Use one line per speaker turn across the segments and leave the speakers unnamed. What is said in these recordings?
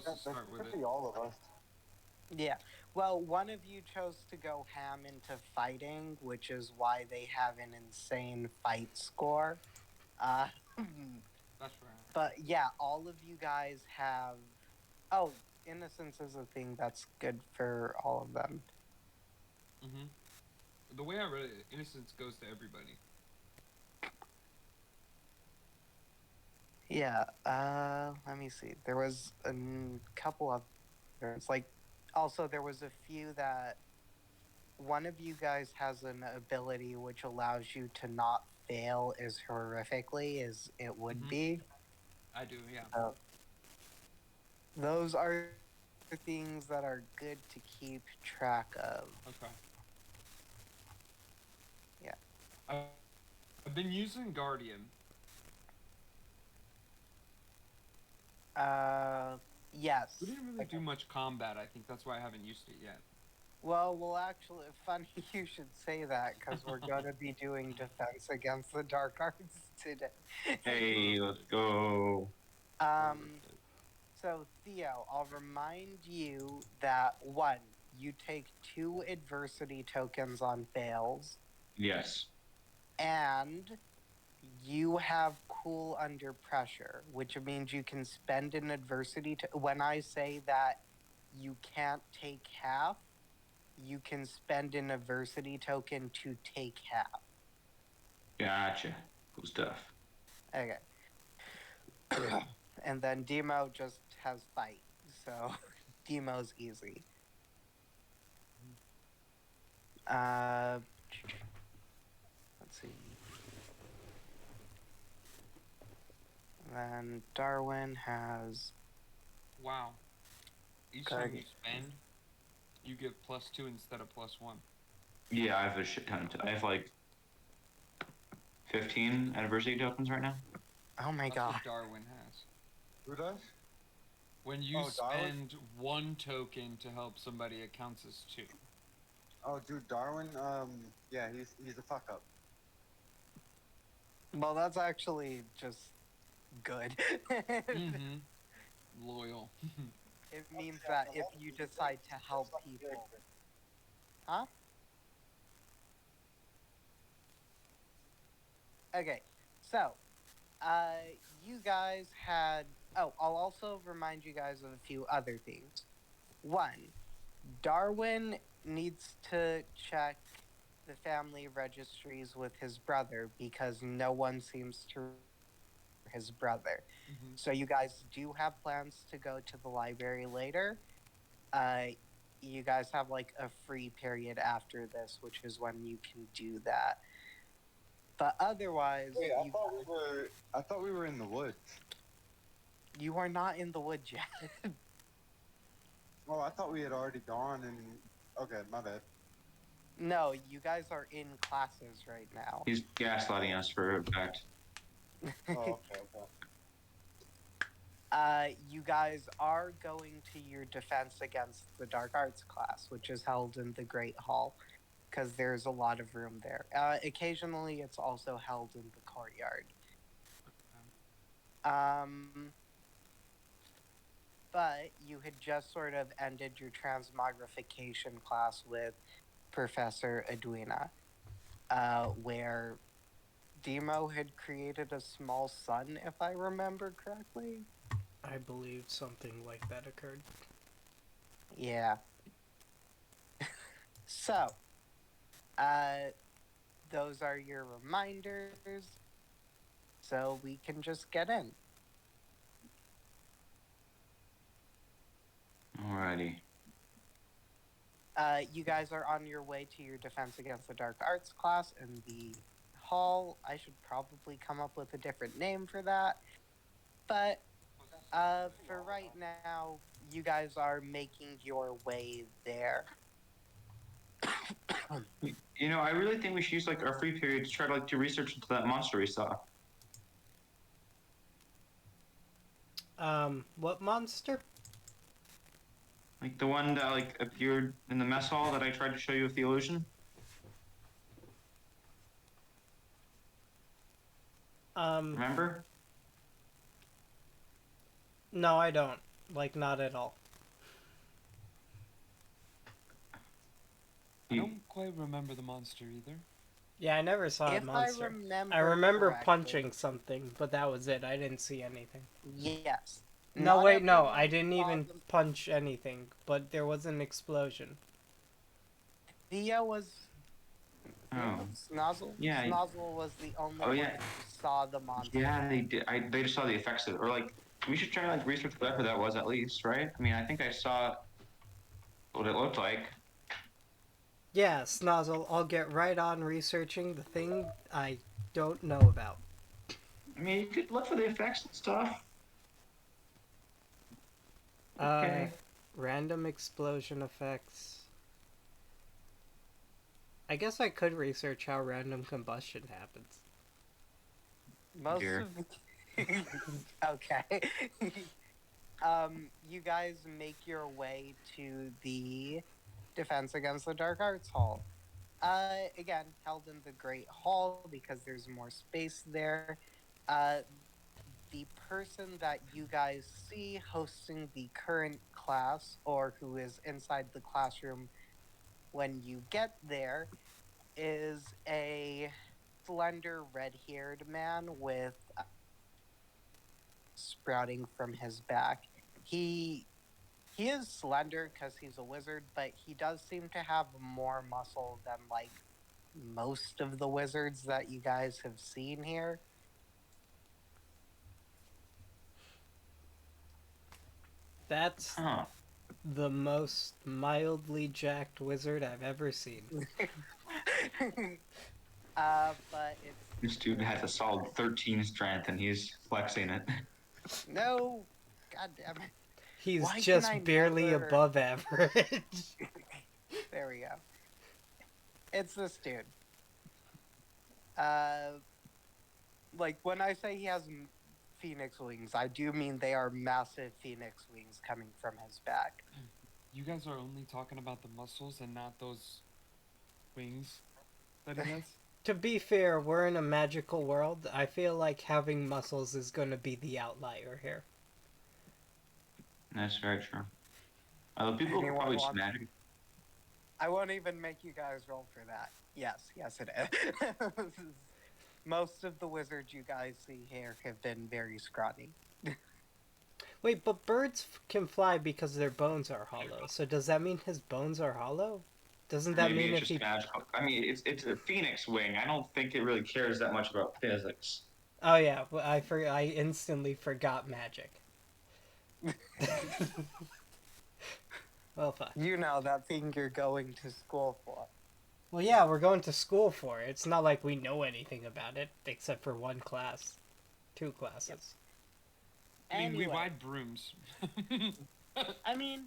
supposed to
That
start with
could
it.
be all of us.
Yeah. Well, one of you chose to go ham into fighting, which is why they have an insane fight score. Uh,
That's right.
but yeah, all of you guys have. Oh, innocence is a thing that's good for all of them.
Mm-hmm. The way I read it, innocence goes to everybody.
Yeah. Let me see. There was a couple others. Like, also there was a few that one of you guys has an ability which allows you to not fail as horrifically as it would
Mm-hmm.
be.
I do, yeah.
Uh, those are things that are good to keep track of.
Okay.
Yeah.
I've been using Guardian. We
Yes.
didn't really
Okay.
do much combat. I think that's why I haven't used it yet.
Well, actually, funny you should say that because we're going to be doing defense against the dark arts today.
Hey, let's
Perfect.
go.
um,
Perfect.
so Theo, I'll remind you that one, you take 2 adversity tokens on fails,
Yes.
and you have cool under pressure, which means you can spend an adversity. When I say that you can't take half, you can spend an adversity token to take half.
Gotcha. Cool stuff.
Okay. And then Demo just has fight, so Demo's easy. Uh, let's see. Then Darwin has
Wow. Each time you
Guardian.
spend, you get +2 instead of +1.
Yeah, I have a shit ton. I have like 15 anniversary tokens right now.
Oh my
That's
god.
what Darwin has.
Who does?
When you
Oh, Darwin?
spend 1 token to help somebody, it counts as 2.
Oh, dude, Darwin. Yeah, he's a fuck up.
Well, that's actually just good.
Mm-hmm. Loyal.
It means that if you decide to help people, huh? Okay, so you guys had. Oh, I'll also remind you guys of a few other things. One, Darwin needs to check the family registries with his brother because no one seems to remember his brother.
Mm-hmm.
So you guys do have plans to go to the library later. Uh, you guys have like a free period after this, which is when you can do that. But otherwise,
Wait, I thought we were in the woods.
you are not in the woods yet.
Oh, I thought we had already gone and. Okay, my bad.
No, you guys are in classes right now.
He's gaslighting us for a fact.
Oh, okay, okay.
You guys are going to your defense against the dark arts class, which is held in the Great Hall, because there's a lot of room there. Occasionally, it's also held in the courtyard. Um, but you had just sort of ended your transmogrification class with Professor Edwina, where Demo had created a small sun, if I remember correctly.
I believe something like that occurred.
Yeah. So, uh, those are your reminders. So we can just get in.
Alrighty.
You guys are on your way to your defense against the dark arts class in the hall. I should probably come up with a different name for that. But for right now, you guys are making your way there.
You know, I really think we should use like our free period to try to like do research into that monster we saw.
What monster?
Like the one that like appeared in the mess hall that I tried to show you with the illusion.
Um,
Remember?
no, I don't. Like, not at all.
I don't quite remember the monster either.
Yeah, I never saw a
If I
monster.
remember,
I remember
correctly,
punching something, but that was it. I didn't see anything.
Yes.
No,
Not
wait, no.
everyone
I didn't
saw
even
them.
punch anything, but there was an explosion.
Thea was.
Oh.
Snozzle?
Yeah.
Snozzle was the only
Oh,
one
yeah.
who saw the monster.
Yeah, they did. They just saw the effects of it. Or like, we should try to like research whatever that was at least, right? I mean, I think I saw what it looked like.
Yeah, Snozzle, I'll get right on researching the thing I don't know about.
I mean, you could look for the effects and stuff. Okay.
Random explosion effects. I guess I could research how random combustion happens.
Most
Dear.
of okay. You guys make your way to the Defense Against the Dark Arts Hall. Again, held in the Great Hall because there's more space there. The person that you guys see hosting the current class, or who is inside the classroom when you get there, is a slender red-haired man with sprouting from his back. He is slender because he's a wizard, but he does seem to have more muscle than like most of the wizards that you guys have seen here.
That's
Huh.
the most mildly jacked wizard I've ever seen.
But it's
This dude has a solid 13 strength, and he's flexing it.
no, god damn it.
He's
Why can
just
I
barely
never-
above average.
There we go. It's this dude. Like when I say he has phoenix wings, I do mean they are massive phoenix wings coming from his back.
You guys are only talking about the muscles and not those wings that he has?
To be fair, we're in a magical world. I feel like having muscles is going to be the outlier here.
That's very true. People
Anyone
probably just
want-
magic.
I won't even make you guys roll for that. Yes, it is. Most of the wizards you guys see here have been very scrawny.
Wait, but birds can fly because their bones are hollow. So does that mean his bones are hollow? Doesn't that
Maybe
mean
it's
if
just
he...
magical. I mean, it's a phoenix wing. I don't think it really cares that much about physics.
Oh yeah, well, I instantly forgot magic. Well, fine.
You know that thing you're going to school for.
Well, yeah, we're going to school for it. It's not like we know anything about it, except for one class. 2 classes.
I mean, we
Anyway.
ride brooms.
I mean,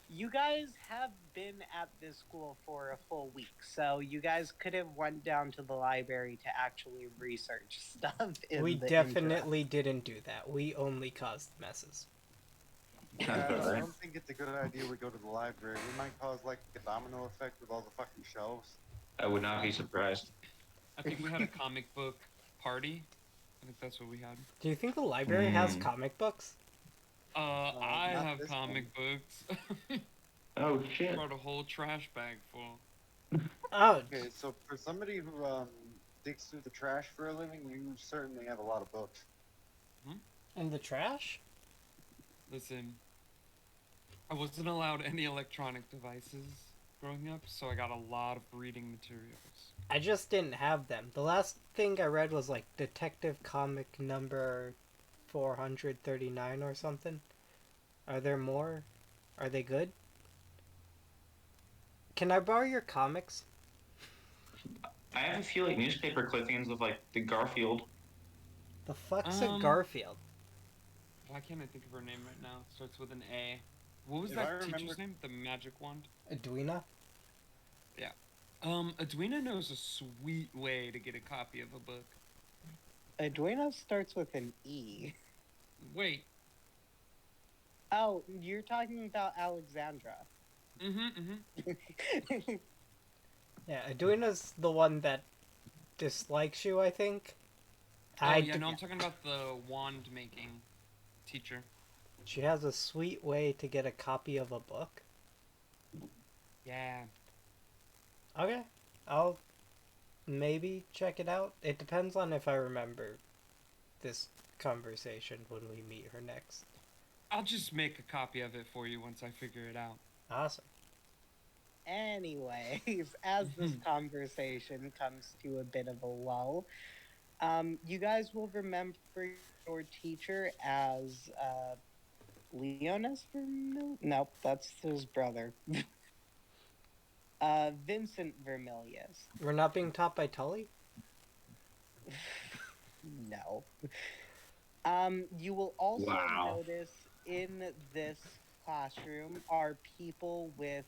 you guys have been at this school for a full week, so you guys could have went down to the library to actually research stuff.
We definitely didn't do that. We only caused messes.
Sounds
I
about right.
don't think it's a good idea we go to the library. We might cause like a domino effect with all the fucking shelves.
I would not be surprised.
I think we had a comic book party. I think that's what we had.
Do you think the library has
Hmm.
comic books?
I
not
have
this
comic books.
Oh shit.
Brought a whole trash bag full.
Oh,
Okay, so for somebody who digs through the trash for a living, you certainly have a lot of books.
in the trash?
Listen, I wasn't allowed any electronic devices growing up, so I got a lot of reading materials.
I just didn't have them. The last thing I read was like Detective Comic number 439 or something. Are there more? Are they good? Can I borrow your comics?
I have a few like newspaper clippings of like the Garfield.
The fuck's a
Um,
Garfield?
Why can't I think of her name right now? It starts with an A. What was
If
that
I
teacher's
remember-
name? The magic wand?
Edwina?
Edwina knows a sweet way to get a copy of a book.
Edwina starts with an E.
Wait.
Oh, you're talking about Alexandra.
Mm-hmm.
Yeah, Edwina's the one that dislikes you, I think.
Oh,
I
yeah,
d-
no, I'm talking about the wand making teacher.
She has a sweet way to get a copy of a book.
Yeah.
Okay, I'll maybe check it out. It depends on if I remember this conversation when we meet her next.
I'll just make a copy of it for you once I figure it out.
Awesome.
Anyways, as this conversation comes to a bit of a lull, you guys will remember your teacher as Leonis Vermilius? Nope, that's his brother. Vincent Vermilius.
We're not being taught by Tully?
No. You will also
Wow.
notice in this classroom are people with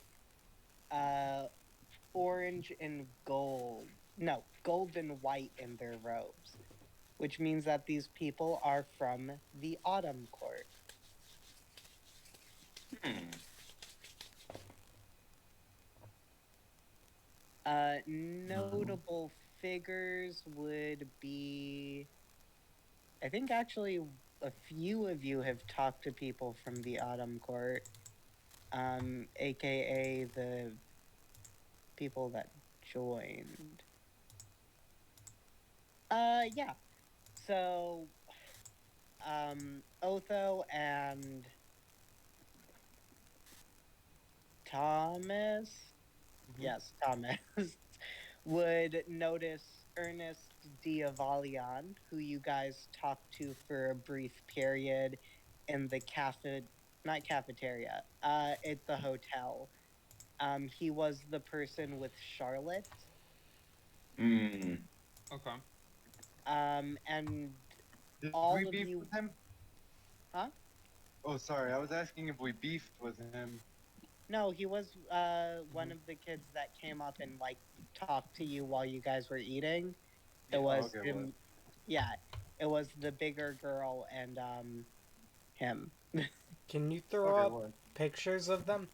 orange and gold. No, gold and white in their robes, which means that these people are from the Autumn Court.
Hmm.
Notable figures would be. I think actually a few of you have talked to people from the Autumn Court, aka the people that joined. Yeah. So, Otho and Thomas, yes, Thomas, would notice Ernest Diavalion, who you guys talked to for a brief period in the not cafeteria, at the hotel. He was the person with Charlotte.
Hmm.
Okay.
And
Did
all
we
of
beef
you,
with him?
huh?
Oh, sorry. I was asking if we beefed with him.
No, he was one of the kids that came up and like talked to you while you guys were eating. It
Yeah.
was
okay,
him.
well.
Yeah, it was the bigger girl and him.
Can you throw
Okay,
up
well.
pictures of them?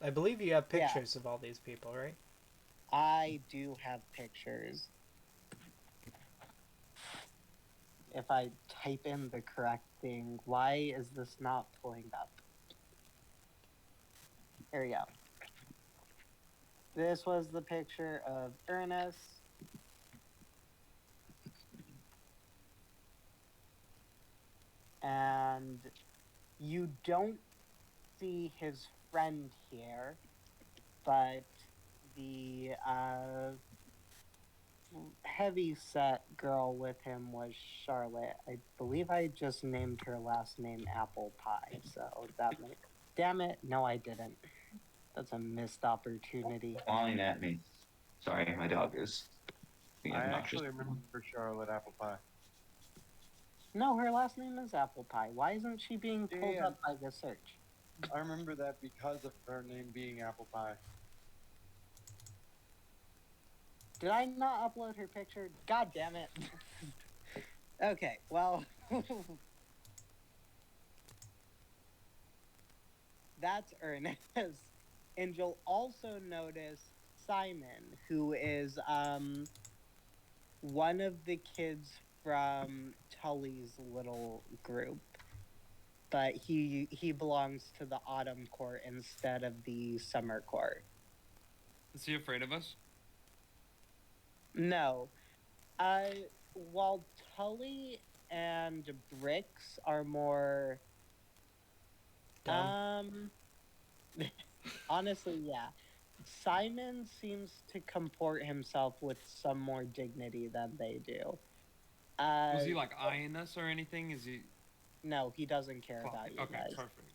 I believe you have
Yeah.
pictures of all these people, right?
I do have pictures. If I type in the correct thing, why is this not pulling up? Here we go. This was the picture of Ernest. And you don't see his friend here, but the heavy set girl with him was Charlotte. I believe I just named her last name Apple Pie, so that may. Damn it! No, I didn't. That's a missed opportunity.
Clawing at me. Sorry, my dog is being
I
obnoxious.
actually remember Charlotte Apple Pie.
No, her last name is Apple Pie. Why isn't she being pulled
Yeah.
up by the search?
I remember that because of her name being Apple Pie.
Did I not upload her picture? God damn it. Okay, well. That's Ernest. And you'll also notice Simon, who is one of the kids from Tully's little group. But he belongs to the Autumn Court instead of the Summer Court.
Is he afraid of us?
No. While Tully and Bricks are more
Dumb.
honestly, yeah. Simon seems to comport himself with some more dignity than they do.
Was he like eyeing us or anything? Is he?
No, he doesn't care
Fuck,
about you
okay,
guys.
perfect.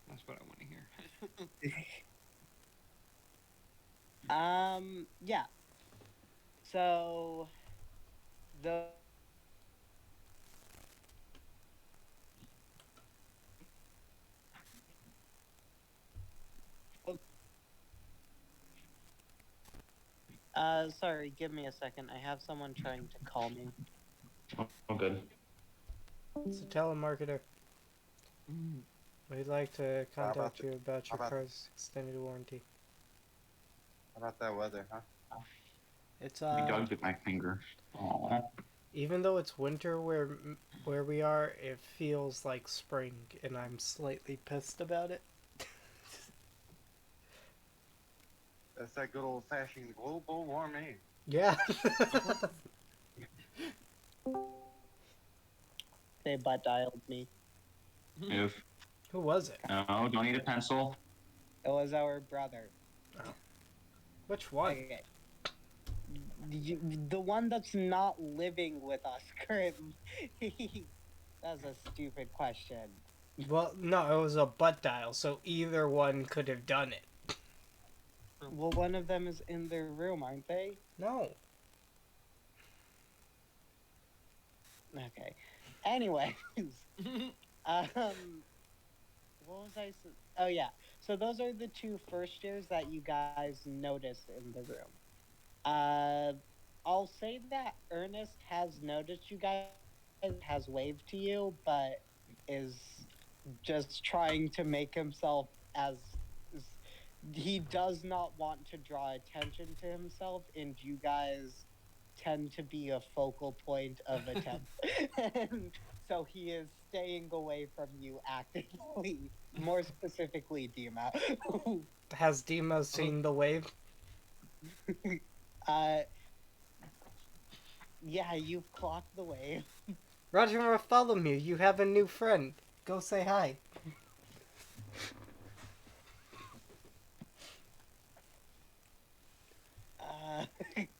That's what I want to hear.
Yeah. So the sorry, give me a second. I have someone trying to call me.
Oh, good.
It's a telemarketer.
Mm.
We'd like to
How about
contact
the-
you about
how
your
about-
car's extended warranty.
How about that weather, huh?
It's
My dog bit my finger. Aww.
Even though it's winter where we are, it feels like spring, and I'm slightly pissed about it.
That's that good old fashioned global warming.
Yeah.
They butt dialed me.
Move.
Who was it?
No, don't need a pencil.
It was our brother.
Which one?
Okay. The one that's not living with us currently. That's a stupid question.
Well, no, it was a butt dial, so either one could have done it.
Well, one of them is in their room, aren't they?
No.
Okay. Anyways, what was I? Oh yeah. So those are the two first years that you guys noticed in the room. I'll say that Ernest has noticed you guys, has waved to you, but is just trying to make himself as he does not want to draw attention to himself, and you guys tend to be a focal point of attention. And so he is staying away from you actively, more specifically Dima.
Has Demo seen the wave?
uh yeah, you've clocked the wave.
Roger Bartholomew, you have a new friend. Go say hi.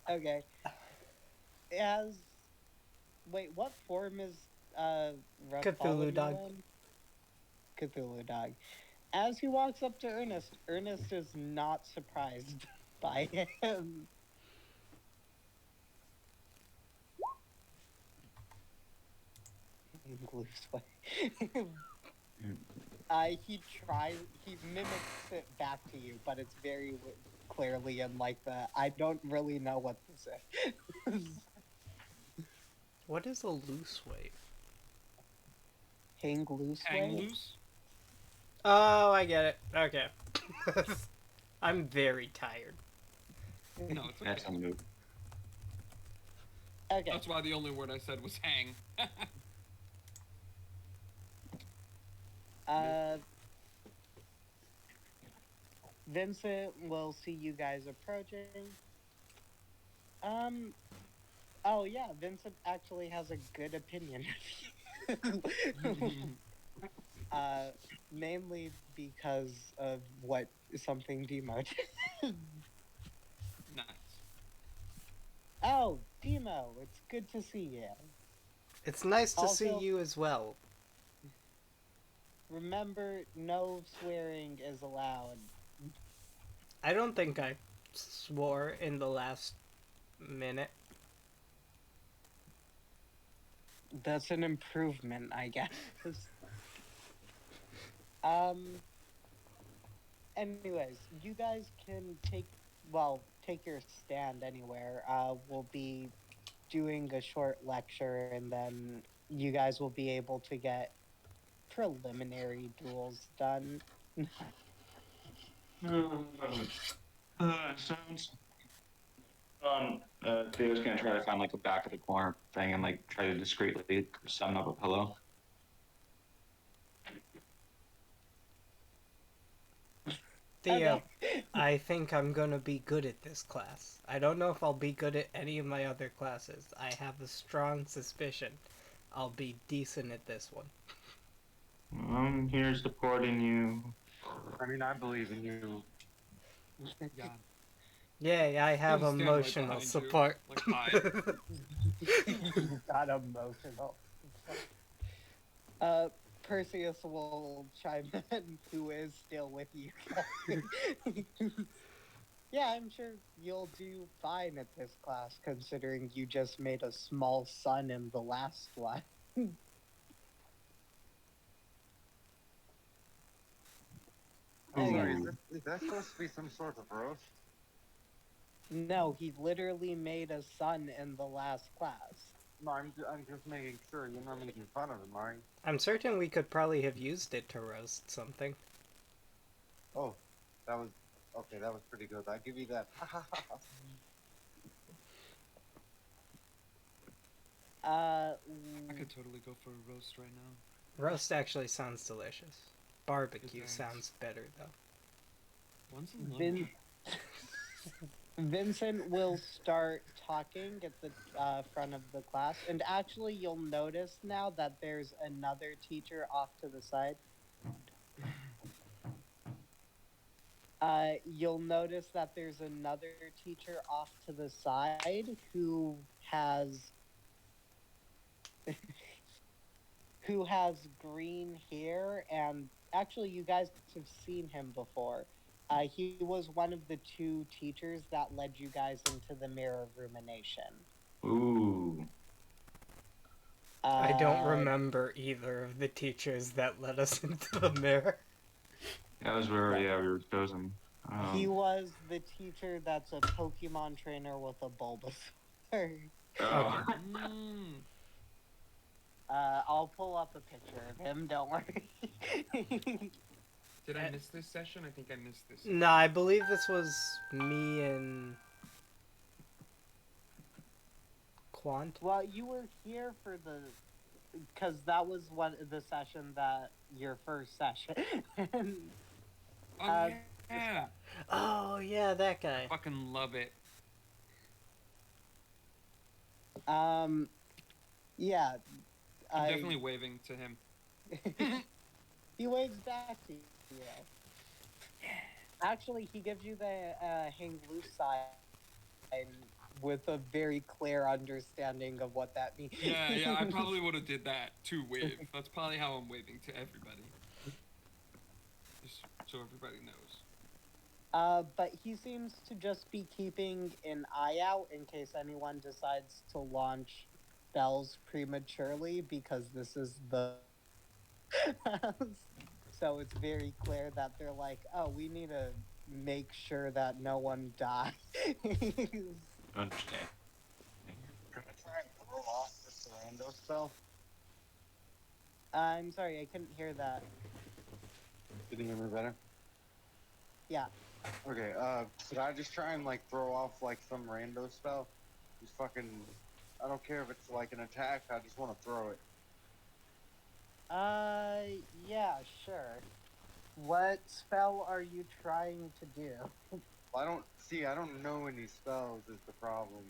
Okay. As wait, what form is
Cthulhu dog.
Bartholomew in? Cthulhu dog. As he walks up to Ernest, Ernest is not surprised by him. Loose way. He mimics it back to you, but it's very clearly in like the I don't really know what to say.
What is a loose wave?
Hang loose
Hang
way?
loose?
Oh, I get it. Okay. I'm very tired.
No, it's okay.
That's a move.
Okay.
That's why the only word I said was hang.
Vincent will see you guys approaching. Oh yeah, Vincent actually has a good opinion of you. Mainly because of what something Demo did.
Nice.
Oh, Demo, it's good to see you.
It's nice to see
Also-
you as well.
Remember, no swearing is allowed.
I don't think I swore in the last minute.
That's an improvement, I guess. Anyways, you guys can take your stand anywhere. We'll be doing a short lecture, and then you guys will be able to get preliminary duels done.
Sounds fun. Theo's gonna try to find like a back of the corner thing and like try to discreetly summon up a pillow.
Theo,
Okay.
I think I'm gonna be good at this class. I don't know if I'll be good at any of my other classes. I have a strong suspicion I'll be decent at this one.
I'm here supporting you.
I mean, I believe in you.
Yeah.
Yay, I have
Gonna stand right
emotional
behind you.
support.
Like, hi.
Not emotional. Perseus will chime in, who is still with you guys. Yeah, I'm sure you'll do fine at this class, considering you just made a small sun in the last one.
I'm sorry,
Okay.
is that supposed to be some sort of roast?
No, he literally made a sun in the last class.
No, I'm just making sure you're not making fun of him, are you?
I'm certain we could probably have used it to roast something.
Oh, that was okay. That was pretty good. I give you that.
Uh,
I could totally go for a roast right now.
Roast actually sounds delicious. Barbecue
It does.
sounds better though.
Once in
Vin-
lunch.
Vincent will start talking at the front of the class, and actually, you'll notice now that there's another teacher off to the side. You'll notice that there's another teacher off to the side who has who has green hair, and actually, you guys have seen him before. He was one of the two teachers that led you guys into the Mirror of Rumination.
Ooh.
I don't
Uh,
remember either of the teachers that led us into the mirror.
That was where we were chosen.
He was the teacher that's a Pokemon trainer with a Bulbasaur.
Oh.
Mm.
I'll pull up a picture of him, don't worry.
Did I miss this session? I think I missed this.
No, I believe this was me and Quant.
Well, you were here for because that was one the session that your first session.
Oh,
Uh,
yeah.
Oh yeah, that guy.
Fucking love it.
Yeah,
I'm
I
definitely waving to him.
he waves back to you. Actually, he gives you the hang loose sign with a very clear understanding of what that means.
Yeah, I probably would have did that to wave. That's probably how I'm waving to everybody. Just so everybody knows.
But he seems to just be keeping an eye out in case anyone decides to launch spells prematurely, because this is the so it's very clear that they're like, oh, we need to make sure that no one dies.
Understand.
Can I try and throw off this rando spell?
I'm sorry, I couldn't hear that.
Can you hear me better?
Yeah.
Okay, should I just try and like throw off like some rando spell? Just fucking, I don't care if it's like an attack, I just want to throw it.
Yeah, sure. What spell are you trying to do?
I don't know any spells is the problem.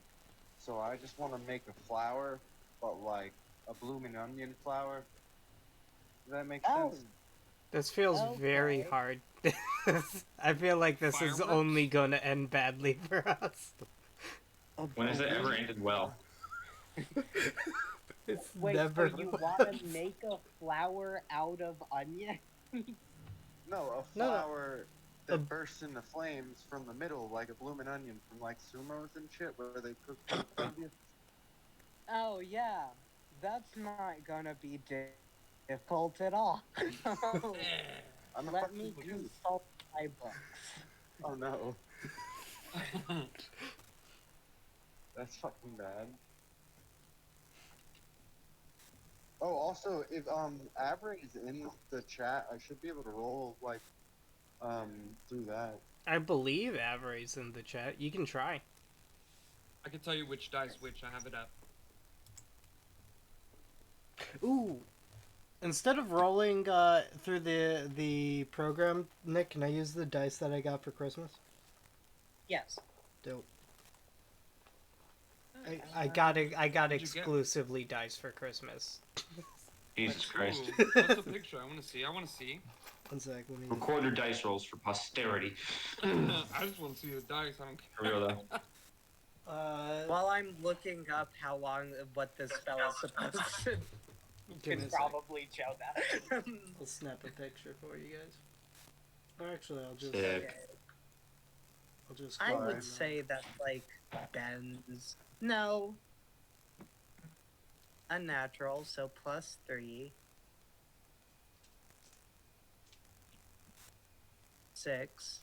So I just want to make a flower, but like a blooming onion flower. Does that make
Oh,
sense?
This feels very
Okay.
hard. I feel like this is
Fireworks?
only gonna end badly for us.
When has it ever ended well?
It's
Wait,
never.
so you want to make a flower out of onion?
No, a
No, no.
flower that
A-
bursts into flames from the middle, like a blooming onion from like sumos and shit, where they cook onions.
Oh, yeah. That's not gonna be difficult at all.
I'm a
Let
fucking
me
dude.
consult my books.
Oh no, that's fucking bad. Oh, also, if Avery is in the chat, I should be able to roll like through that.
I believe Avery's in the chat. You can try.
I can tell you which dice which. I have it up.
Ooh. Instead of rolling through the program, Nick, can I use the dice that I got for Christmas?
Yes.
Dope. I got
What'd you get?
exclusively dice for Christmas.
Jesus Christ.
Ooh, what's the picture? I want to see. I want to see.
One sec, let me.
Record your dice rolls for posterity.
I just want to see the dice. I don't
For real though.
While I'm looking up how long what this spell is supposed to, you
Give me
can
a sec.
probably show that.
I'll snap a picture for you guys. Or actually, I'll just.
Sick.
I'll just.
I
call
would
him
say that like Ben's no. Unnatural, so +3. 6.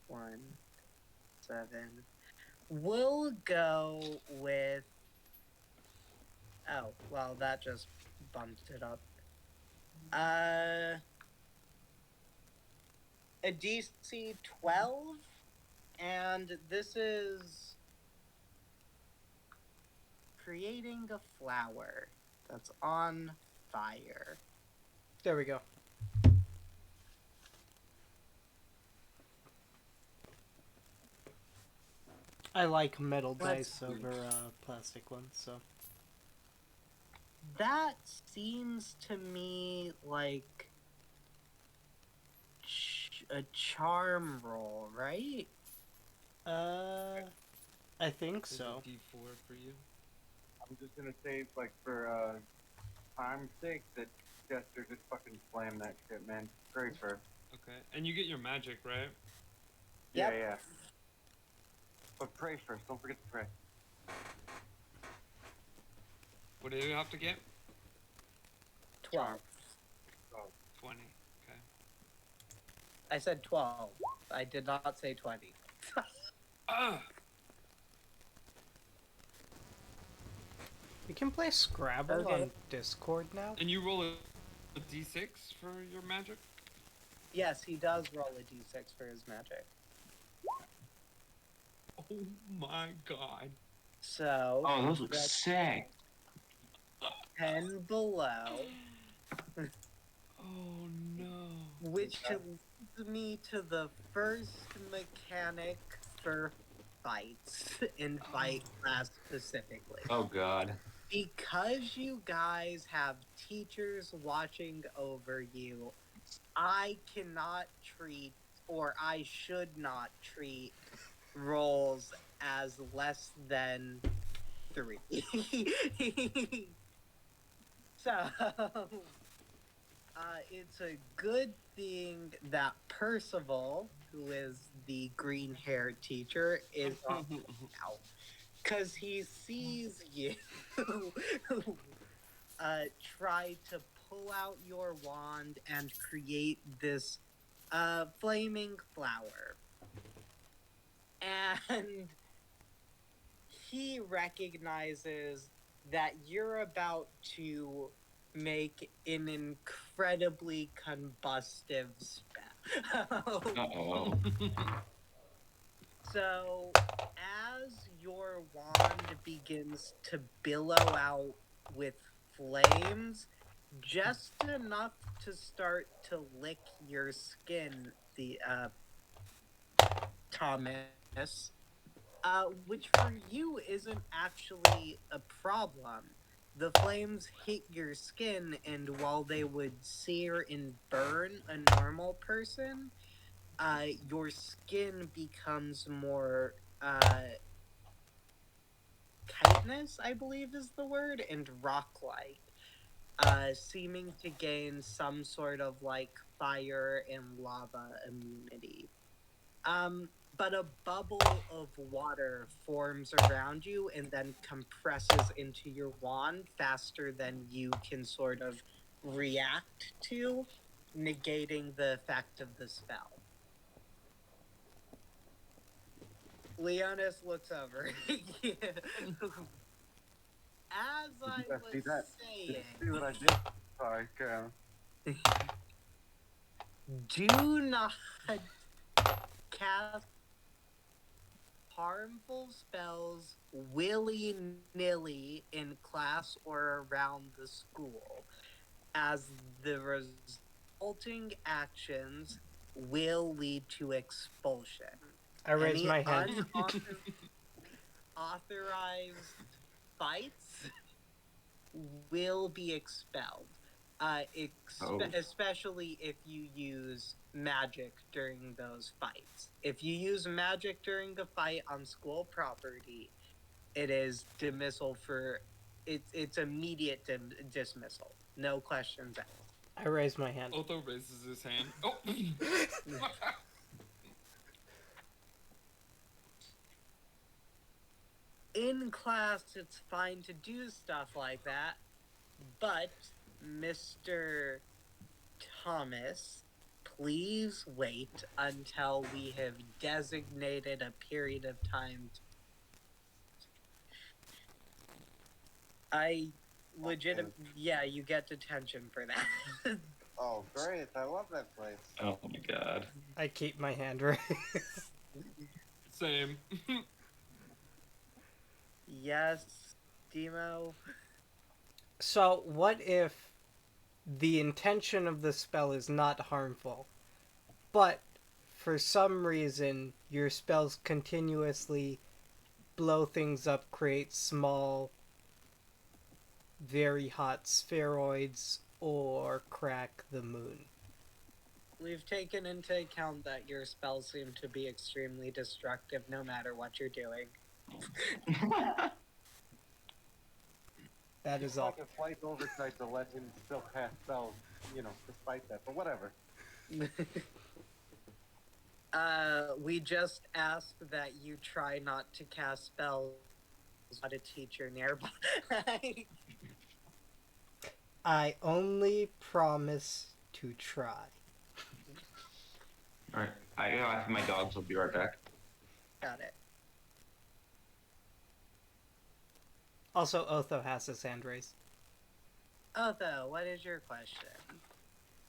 1. 7. We'll go with. Oh, well, that just bumped it up. A DC 12, and this is creating a flower that's on fire.
There we go. I like metal
Let's
dice over plastic ones, so.
That seems to me like a charm roll, right?
I think
There's
so.
a D4 for you.
I'm just gonna say, like, for time's sake, that Jester just fucking slam that shit, man. Pray for.
Okay, and you get your magic, right?
Yeah,
Yep.
yeah. But pray first. Don't forget to pray.
What do you have to get?
12.
20. Okay.
I said 12. I did not say 20.
Ah!
We can play Scrabble
Okay.
on Discord now.
And you roll a D6 for your magic?
Yes, he does roll a d6 for his magic.
Oh my god.
So,
Oh, those look
that's
sick.
10 below,
Oh no.
which leads me to the first mechanic for fights, in fight class specifically.
Oh god.
Because you guys have teachers watching over you, I cannot treat, or I should not treat, rolls as less than 3. So, it's a good thing that Percival, who is the green-haired teacher, is on now. Because he sees you try to pull out your wand and create this flaming flower. And he recognizes that you're about to make an incredibly combustive spell.
Uh-oh.
So, as your wand begins to billow out with flames, just enough to start to lick your skin, Thomas, which for you isn't actually a problem. The flames hit your skin, and while they would sear and burn a normal person, your skin becomes more chitinous, I believe is the word, and rock-like, seeming to gain some sort of like fire and lava immunity. But a bubble of water forms around you and then compresses into your wand faster than you can sort of react to, negating the effect of the spell. Leonis looks over. As I
Yeah, see
was
that?
saying,
See what I did? Like,
do not cast harmful spells willy-nilly in class or around the school, as the resulting actions will lead to expulsion.
I raise
Any
my hand.
unauthorized fights will be expelled. Especially if you use magic during those fights. If you use magic during a fight on school property, it is dismissal for it's immediate dismissal. No questions asked.
I raise my hand.
Otho raises his hand. Oh!
In class, it's fine to do stuff like that, but Mr. Thomas, please wait until we have designated a period of time. Yeah, you get detention for that.
oh, great. I love that place.
Oh my god.
I keep my hand raised.
Same.
Yes, Demo.
So, what if the intention of the spell is not harmful, but for some reason your spells continuously blow things up, create small, very hot spheroids, or crack the moon?
We've taken into account that your spells seem to be extremely destructive no matter what you're doing.
That
It's
is all.
like a slight oversight to let him still cast spells, despite that. But whatever.
We just ask that you try not to cast spells at a teacher nearby.
I only promise to try.
All right. I think my dogs will be right back.
Got it.
Also, Otho has his hand raised.
Otho, what is your question?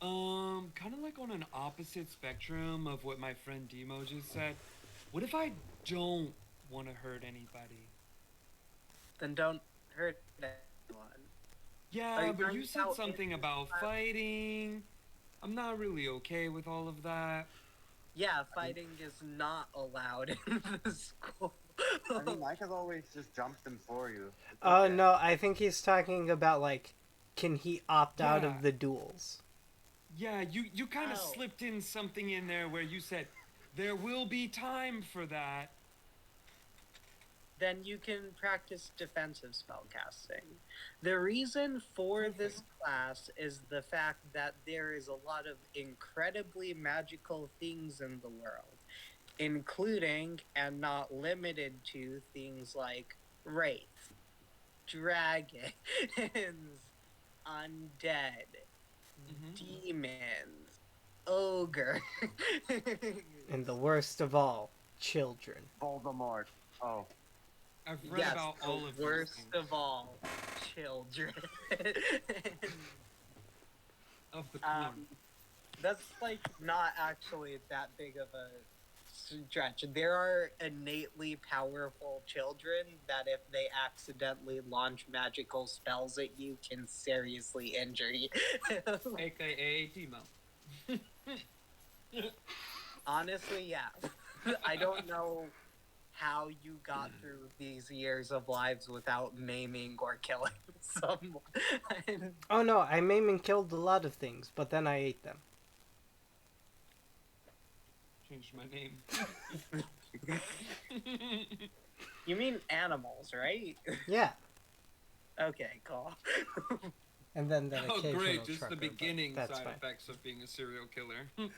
Kind of like on an opposite spectrum of what my friend Demo just said. What if I don't want to hurt anybody?
Then don't hurt anyone. Are
Yeah,
you
but
trying
you
to
said
out
something
in-
about fighting. I'm not really okay with all of that.
Yeah, fighting is not allowed in the school.
I mean, I could always just jump them for you. It's
Oh,
okay.
no, I think he's talking about, like, can he opt out
Yeah.
of the duels?
Yeah, you kind of
Oh.
slipped in something in there where you said there will be time for that.
Then you can practice defensive spellcasting. The reason for this class is the fact that there is a lot of incredibly magical things in the world, including and not limited to things like wraiths, dragons, undead,
Mhm.
demons, ogre.
And the worst of all, children.
Voldemort. Oh,
I've read
Yes,
about
the
all of these
worst
things.
of all, children.
Of the corn.
That's like not actually that big of a stretch. There are innately powerful children that, if they accidentally launch magical spells at you, can seriously injure you.
AKA Demo.
Honestly, yeah. I don't know how you got through these years of lives without maiming or killing someone.
Oh no, I maimed and killed a lot of things, but then I ate them.
Changed my name.
You mean animals, right?
Yeah,
Okay, cool.
and then that
Oh,
occasional
great! Just
trucker,
the
but
beginning
that's
side
fine.
effects of being a serial killer.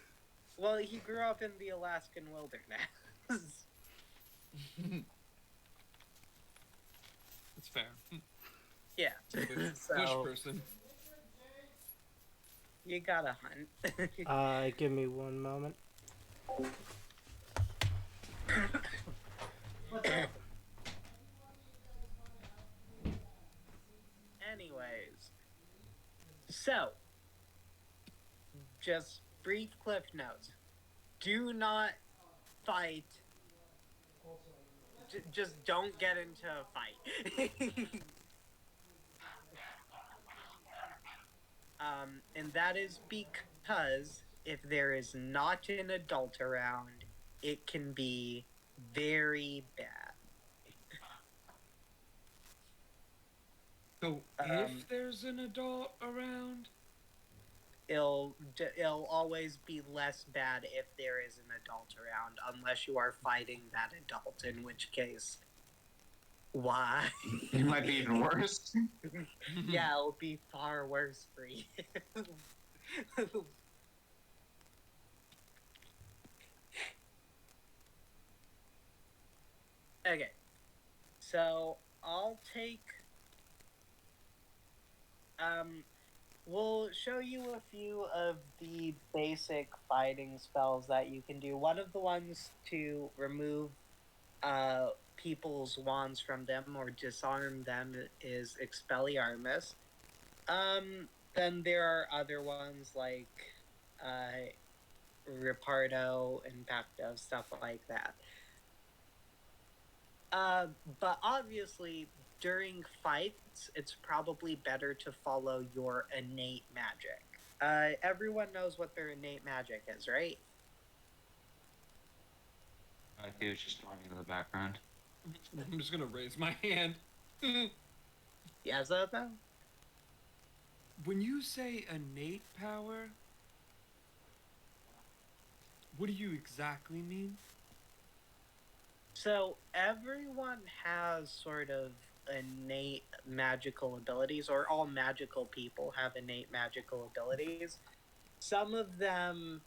Well, he grew up in the Alaskan wilderness.
It's fair.
Yeah.
Bush
So
person.
you gotta hunt.
Give me one moment.
Anyways, so just brief cliff notes. Do not fight. Just don't get into a fight. And that is because if there is not an adult around, it can be very bad.
So
Um,
if there's an adult around,
It'll always be less bad if there is an adult around, unless you are fighting that adult, in which case, why?
It might be even worse.
Yeah, it'll be far worse for you. Okay, so I'll take. We'll show you a few of the basic fighting spells that you can do. One of the ones to remove people's wands from them or disarm them is Expelliarmus. Then there are other ones like Repardo, Impacto, stuff like that. But obviously, during fights, it's probably better to follow your innate magic. Everyone knows what their innate magic is, right?
I think it was just running in the background.
I'm just gonna raise my hand.
Yes, Otho?
When you say innate power, what do you exactly mean?
So everyone has sort of innate magical abilities, or all magical people have innate magical abilities. Some of them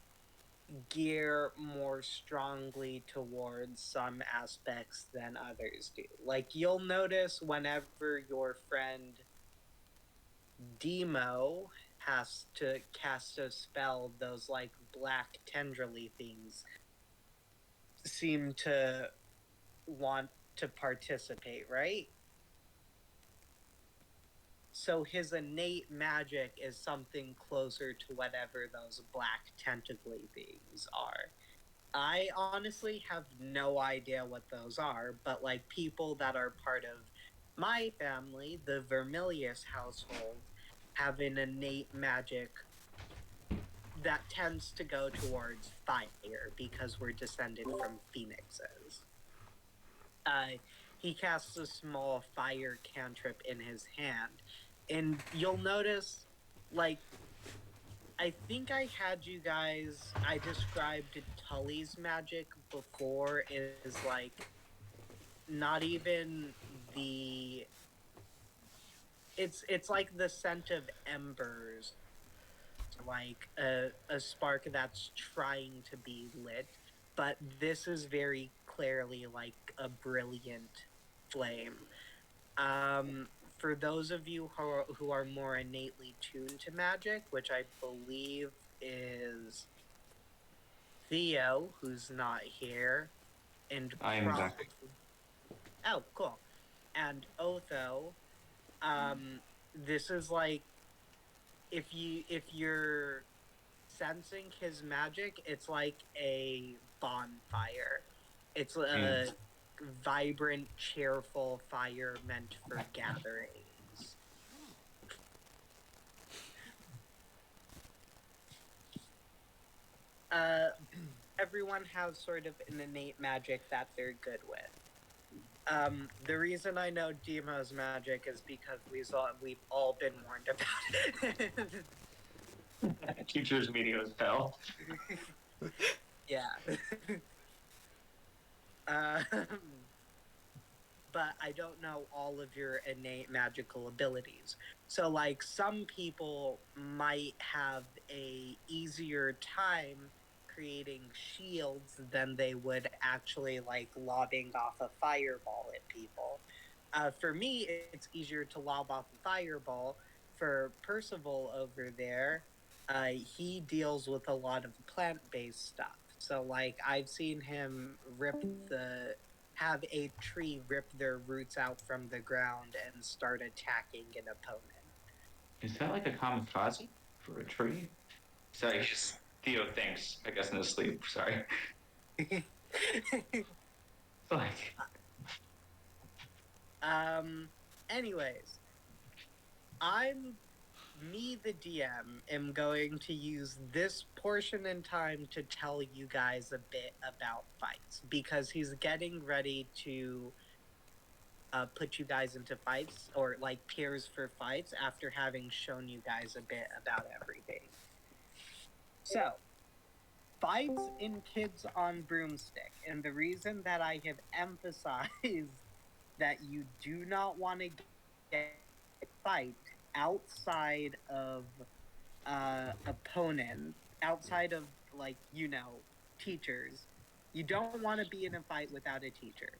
gear more strongly towards some aspects than others do. Like you'll notice whenever your friend Demo has to cast a spell, those like black tendrily things seem to want to participate, right? So his innate magic is something closer to whatever those black tentacly things are. I honestly have no idea what those are, but like people that are part of my family, the Vermilius household, have an innate magic that tends to go towards fire because we're descended from phoenixes. He casts a small fire cantrip in his hand, and you'll notice, like, I think I had you guys. I described Tully's magic before is like not even the. It's like the scent of embers, like a spark that's trying to be lit, but this is very clearly like a brilliant flame. Um, for those of you who are more innately tuned to magic, which I believe is Theo, who's not here, and
I am back.
oh, cool, and Otho. This is like if you're sensing his magic, it's like a bonfire. It's a vibrant, cheerful fire meant for gatherings. Everyone has sort of an innate magic that they're good with. The reason I know Demo's magic is because we've all been warned about it.
Teacher's meeting was hell.
Yeah. um, but I don't know all of your innate magical abilities. So like some people might have a easier time creating shields than they would actually like lobbing off a fireball at people. For me, it's easier to lob off a fireball. For Percival over there, he deals with a lot of plant-based stuff. So like I've seen him have a tree rip their roots out from the ground and start attacking an opponent.
Is that like a kamikaze for a tree? Sorry, Theo thinks, I guess, in his sleep. Sorry. Like,
Anyways, me, the DM, am going to use this portion in time to tell you guys a bit about fights because he's getting ready to put you guys into fights or like peers for fights after having shown you guys a bit about everything. So, fights in Kids on Broomstick, and the reason that I have emphasized that you do not want to get a fight outside of opponents, outside of like teachers. You don't want to be in a fight without a teacher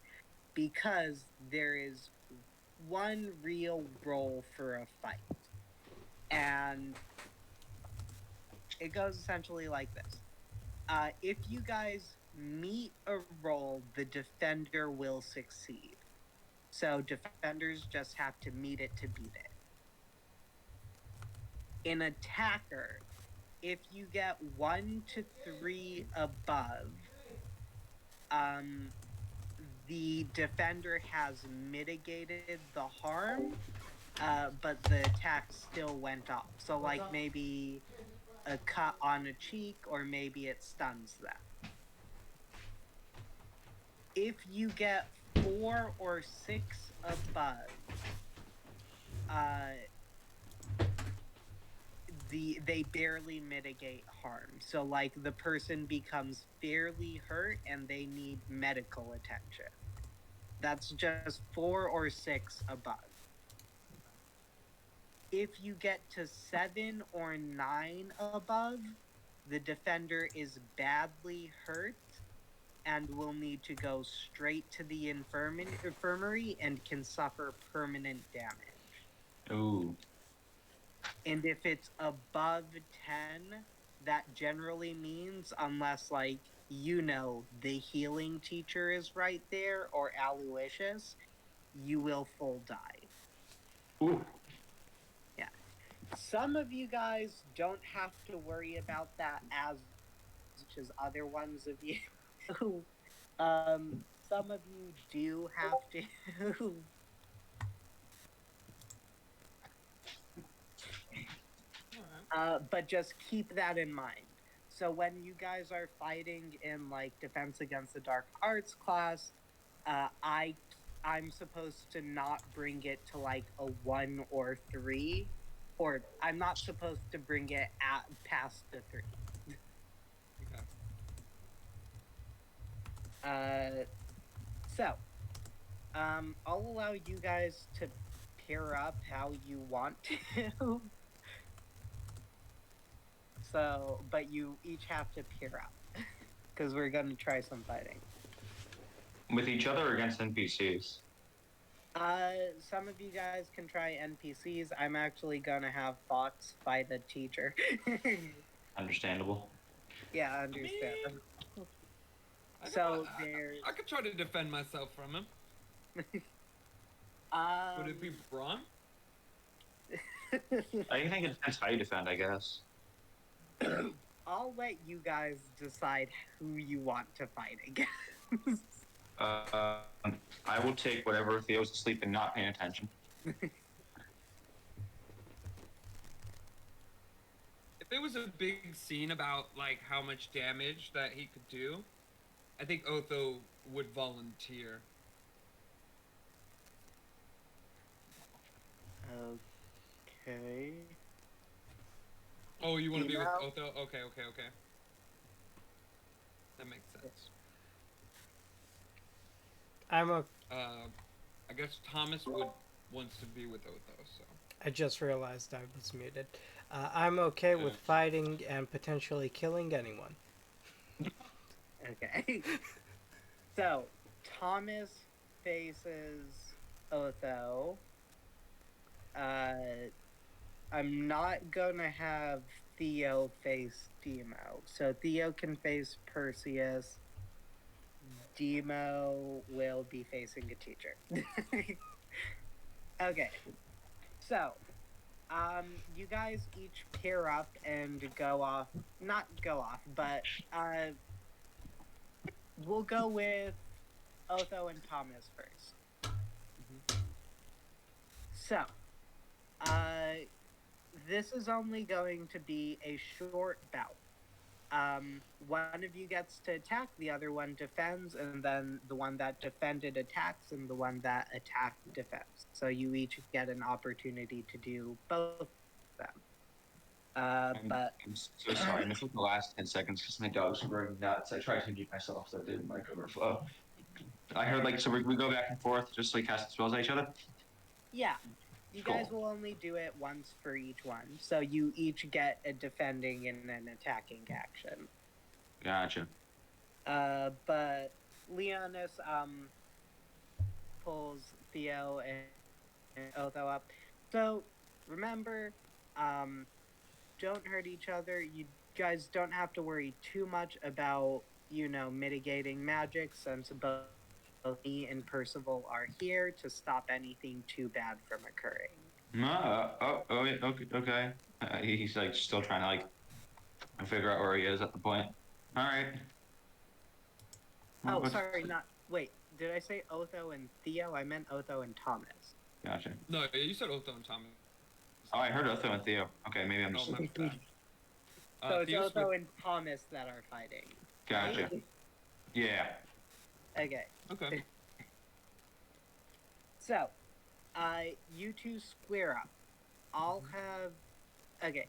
because there is one real role for a fight, and it goes essentially like this. If you guys meet a role, the defender will succeed. So defenders just have to meet it to beat it. An attacker, if you get 1 to 3 above, the defender has mitigated the harm, but the attack still went off. So, like, maybe a cut on a cheek, or maybe it stuns them. If you get 4 or 6 above, they barely mitigate harm. So, like, the person becomes fairly hurt and they need medical attention. That's just 4 or 6 above. If you get to 7 or 9 above, the defender is badly hurt and will need to go straight to the infirmary and can suffer permanent damage.
Ooh.
And if it's above 10, that generally means, unless, like, the healing teacher is right there, or Aloysius, you will full die.
Ooh.
Yeah. Some of you guys don't have to worry about that as much as other ones of you. Some of you do have to. But just keep that in mind. So when you guys are fighting in, like, Defense Against the Dark Arts class, I'm supposed to not bring it to, like, a 1 or 3, or I'm not supposed to bring it past the 3.
Okay.
I'll allow you guys to pair up how you want to. So, but you each have to pair up, because we're going to try some fighting.
With each other or against NPCs?
Some of you guys can try NPCs. I'm actually going to have Fox fight a teacher.
Understandable.
Yeah, I understand. There's...
I could try to defend myself from him. Would it be Braun?
I think it depends how you defend, I guess.
I'll let you guys decide who you want to fight against.
I will take whatever Theo's asleep and not paying attention.
If it was a big scene about, like, how much damage that he could do, I think Otho would volunteer.
Okay.
Oh, you want to be with
Email?
Otho? Okay. That makes sense. I guess Thomas wants to be with Otho, so.
I just realized I was muted. I'm okay with fighting and potentially killing anyone.
Okay. So, Thomas faces Otho. I'm not gonna have Theo face Demo. So Theo can face Perseus. Demo will be facing a teacher. Okay. So, you guys each pair up and go off. Not go off, but we'll go with Otho and Thomas first. So, this is only going to be a short bout. One of you gets to attack, the other one defends, and then the one that defended attacks, and the one that attacked defends. So you each get an opportunity to do both of them. But
I'm so sorry. I missed the last 10 seconds because my dogs were going nuts. I tried to mute myself so it didn't like overflow. I heard like, so we go back and forth just like casting spells at each other?
yeah, you guys will only do it once for each one. So you each get a defending and an attacking action.
Gotcha.
But Leonis pulls Theo and Otho up. So remember, don't hurt each other. You guys don't have to worry too much about, mitigating magic, since both me and Percival are here to stop anything too bad from occurring.
Okay. He's like still trying to like figure out where he is at the point. All right.
Oh, sorry, wait. Did I say Otho and Theo? I meant Otho and Thomas.
Gotcha.
No, you said Otho and Thomas.
Oh, I heard Otho and Theo. Okay, maybe I'm
Oh,
just.
my bad.
So it's
Theo's
Otho
with...
and Thomas that are fighting.
Gotcha. Yeah.
Okay.
Okay.
So, you two square up. I'll have. Okay.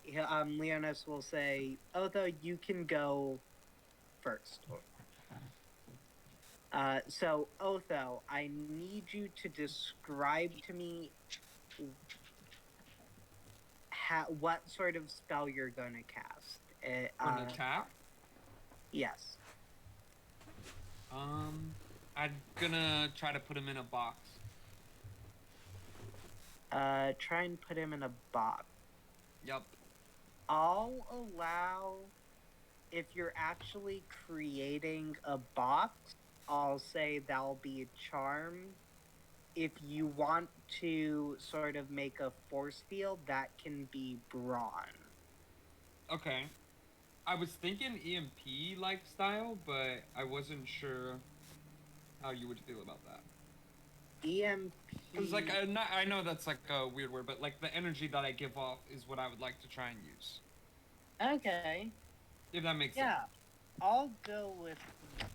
Leonis will say, Otho, you can go first. So Otho, I need you to describe to me what sort of spell you're gonna cast.
An attack?
Yes.
I'm gonna try to put him in a box.
Try and put him in a box.
Yep.
I'll allow, if you're actually creating a box, I'll say that'll be a charm. If you want to sort of make a force field, that can be brawn.
Okay. I was thinking EMP like style, but I wasn't sure how you would feel about that.
EMP.
Because like I know that's like a weird word, but like the energy that I give off is what I would like to try and use.
Okay.
If that makes
Yeah,
sense.
I'll go with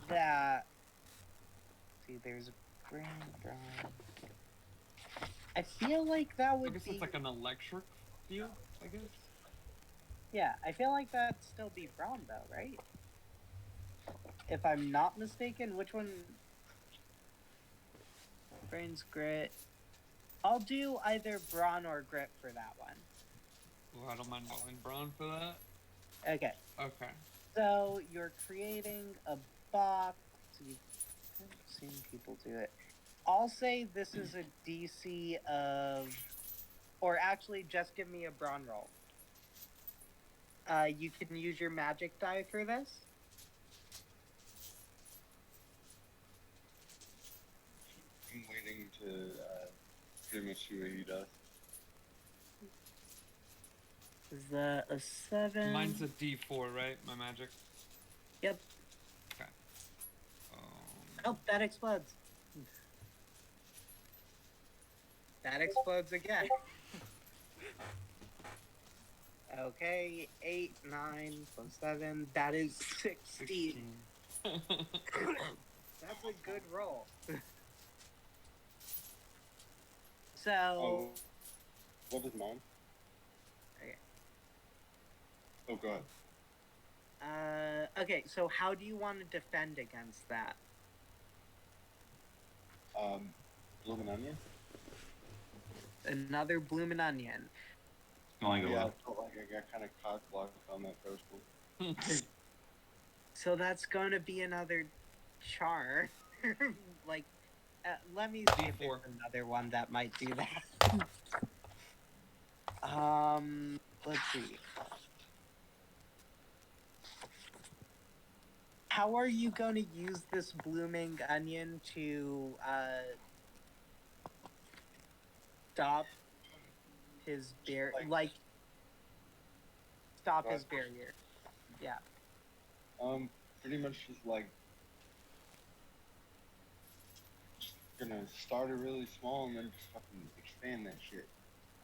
that. See, there's a brain brawn. I feel like that
I
would
guess
be.
it's like an electric field, I guess.
Yeah, I feel like that'd still be brawn though, right? If I'm not mistaken, which one? Brain's grit. I'll do either brawn or grit for that one.
Well, I don't mind going brown for that.
Okay.
Okay.
So you're creating a box. I've seen people do it. I'll say this is a DC of, or actually, just give me a brawn roll. You can use your magic die for this.
I'm waiting to pretty much see what he does.
Is that a 7?
Mine's a D4, right? My magic.
Yep.
Okay.
Oh, that explodes. That explodes again. Okay, 8, 9 plus 7. That is 16.
16.
That's a good roll. So.
Oh, what is mine?
Okay.
Oh, God.
Okay, so how do you want to defend against that?
Bloomin' onion?
Another bloomin' onion.
Only go
Yeah, I
up.
felt like I got kind of cock-blocked on that first one.
So that's going to be another char. Like, let me see if there's
D4.
another one that might do that. Let's see. How are you going to use this blooming onion to stop his stop his barrier? Yeah.
Pretty much just like just gonna start it really small and then just fucking expand that shit.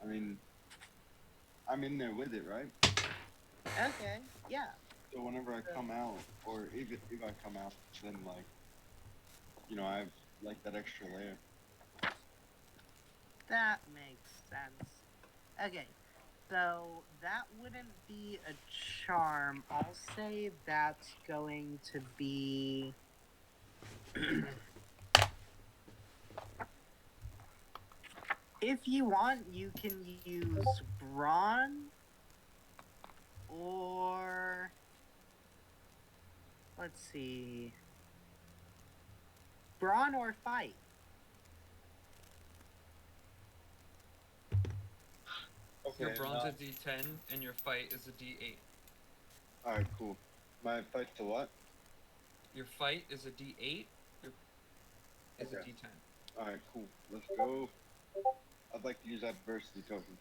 I mean, I'm in there with it, right?
Okay. Yeah.
So whenever I come out, or if I come out, then like, you know, I have like that extra layer.
That makes sense. Okay. So that wouldn't be a charm. I'll say that's going to be. If you want, you can use brawn or. Let's see. Brawn or fight.
Okay.
Your brawn's a D10 and your fight is a D8.
Alright, cool. My fight to what?
Your fight is a D8. Your is a
Okay.
D10.
Alright, cool. Let's go. I'd like to use adversity token.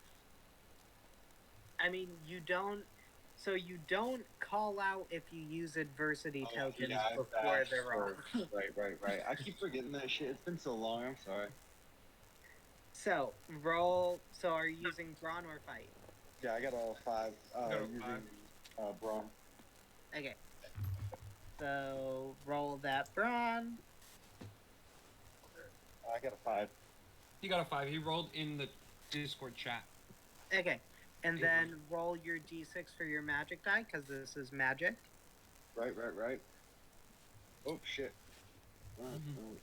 I mean, you don't. So you don't call out if you use adversity
Oh,
tokens
yeah, I've
before
dashed
the roll.
Right. I keep forgetting that shit. It's been so long. I'm sorry.
So roll. So are you using brawn or fight?
Yeah, I got a 5
got a
using brawn.
Okay. So roll that brawn.
I got a 5.
He got a 5. He rolled in the Discord chat.
Okay. And
Mhm.
then roll your d6 for your magic die, because this is magic.
Right. Oh shit.
Mhm.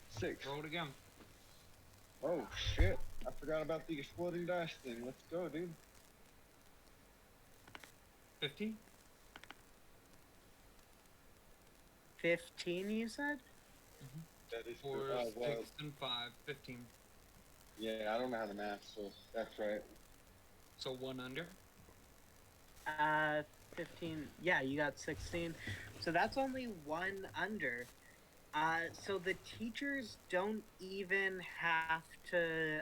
6.
Roll it again.
Oh shit. I forgot about the exploding dash thing. Let's go, dude.
15.
15, you said?
That is
4,
well,
6, and 5. 15.
yeah, I don't know how to math, so that's right.
So 1 under.
15. Yeah, you got 16. So that's only 1 under. So the teachers don't even have to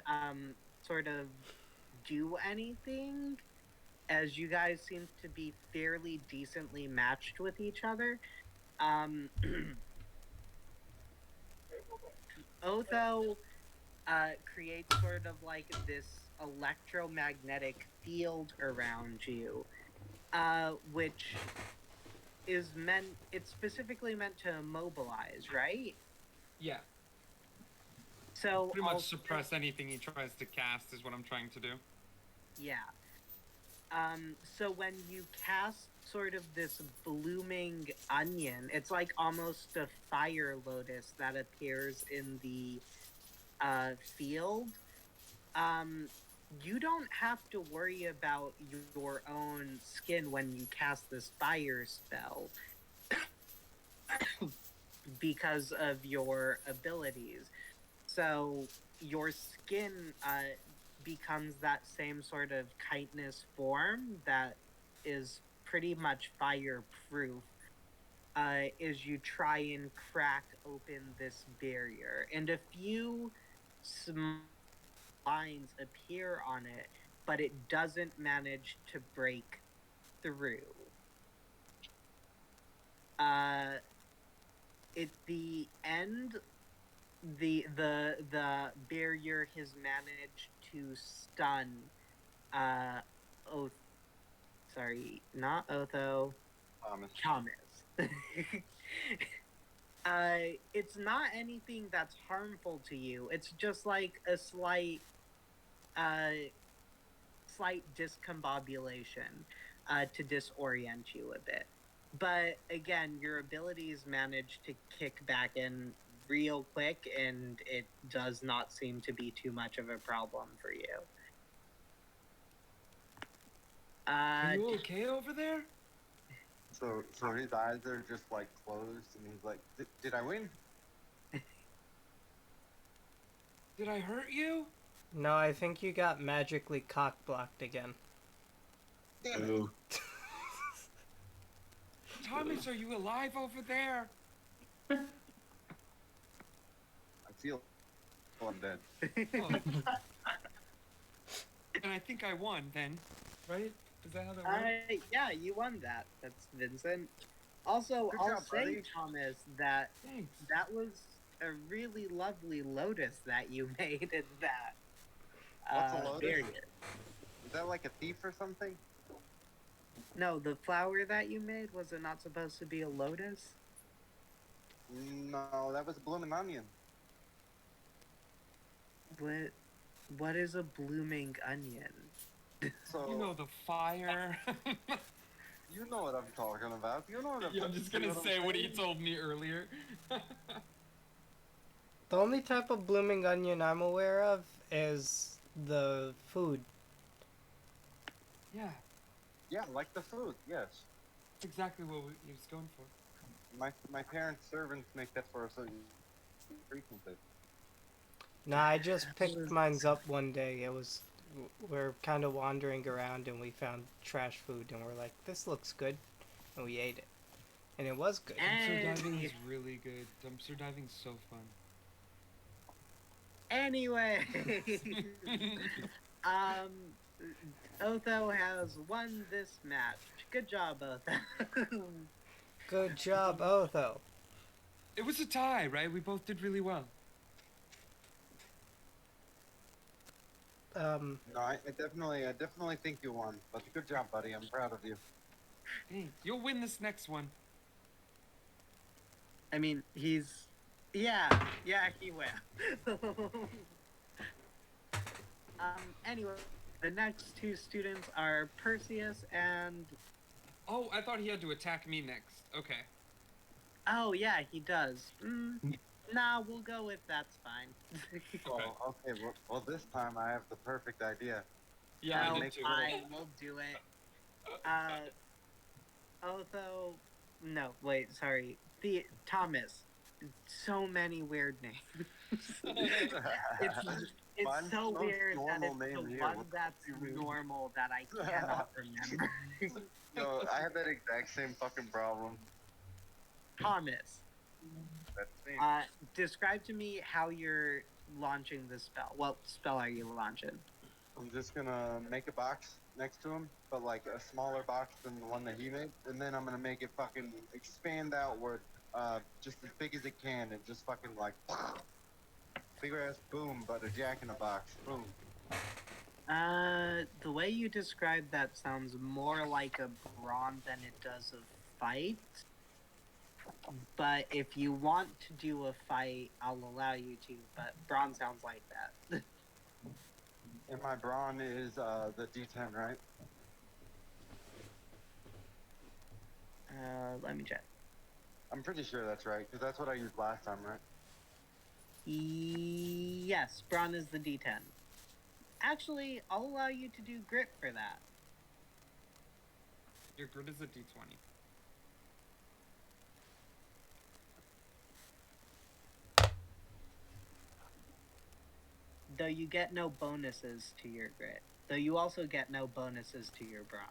sort of do anything, as you guys seem to be fairly decently matched with each other. Otho creates sort of like this electromagnetic field around you, which is it's specifically meant to immobilize, right?
Yeah.
So
Pretty much
I'll
suppress anything he tries to cast is what I'm trying to do.
Yeah. So when you cast sort of this blooming onion, it's like almost a fire lotus that appears in the field. You don't have to worry about your own skin when you cast this fire spell because of your abilities. So your skin becomes that same sort of chitinous form that is pretty much fireproof as you try and crack open this barrier. And a few lines appear on it, but it doesn't manage to break through. At the end, the barrier has managed to stun Oth sorry, not Otho, Thomas. It's not anything that's harmful to you. It's just like a slight discombobulation to disorient you a bit. But again, your abilities manage to kick back in real quick, and it does not seem to be too much of a problem for you.
Are you okay over there?
So his eyes are just like closed, and he's like, "Did I win?"
Did I hurt you?
No, I think you got magically cock-blocked again.
Damn it.
Ooh.
Thomas, are you alive over there?
I feel I'm dead.
Oh. And I think I won then, right? Is that how that works?
Yeah, you won that. That's Vincent. Also,
Good
I'll
job,
say,
buddy.
Thomas, that
Thanks.
that was a really lovely lotus that you made in that
What's a lotus?
barrier.
Is that like a thief or something?
No, the flower that you made, was it not supposed to be a lotus?
No, that was a blooming onion.
What is a blooming onion?
So
You know the fire.
you know what I'm talking about. You know what I'm.
Yeah, I'm just
you know
gonna
what
say
I'm
what he
saying?
told me earlier.
The only type of blooming onion I'm aware of is the food.
Yeah,
Yeah, like the food. Yes.
that's exactly what he was going for.
My parents' servants make that for us so frequently.
Nah, I just picked mines up one day. We're kind of wandering around and we found trash food and we're like, this looks good. And we ate it. And it was good.
Dumpster diving
Hey.
is really good. Dumpster diving's so fun.
Anyway, Otho has won this match. Good job, Otho.
Good job, Otho.
It was a tie, right? We both did really well.
Um,
No, I definitely think you won. But good job, buddy. I'm proud of you.
Hey, you'll win this next one.
I mean, yeah, he will. Anyway, the next two students are Perseus and.
Oh, I thought he had to attack me next. Okay.
Oh, yeah, he does. Nah, we'll go with that's fine.
Okay.
Oh, okay. Well, this time I have the perfect idea.
Yeah, I
Oh,
did too.
fine, we'll do it. Otho. No, wait, sorry. Thomas. So many weird names. it's
Mine's
so
the most
weird that
normal
it's
name
the
here.
one
What the
that's
fuck do you mean?
normal that I cannot remember.
Yo, I have that exact same fucking problem.
Thomas,
That's me.
describe to me how you're launching this spell. What spell are you launching?
I'm just gonna make a box next to him, but like a smaller box than the one that he made, and then I'm gonna make it fucking expand outward, just as big as it can, and just fucking like bigger ass boom, but a jack in a box, boom.
The way you describe that sounds more like a brawn than it does a fight. But if you want to do a fight, I'll allow you to. But brawn sounds like that.
And my brawn is the D10, right?
Let me check.
I'm pretty sure that's right, because that's what I used last time, right?
Yes, brawn is the D10. Actually, I'll allow you to do grit for that.
Your grid is a D20.
Though you get no bonuses to your grit. Though you also get no bonuses to your brawn.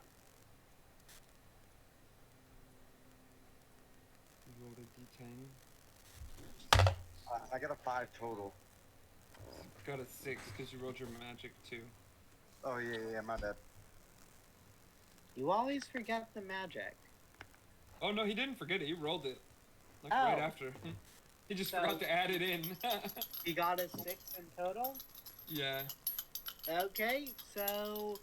You rolled a D10.
I got a 5 total.
Got a 6 because you rolled your magic too.
Oh, yeah, my bad.
You always forget the magic.
Oh no, he didn't forget it. He rolled it. Like
Oh.
right after. He just
So-
forgot to add it in.
You got a 6 in total?
Yeah.
Okay, so...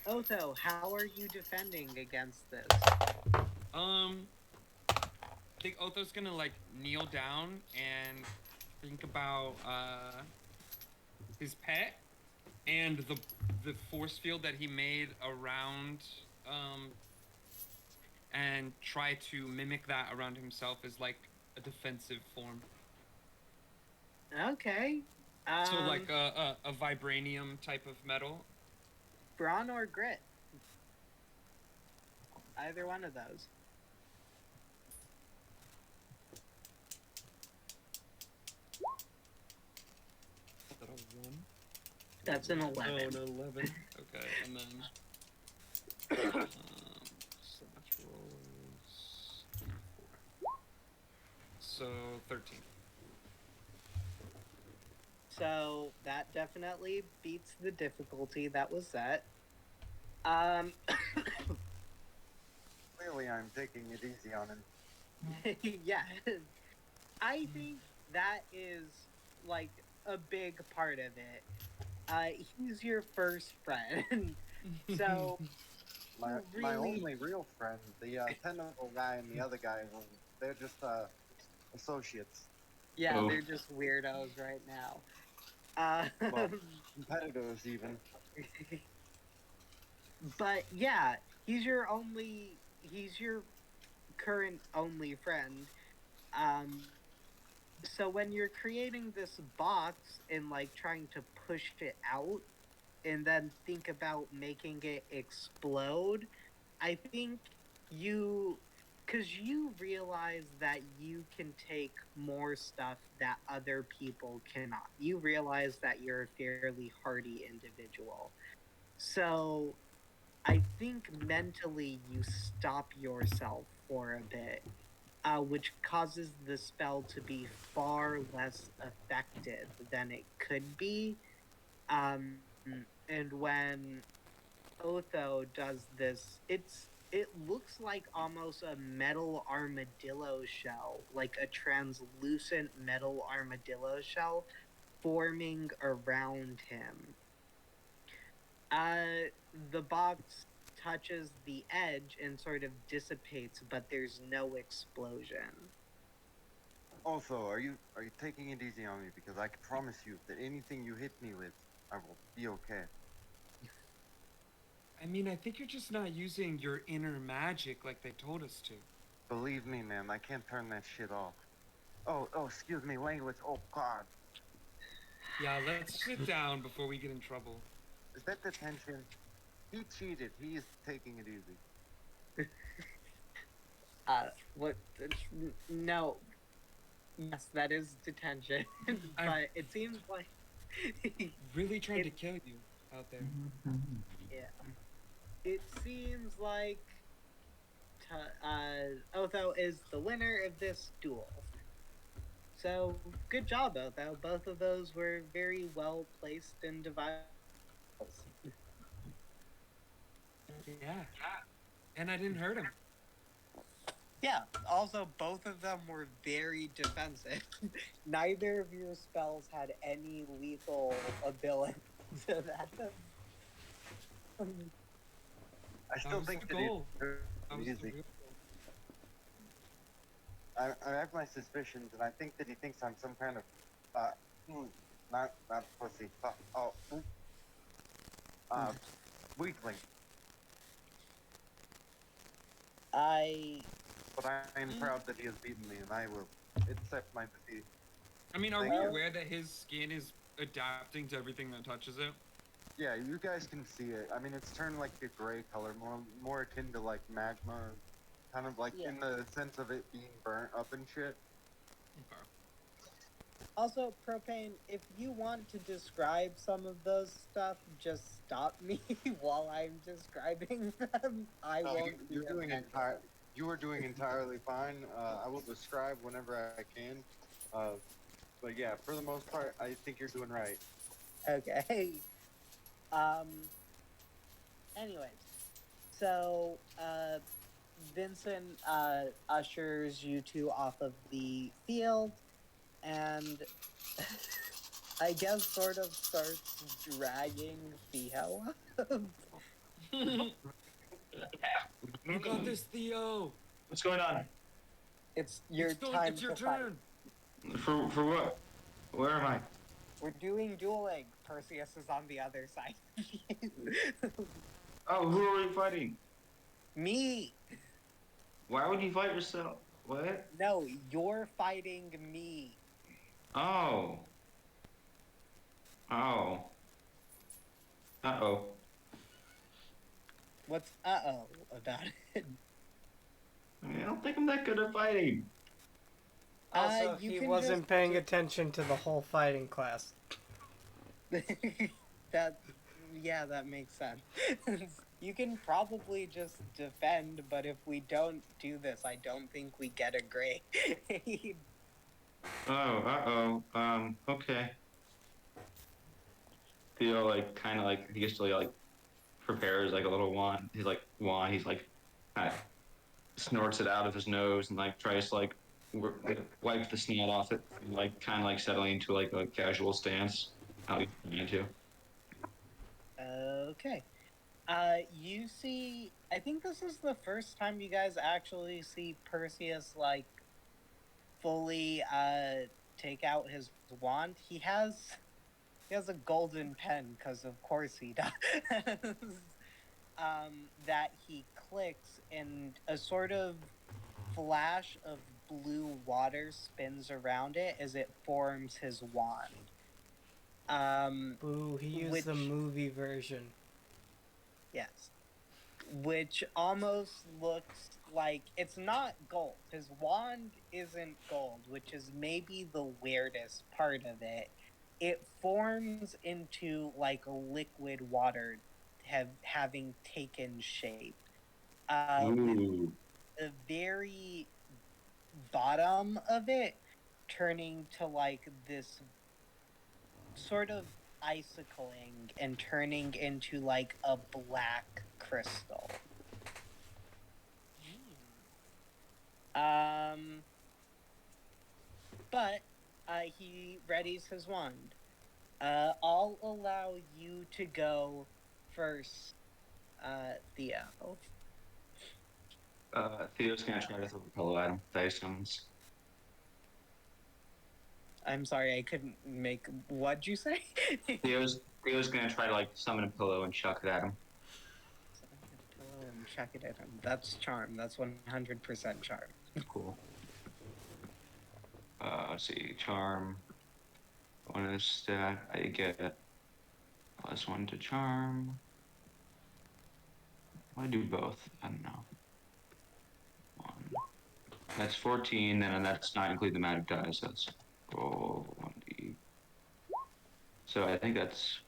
Otho, how are you defending against this?
I think Otho's gonna like kneel down and think about his pet and the force field that he made around and try to mimic that around himself as like a defensive form.
Okay.
So like a vibranium type of metal.
Brawn or grit? Either one of those.
Is that a 1?
That's an 11.
Oh, an 11. Okay, and then slash rolls 4. So 13.
So that definitely beats the difficulty that was set.
Clearly, I'm taking it easy on him.
Yeah. I think that is like a big part of it. He's your first friend. So
My
really-
only real friend, the tentacle guy and the other guy, they're just associates,
yeah,
Oh.
they're just weirdos right now.
Well- competitors even.
But yeah, he's your current only friend. So when you're creating this box and like trying to push it out and then think about making it explode, I think because you realize that you can take more stuff that other people cannot. You realize that you're a fairly hardy individual. So I think mentally you stop yourself for a bit, which causes the spell to be far less effective than it could be. And when Otho does this, it looks like almost a metal armadillo shell, like a translucent metal armadillo shell forming around him. The box touches the edge and sort of dissipates, but there's no explosion.
Also, are you taking it easy on me? Because I can promise you that anything you hit me with, I will be okay.
I mean, I think you're just not using your inner magic like they told us to.
Believe me, man, I can't turn that shit off. Oh, excuse me, language. Oh God,
Yeah, let's sit down before we get in trouble.
is that detention? He cheated. He is taking it easy.
What? No. Yes, that is detention. But it seems like.
Really trying to kill you out there.
Yeah. It seems like Otho is the winner of this duel. So, good job, Otho. Both of those were very well placed and divided.
Yeah. And I didn't hurt him.
Yeah, also, both of them were very defensive. Neither of your spells had any lethal ability to that.
I still
was
think
the
that he's
goal. That was the
easy.
real
I have my suspicions, and I think that he thinks I'm some kind of, not pussy. Weakling. But I am proud that he has beaten me, and I will accept my defeat.
I mean, are we
Well-
aware that his skin is adapting to everything that touches it?
Yeah, you guys can see it. I mean, it's turned like a gray color, more akin to like magma, kind of like
Yeah.
in the sense of it being burnt up and shit.
Okay.
Also, Propane, if you want to describe some of those stuff, just stop me while I'm describing them. I
No,
won't
you're
be
doing
offended.
you are doing entirely fine. I will describe whenever I can. But yeah, for the most part, I think you're doing right.
Okay. Anyways, so Vincent ushers you two off of the field, and I guess sort of starts dragging Theo.
You got this, Theo.
What's going on?
It's your
It's
time
it's your
to fight.
turn.
For what? Where am I?
We're doing dueling. Perseus is on the other side.
Oh, who are we fighting?
Me.
Why would you fight yourself? What?
No, you're fighting me.
Oh. Oh. Uh-oh.
What's uh-oh about it?
I mean, I don't think I'm that good at fighting.
Also,
You
he
can
wasn't
just
paying attention to the whole fighting class.
that makes sense. You can probably just defend, but if we don't do this, I don't think we get a grade.
Oh, okay. Theo, like, kind of like, he gets to, like, prepares, like, a little wand. He's like, kind of snorts it out of his nose and, like, tries to, like, wipe the snot off it, and, like, kind of, like, settling into, like, a casual stance. How you need to.
Okay. You see, I think this is the first time you guys actually see Perseus, like, fully, take out his wand. He has a golden pen, because of course he does. That he clicks, and a sort of flash of blue water spins around it as it forms his wand.
Boo, he used the
Which-
movie version.
Yes. Which almost looks like it's not gold. His wand isn't gold, which is maybe the weirdest part of it. It forms into like liquid water, having taken shape. With
Ooh.
the very bottom of it turning to like this sort of icicling and turning into like a black crystal. But he readies his wand. I'll allow you to go first, Theo.
Theo's gonna try to throw a pillow at him. Dice stones.
I'm sorry, I couldn't make. What'd you say?
Theo's gonna try to like summon a pillow and chuck it at him.
Pillow and chuck it at him. That's charm. That's 100% charm.
Cool. Let's see. Charm. One is stat. I get +1 to charm. I do both. I don't know. 1. That's 14, and that's not include the magic dice. So that's roll 1d. So I think that's.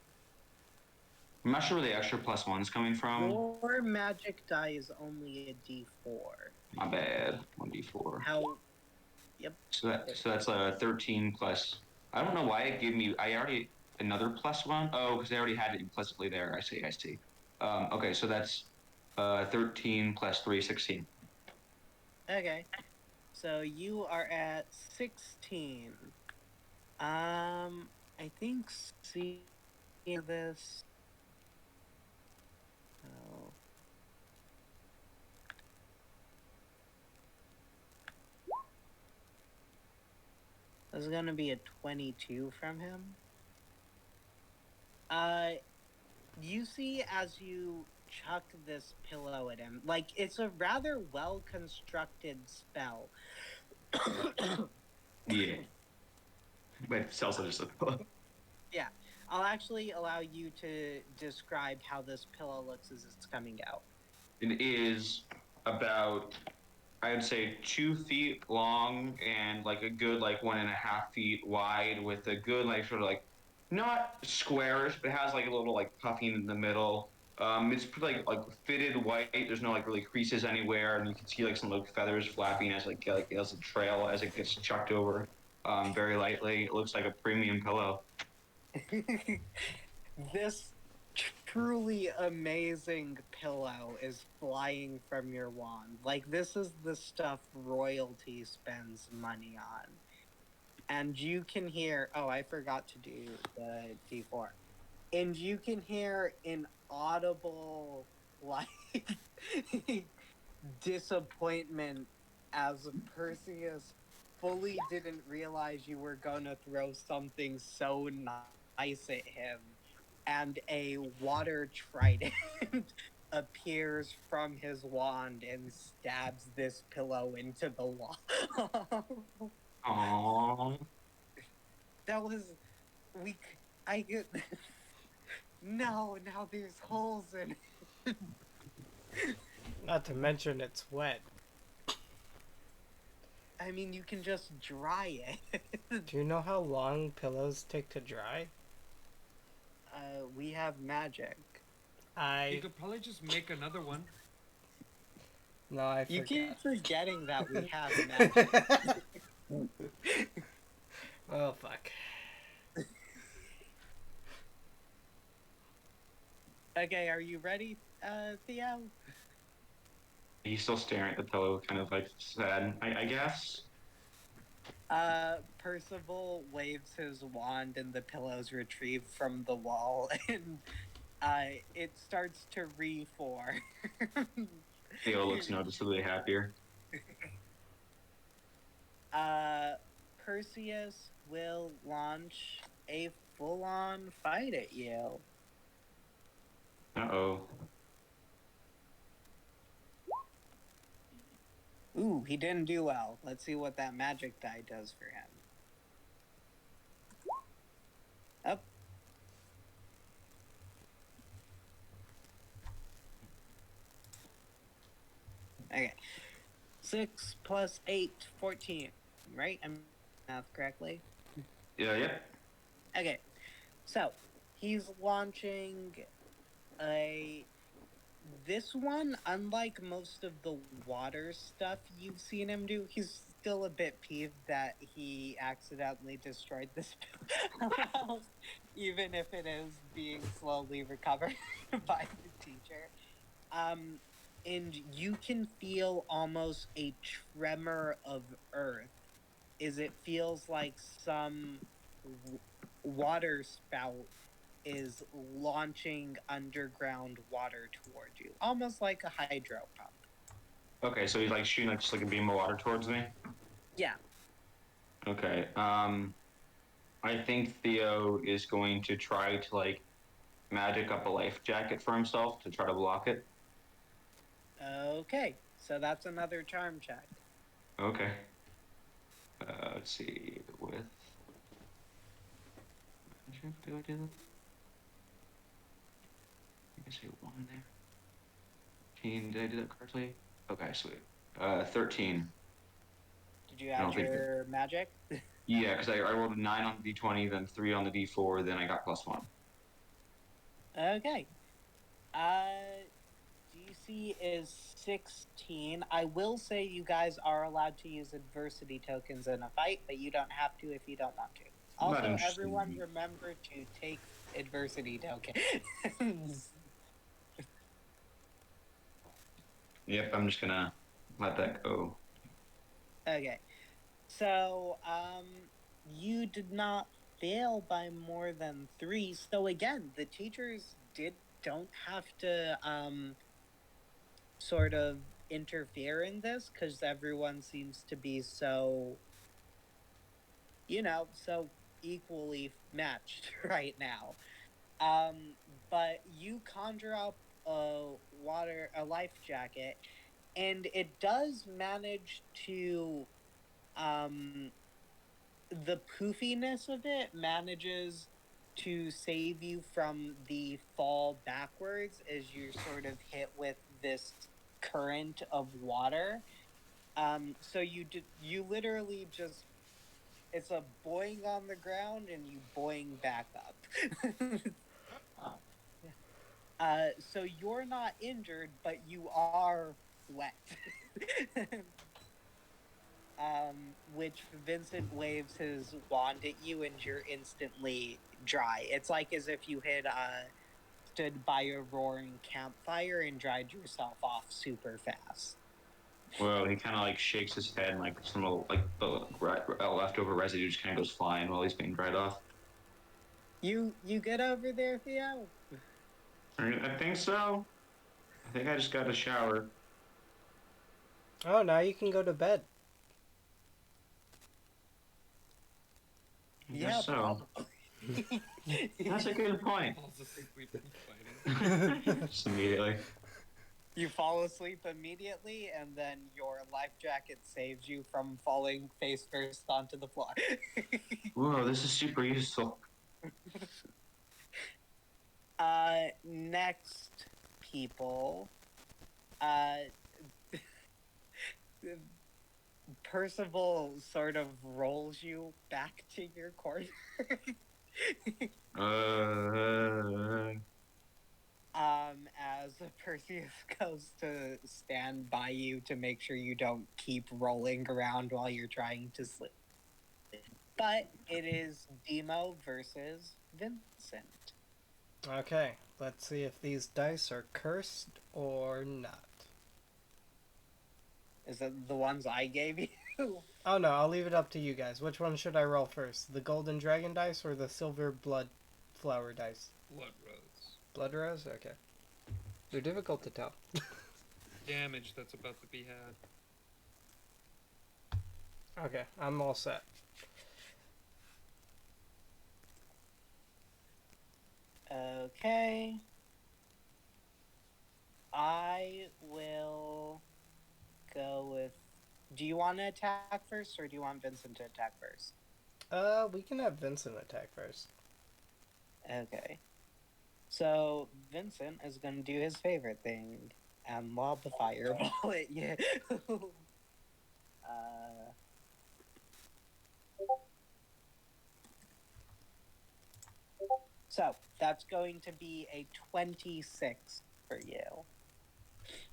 I'm not sure where the extra +1's coming from.
Your magic die is only a d4.
My bad. 1d4.
How? Yep.
So that's a 13 plus. I don't know why it gave me. I already another +1. Oh, because I already had it implicitly there. I see. Okay, so that's 13 plus 3, 16.
Okay. So you are at 16. I think see this. Oh. This is gonna be a 22 from him. You see as you chuck this pillow at him, like it's a rather well constructed spell.
Yeah. But it's also just a pillow.
I'll actually allow you to describe how this pillow looks as it's coming out.
It is about, I would say, 2 feet long and like a good like 1.5 feet wide, with a good like sort of like not squarish, but has like a little like puffing in the middle. It's like fitted white. There's no like really creases anywhere, and you can see like some like feathers flapping as like as a trail as it gets chucked over, very lightly. It looks like a premium pillow.
This truly amazing pillow is flying from your wand. Like, this is the stuff royalty spends money on. And you can hear, oh, I forgot to do the D4. And you can hear an audible, like, disappointment as Perseus fully didn't realize you were gonna throw something so nice at him, and a water trident appears from his wand and stabs this pillow into the wall.
Aww.
That was I get no, now there's holes in it.
Not to mention it's wet.
I mean, you can just dry it.
Do you know how long pillows take to dry?
We have magic.
You could probably just make another one.
No, I forgot.
You keep forgetting that we have magic.
Oh, fuck.
Okay, are you ready, Theo?
He's still staring at the pillow, kind of like sad, I guess.
Percival waves his wand and the pillow's retrieved from the wall, and it starts to reform.
Theo looks noticeably happier.
Perseus will launch a full-on fight at you.
Uh-oh.
Ooh, he didn't do well. Let's see what that magic die does for him. Up. Okay. 6 plus 8, 14. Right? I'm math correctly?
Yep.
Okay. So, he's launching this one, unlike most of the water stuff you've seen him do, he's still a bit peeved that he accidentally destroyed this pillow. even if it is being slowly recovered by the teacher. And you can feel almost a tremor of earth as it feels like some water spout is launching underground water toward you, almost like a hydro pump.
Okay, so he's like shooting like just like a beam of water towards me.
Yeah.
Okay. I think Theo is going to try to like magic up a life jacket for himself to try to block it.
Okay, so that's another charm check.
Okay. Let's see with. Do I do that? I say one in there. 13. Did I do that correctly? Okay, sweet. 13.
Did you
I don't
add
think
your magic?
Yeah, because I rolled a 9 on the d20, then 3 on the d4, then I got +1.
Okay. DC is 16. I will say you guys are allowed to use adversity tokens in a fight, but you don't have to if you don't want to.
Not
Also,
interested.
everyone remember to take adversity tokens.
Yep, I'm just gonna let that go.
Okay. So, you did not fail by more than 3. So again, the teachers don't have to sort of interfere in this because everyone seems to be so, so equally matched right now. But you conjure up a life jacket, and it does manage to the poofiness of it manages to save you from the fall backwards as you're sort of hit with this current of water. So you literally just, it's a boing on the ground and you boing back up. So you're not injured, but you are wet. Which Vincent waves his wand at you and you're instantly dry. It's like as if you had stood by a roaring campfire and dried yourself off super fast.
Well, he kind of like shakes his head, and like some like the leftover residue just kind of goes flying while he's being dried off.
You get over there, Theo?
I think so. I think I just got a shower.
Oh, now you can go to bed.
I guess so. That's a good point.
Falls asleep fighting.
Just immediately.
You fall asleep immediately, and then your life jacket saves you from falling face first onto the floor.
Whoa, this is super useful.
Next people. Percival sort of rolls you back to your corner. As Perseus goes to stand by you to make sure you don't keep rolling around while you're trying to sleep. But it is Demo versus Vincent.
Okay, let's see if these dice are cursed or not.
Is that the ones I gave you?
Oh no, I'll leave it up to you guys. Which one should I roll first? The golden dragon dice or the silver blood flower dice?
Blood rose.
Blood rose? Okay. They're difficult to tell.
Damage that's about to be had.
Okay, I'm all set.
Okay. I will go with... Do you want to attack first, or do you want Vincent to attack first?
We can have Vincent attack first.
Okay. So, Vincent is going to do his favorite thing and lob the fireball at you. So, that's going to be a 26 for you.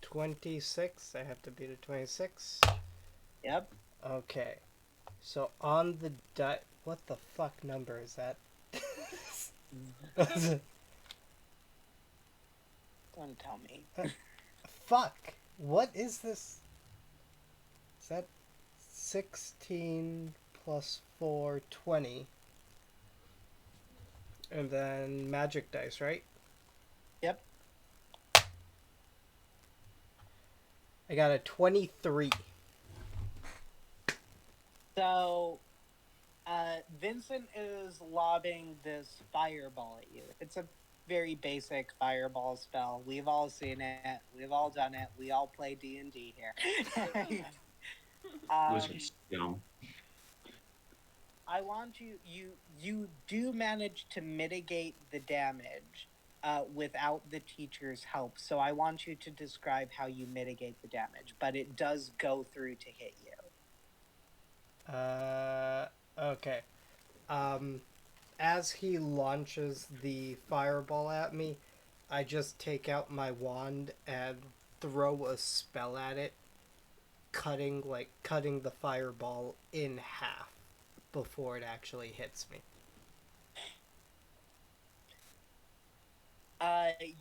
26. I have to beat a 26.
Yep.
Okay. So on the die... What the fuck number is that?
Don't tell me.
Fuck. What is this? Is that 16 plus 4, 20? And then magic dice, right?
Yep.
I got a 23.
So, Vincent is lobbing this fireball at you. It's a very basic fireball spell. We've all seen it. We've all done it. We all play D&D here.
Wizards, you know.
I want you do manage to mitigate the damage without the teacher's help. So I want you to describe how you mitigate the damage, but it does go through to hit you.
Okay. As he launches the fireball at me, I just take out my wand and throw a spell at it, cutting the fireball in half before it actually hits me.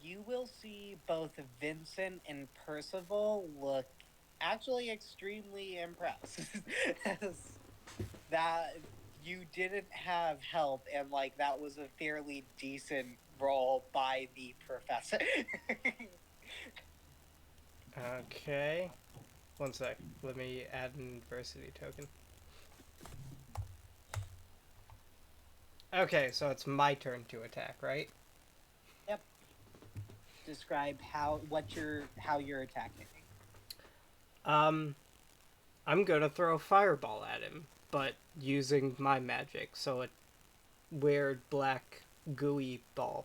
You will see both Vincent and Percival look actually extremely impressed. That you didn't have help, and like that was a fairly decent roll by the professor.
Okay. One sec. Let me add an adversity token. Okay, so it's my turn to attack, right?
Describe how you're attacking.
I'm gonna throw a fireball at him, but using my magic, so a weird black gooey ball.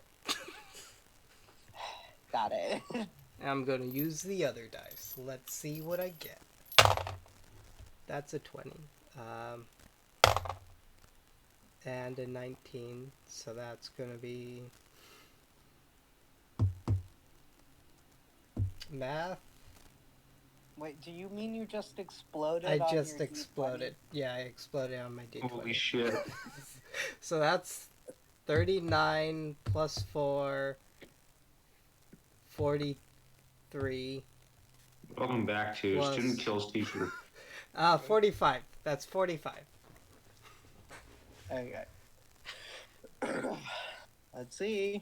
Got it.
I'm gonna use the other dice. Let's see what I get. That's a 20. And a 19, so that's gonna be math.
Wait, do you mean you just exploded?
I
on
just
your
exploded. Yeah, I exploded on my D20.
Holy shit.
So that's 39 plus 4, 43.
Welcome back to
Plus-
Student Kills Teacher.
45. That's 45.
Okay. Let's see.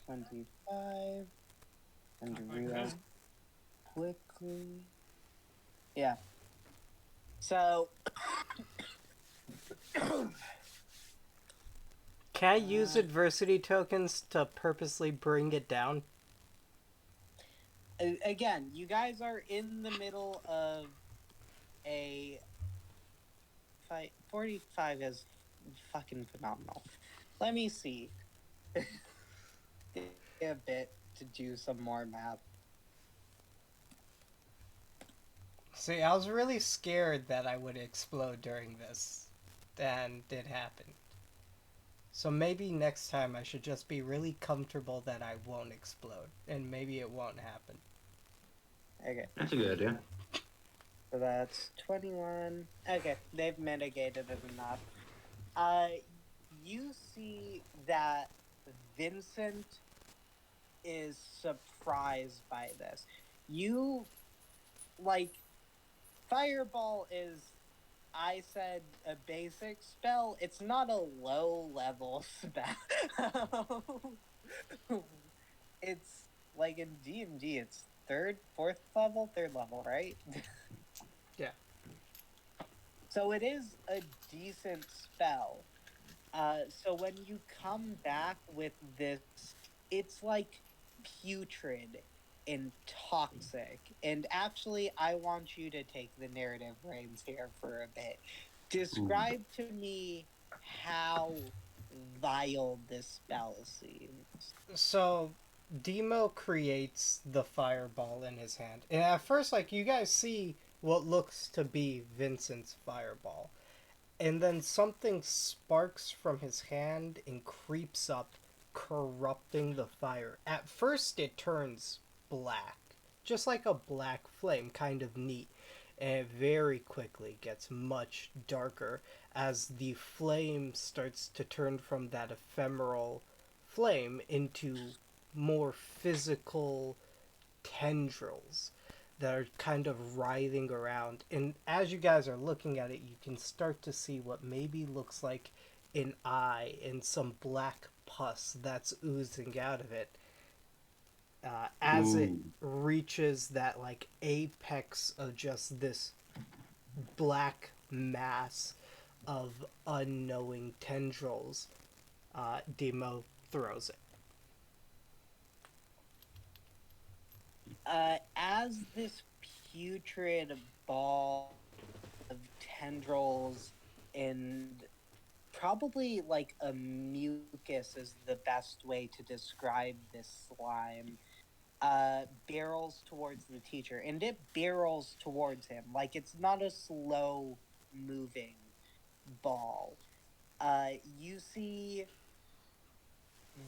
$25. And to realize quickly. Yeah. So.
Can I use adversity tokens to purposely bring it down?
Again, you guys are in the middle of a fight. 45 is fucking phenomenal. Let me see. A bit to do some more math.
See, I was really scared that I would explode during this, and it happened. So maybe next time I should just be really comfortable that I won't explode, and maybe it won't happen.
Okay,
That's a good idea.
so that's 21. Okay, they've mitigated it enough. You see that Vincent is surprised by this. You, like, Fireball is, I said, a basic spell. It's not a low-level spell. It's, like, in D&D, it's third level, right?
Yeah.
So it is a decent spell. So when you come back with this, it's like putrid and toxic. And actually, I want you to take the narrative reins here for a bit. Describe to me how vile this spell seems.
So, Demo creates the fireball in his hand. And at first, like, you guys see what looks to be Vincent's fireball. and then something sparks from his hand and creeps up, corrupting the fire. At first, it turns black, just like a black flame, kind of neat, and it very quickly gets much darker as the flame starts to turn from that ephemeral flame into more physical tendrils that are kind of writhing around. And as you guys are looking at it, you can start to see what maybe looks like an eye and some black pus that's oozing out of it. As it
Ooh.
reaches that like apex of just this black mass of unknowing tendrils, Demo throws it.
As this putrid ball of tendrils and probably like a mucus is the best way to describe this slime, barrels towards the teacher, and it barrels towards him like it's not a slow moving ball. You see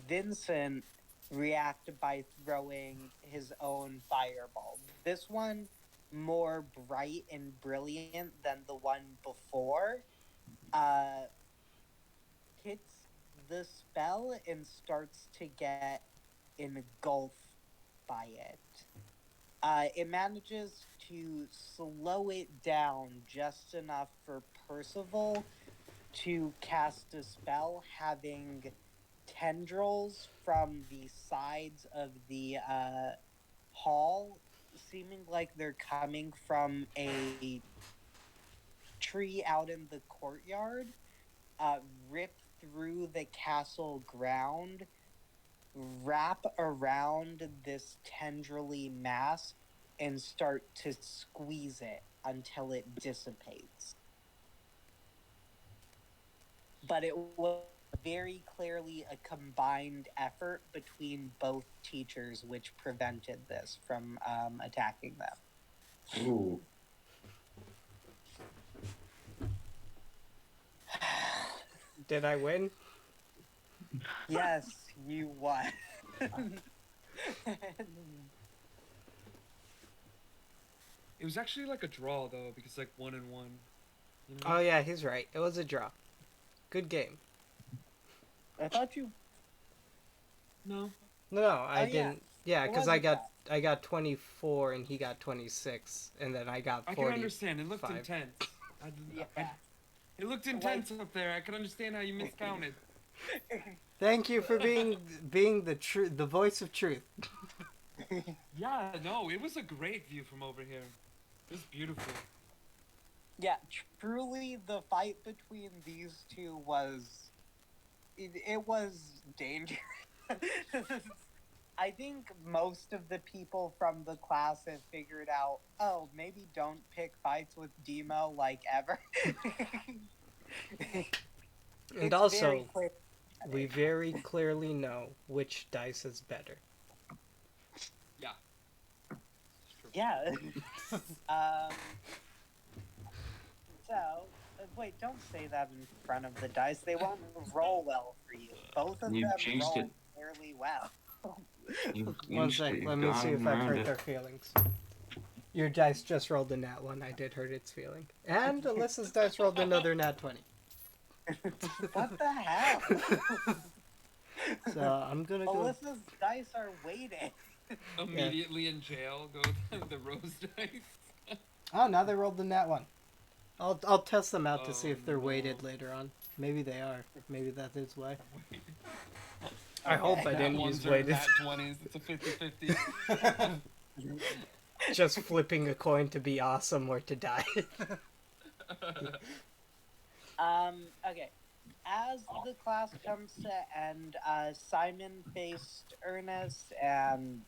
Vincent react by throwing his own fireball. This one more bright and brilliant than the one before. Uh, hits the spell and starts to get engulfed by it. It manages to slow it down just enough for Percival to cast a spell, having tendrils from the sides of the hall, seeming like they're coming from a tree out in the courtyard, rip through the castle ground, wrap around this tendrily mass, and start to squeeze it until it dissipates. But it was very clearly a combined effort between both teachers which prevented this from attacking them.
Ooh.
Did I win?
Yes, you won.
It was actually like a draw though, because like 1-1. You know?
Oh yeah, he's right. It was a draw. Good game.
I thought you.
No.
No, I
Oh, yeah.
didn't. Yeah,
It
because
was a
I got 24 and he got 26, and then I got
I
40.
can understand. It looked
45.
intense.
Yeah.
It looked intense up there. I can understand how you miscounted.
Thank you for being the voice of truth.
Yeah, no, it was a great view from over here. It was beautiful.
Yeah, truly, the fight between these two was. It was dangerous. I think most of the people from the class have figured out, oh, maybe don't pick fights with Demo like ever.
And
It's
also,
very clear.
we very clearly know which dice is better.
Yeah. It's true.
Yeah. So, wait, don't say that in front of the dice. They won't roll well for you. Both of
You
them
jinxed
roll
it.
fairly well.
One sec, let me see if I've hurt their feelings. Your dice just rolled a nat 1. I did hurt its feeling. And Alyssa's dice rolled another nat 20.
What the hell?
So I'm gonna go.
Alyssa's dice are waiting.
Immediately in jail, go the rose dice.
Oh, now they rolled the nat 1. I'll test them out to see
Oh,
if they're
no.
weighted later on. Maybe they are. Maybe that is why. I hope I
Okay.
didn't
Nat
use
ones are
weighted.
nat 20s. It's a 50-50.
Just flipping a coin to be awesome or to die.
Okay. As the class comes to end, Simon faced Ernest, and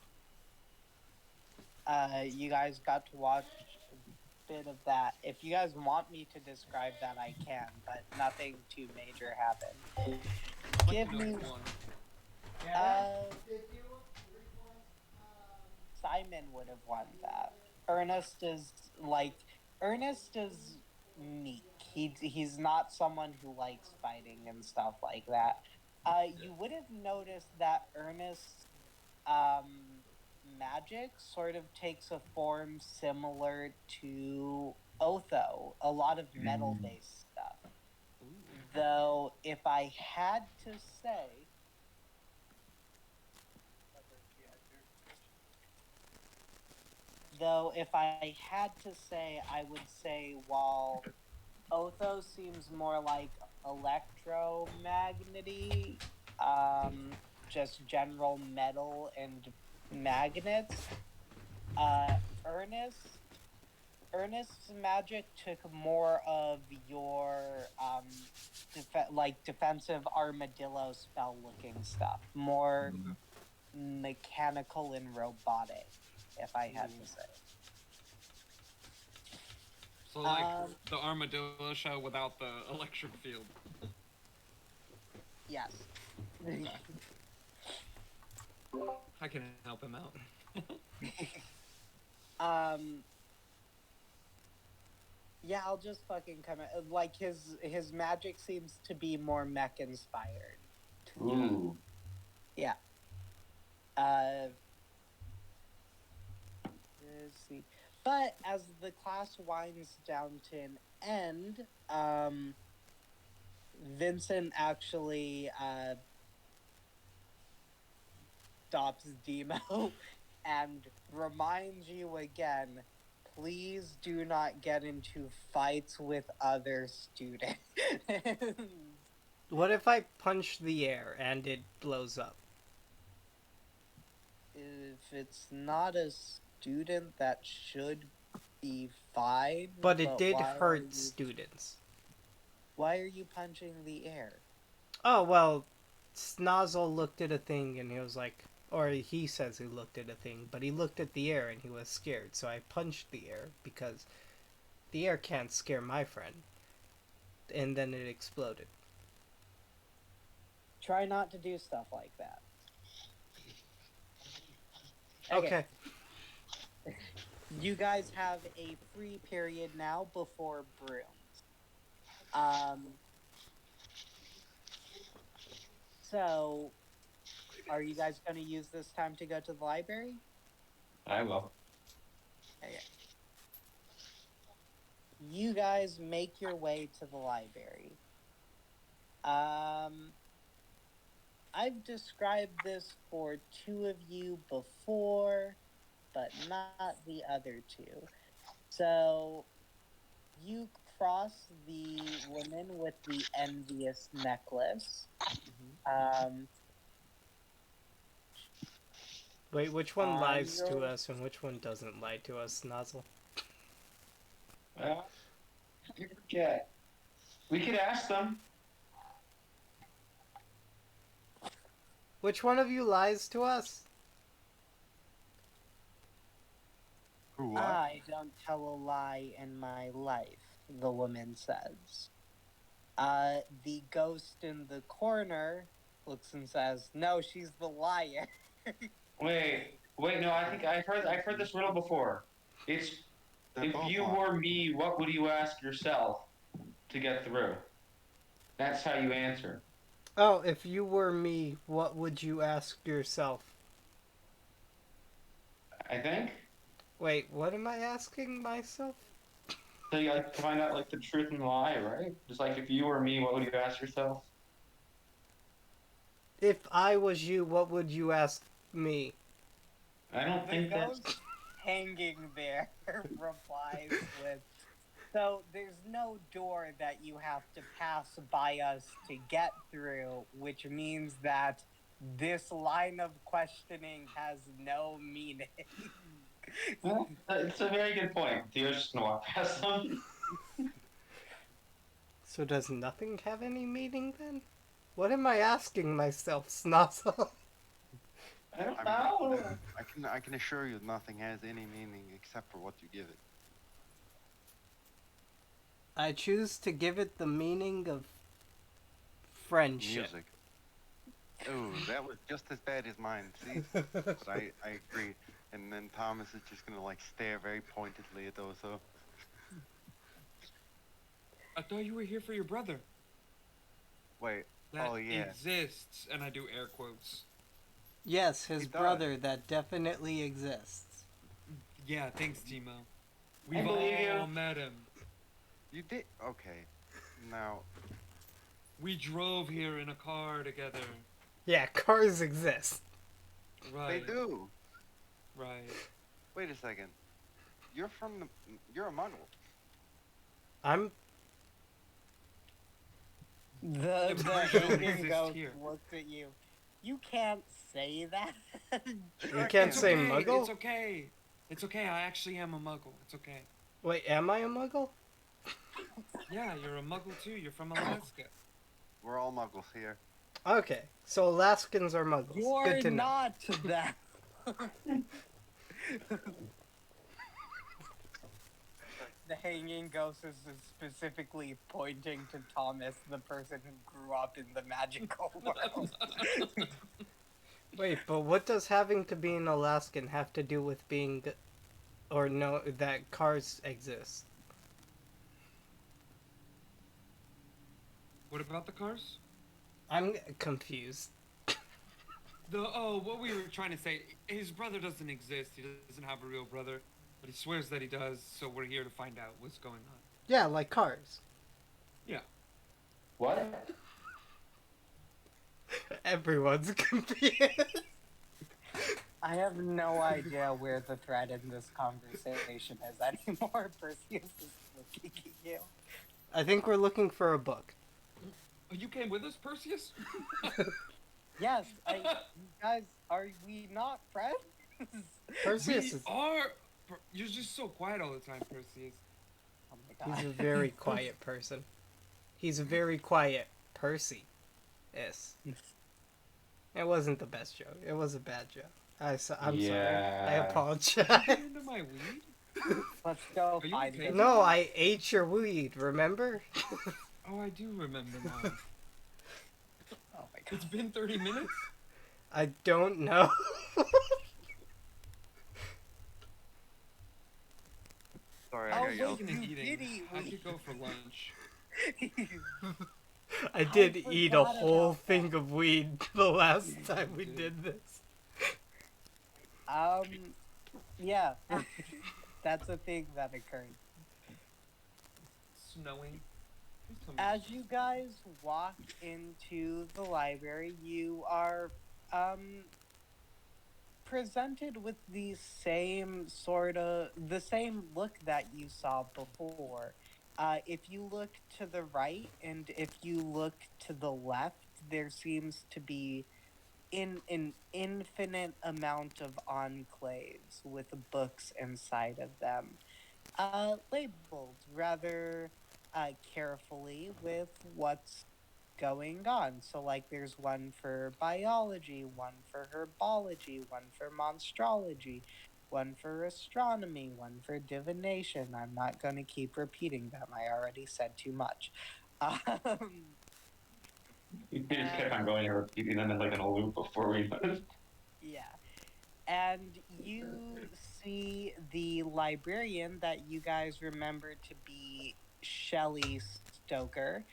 you guys got to watch a bit of that. If you guys want me to describe that, I can, but nothing too major happened. Give me. Simon would have won that. Ernest is meek. he's not someone who likes fighting and stuff like that. You would have noticed that Ernest's magic sort of takes a form similar to Otho, a lot of metal based stuff. Though, if I had to say, I would say while Otho seems more like electromagnety, just general metal and magnets. Ernest Ernest's magic took more of your defensive armadillo spell looking stuff, more mechanical and robotic, if I had to say.
So like the armadillo shell without the electric field.
Yes.
Okay. I can help him out.
Yeah, I'll just fucking come out. Like his magic seems to be more mech inspired.
Ooh.
Yeah. Let's see. But as the class winds down to an end, Vincent actually stops Demo and reminds you again, please do not get into fights with other students.
What if I punch the air and it blows up?
If it's not a student, that should be fine.
But it did
why
hurt students.
Why are you punching the air?
Oh, well, Snozzle looked at a thing and he was like, or he says he looked at a thing, but he looked at the air and he was scared, so I punched the air because the air can't scare my friend. And then it exploded.
Try not to do stuff like that.
Okay.
You guys have a free period now before brooms. So, are you guys going to use this time to go to the library?
I will.
Okay. You guys make your way to the library. I've described this for two of you before, but not the other two. So, you cross the woman with the envious necklace.
Wait, which one lies to
your-
us and which one doesn't lie to us, Nozzle?
Well, you forget. We could ask them.
Which one of you lies to us?
Who what?
I don't tell a lie in my life, the woman says. The ghost in the corner looks and says, no, she's the liar.
Wait, no, I think I've heard this riddle before. It's
They're
if
both
you
lying.
were me, what would you ask yourself to get through? That's how you answer.
Oh, if you were me, what would you ask yourself?
I think.
Wait, what am I asking myself?
So you like to find out like the truth and the lie, right? Just like if you were me, what would you ask yourself?
If I was you, what would you ask me?
I don't
The
think that's.
ghost hanging there replies with, so there's no door that you have to pass by us to get through, which means that this line of questioning has no meaning.
Well, it's a very good point. Theo's just gonna walk past them.
So does nothing have any meaning then? What am I asking myself, Snozzle?
I don't
I mean,
know.
I can assure you nothing has any meaning except for what you give it.
I choose to give it the meaning of friendship.
Music. Oh, that was just as bad as mine. See, I agree. And then Thomas is just gonna like stare very pointedly at Otho.
I thought you were here for your brother.
Wait.
That
Oh, yeah.
exists, and I do air quotes.
Yes, his
He does.
brother that definitely exists.
Yeah, thanks, Timo. We've
believe
all
you.
met him.
You did? Okay. Now,
We drove here in a car together.
Yeah, cars exist.
Right.
they do.
Right.
Wait a second. You're from the. You're a Muggle.
I'm
The
but I don't
hanging
exist
ghost
here.
looks at you. You can't say that.
You can't
It's
say
okay.
muggle?
It's okay. It's okay. I actually am a muggle. It's okay.
Wait, am I a muggle?
Yeah, you're a muggle too. You're from Alaska.
We're all Muggles here.
Okay, so Alaskans are muggles.
You're
Good to know.
not that. The hanging ghost is specifically pointing to Thomas, the person who grew up in the magical world.
Wait, but what does having to be an Alaskan have to do with being, or no, that cars exist?
What about the cars?
I'm confused.
What we were trying to say, his brother doesn't exist. He doesn't have a real brother, but he swears that he does. So we're here to find out what's going on.
Yeah, like cars.
What?
Everyone's confused.
I have no idea where the thread in this conversation is anymore. Perseus is looking at you.
I think we're looking for a book.
Oh, you came with us, Perseus?
Yes, you guys, are we not friends?
Perseus
We
is
are. You're just so quiet all the time, Perseus.
Oh my
he's a
god.
very quiet person. He's a very quiet Percy. Yes. It wasn't the best joke. It was a bad joke. I'm sorry. I
Yeah.
apologize.
You into my weed?
Let's go
Are you
find
okay?
him.
No, I ate your weed, remember?
Oh, I do remember now.
Oh my god.
It's been 30 minutes?
I don't know.
Sorry, I
Oh,
got yelled.
wait.
Speaking of
You
eating,
did eat
I
weed.
could go for lunch.
I did eat a
forgot
whole
about
thing of weed the last time we
did.
did this.
Yeah. That's a thing that occurred.
Snowing. Please tell me
As you guys walk into the library, you are presented with the same look that you saw before. If you look to the right and if you look to the left, there seems to be an infinite amount of enclaves with books inside of them, labeled rather carefully with what's going on. So, like, there's one for biology, one for herbology, one for monstrology, one for astronomy, one for divination. I'm not going to keep repeating them. I already said too much.
You just kept on going and repeating them in like in a loop before we.
Yeah. And you see the librarian that you guys remember to be Shelley Stoker,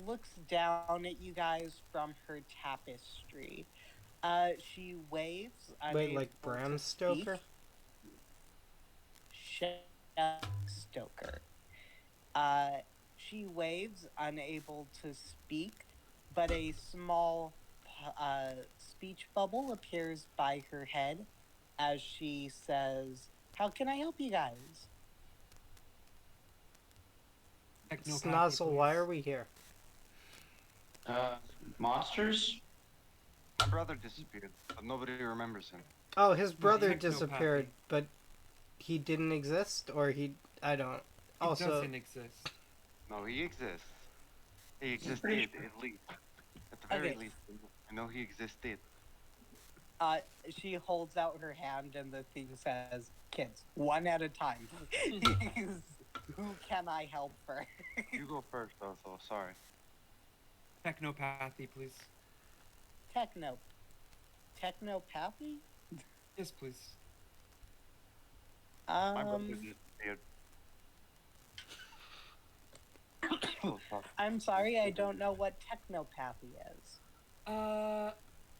looks down at you guys from her tapestry. She waves.
Wait, like
unable
Bram
to speak.
Stoker?
Shelley Stoker. She waves, unable to speak, but a small speech bubble appears by her head as she says, "How can I help you guys?"
Technopathy,
Snozzle, why
please.
are we here?
Monsters?
My brother disappeared, but nobody remembers him.
Oh, his brother
Technopathy.
disappeared, but he didn't exist? Or I don't.
It
Also,
doesn't exist.
No, he exists. He existed,
pretty
at least. At the very
Okay.
least, I know he existed.
She holds out her hand and the thing says, "Kids, one at a time." Who can I help for?
You go first, Otho. Sorry.
Technopathy, please.
Technopathy?
Yes, please.
My brother disappeared. Oh, fuck.
I'm sorry, I don't know what technopathy is.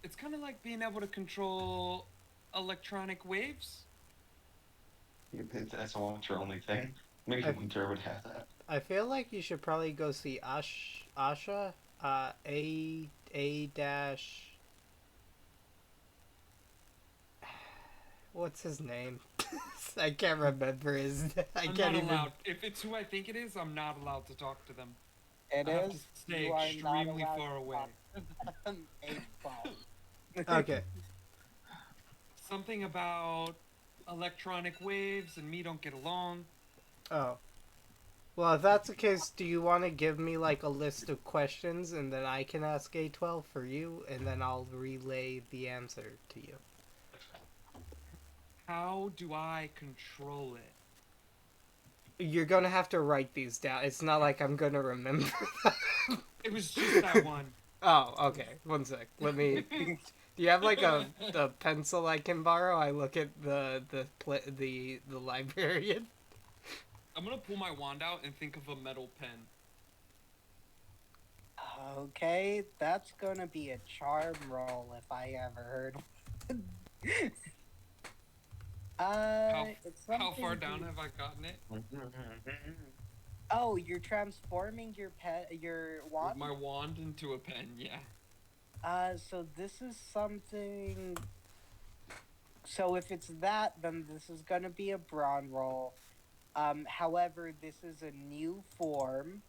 It's kind of like being able to control electronic waves.
That's a winter only thing. Maybe
I-
winter would have that.
I feel like you should probably go see Asha. A dash. What's his name? I can't remember his. I
I'm
can't
not
even.
allowed. If it's who I think it is, I'm not allowed to talk to them.
It
I have to
is.
stay
You are not
extremely
allowed
far
to
away.
talk to them. 8-12.
Okay.
Something about electronic waves and me don't get along.
Oh. Well, if that's the case, do you want to give me like a list of questions and then I can ask A12 for you and then I'll relay the answer to you?
How do I control it?
You're gonna have to write these down. It's not like I'm gonna remember.
It was just that one.
Oh, okay. One sec. Let me. Do you have like a pencil I can borrow? I look at the librarian.
I'm gonna pull my wand out and think of a metal pen.
Okay, that's gonna be a charm roll if I ever heard one. It's
How far
something
down
you-
have I gotten it?
Oh, you're transforming your wand?
My wand into a pen, yeah.
So this is something. So if it's that, then this is gonna be a brawn roll. However, this is a new form.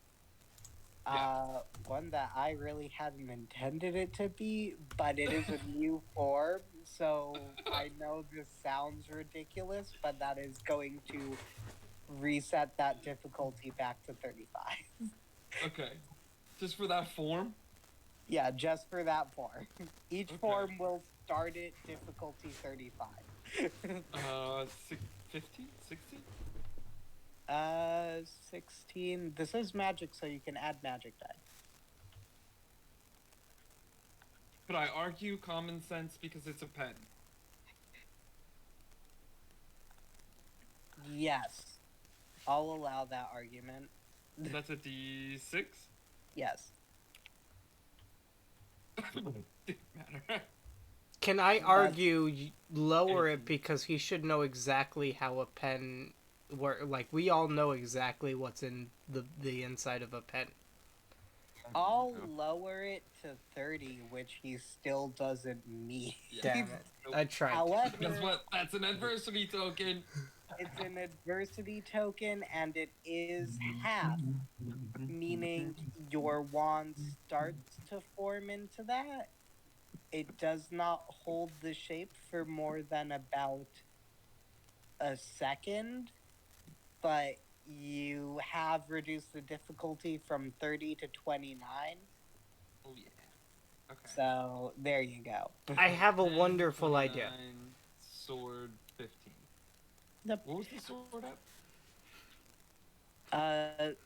One that I really hadn't intended it to be, but it is a new form. So I know this sounds ridiculous, but that is going to reset that difficulty back to 35.
Okay. Just for that form?
Yeah, just for that form. Each
Okay.
form will start at difficulty 35.
15? 16?
16. This is magic, so you can add magic die.
Could I argue common sense because it's a pen?
Yes. I'll allow that argument.
That's a D6?
Yes.
Didn't matter.
Can I argue lower it because he should know exactly how a pen work? Like we all know exactly what's in the inside of a pen.
I'll lower it to 30, which he still doesn't need.
Damn it! I tried.
However,
Guess what? That's an adversity token.
it's an adversity token and it is half, meaning your wand starts to form into that. It does not hold the shape for more than about a second, but you have reduced the difficulty from 30 to 29.
Oh yeah. Okay.
So there you go.
I have a
10,
wonderful idea.
29, Sword 15.
Yep.
What was the sword at?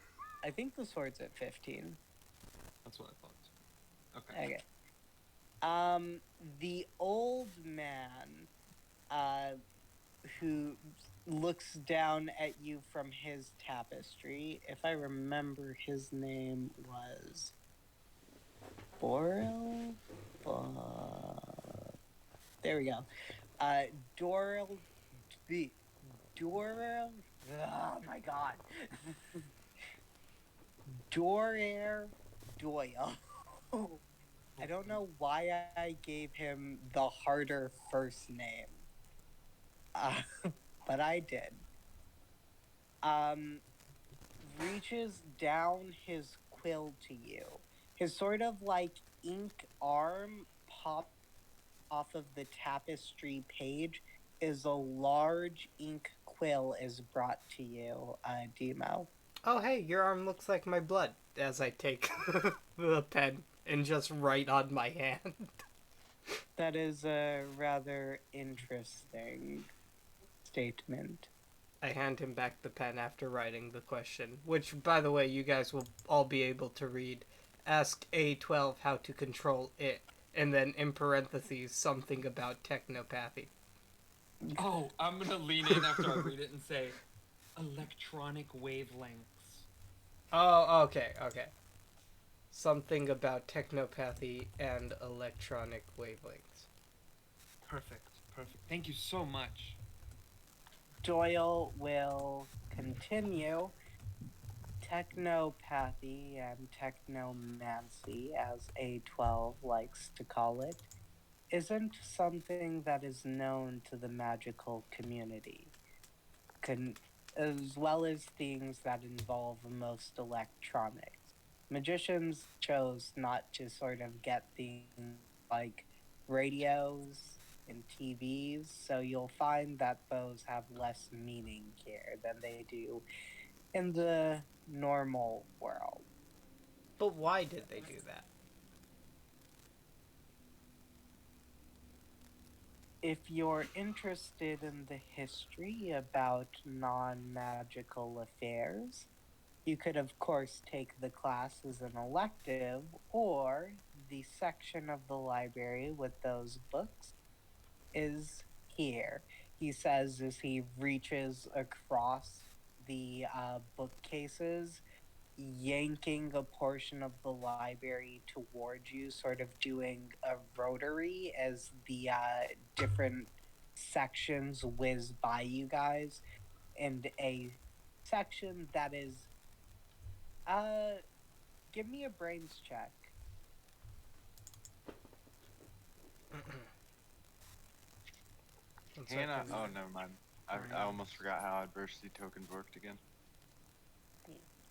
I think the sword's at 15.
That's what I thought. Okay.
Okay. The old man, who looks down at you from his tapestry, if I remember, his name was Borel? There we go. Dorel. Dorel. Oh my god. Dorair Doyle. I don't know why I gave him the harder first name. But I did. Reaches down his quill to you. His sort of like ink arm pops off of the tapestry page is a large ink quill is brought to you, Demo.
Oh hey, your arm looks like my blood. As I take the pen and just write on my hand.
That is a rather interesting statement.
I hand him back the pen after writing the question, which, by the way, you guys will all be able to read. Ask A12 how to control it, and then in parentheses, something about technopathy.
Oh, I'm gonna lean in after I read it and say, electronic wavelengths.
Oh, okay, okay. Something about technopathy and electronic wavelengths.
Perfect. Perfect. Thank you so much.
Doyle will continue. Technopathy and technomancy, as A12 likes to call it, isn't something that is known to the magical community, as well as things that involve most electronics. Magicians chose not to sort of get things like radios and TVs, so you'll find that those have less meaning here than they do in the normal world.
But why did they do that?
If you're interested in the history about non magical affairs, you could, of course, take the class as an elective, or the section of the library with those books is here. He says as he reaches across the bookcases, yanking a portion of the library towards you, sort of doing a rotary as the different sections whiz by you guys, and a section that is uh give me a brains check.
One
Can I?
second.
Oh, never mind. I almost forgot how adversity tokens worked again.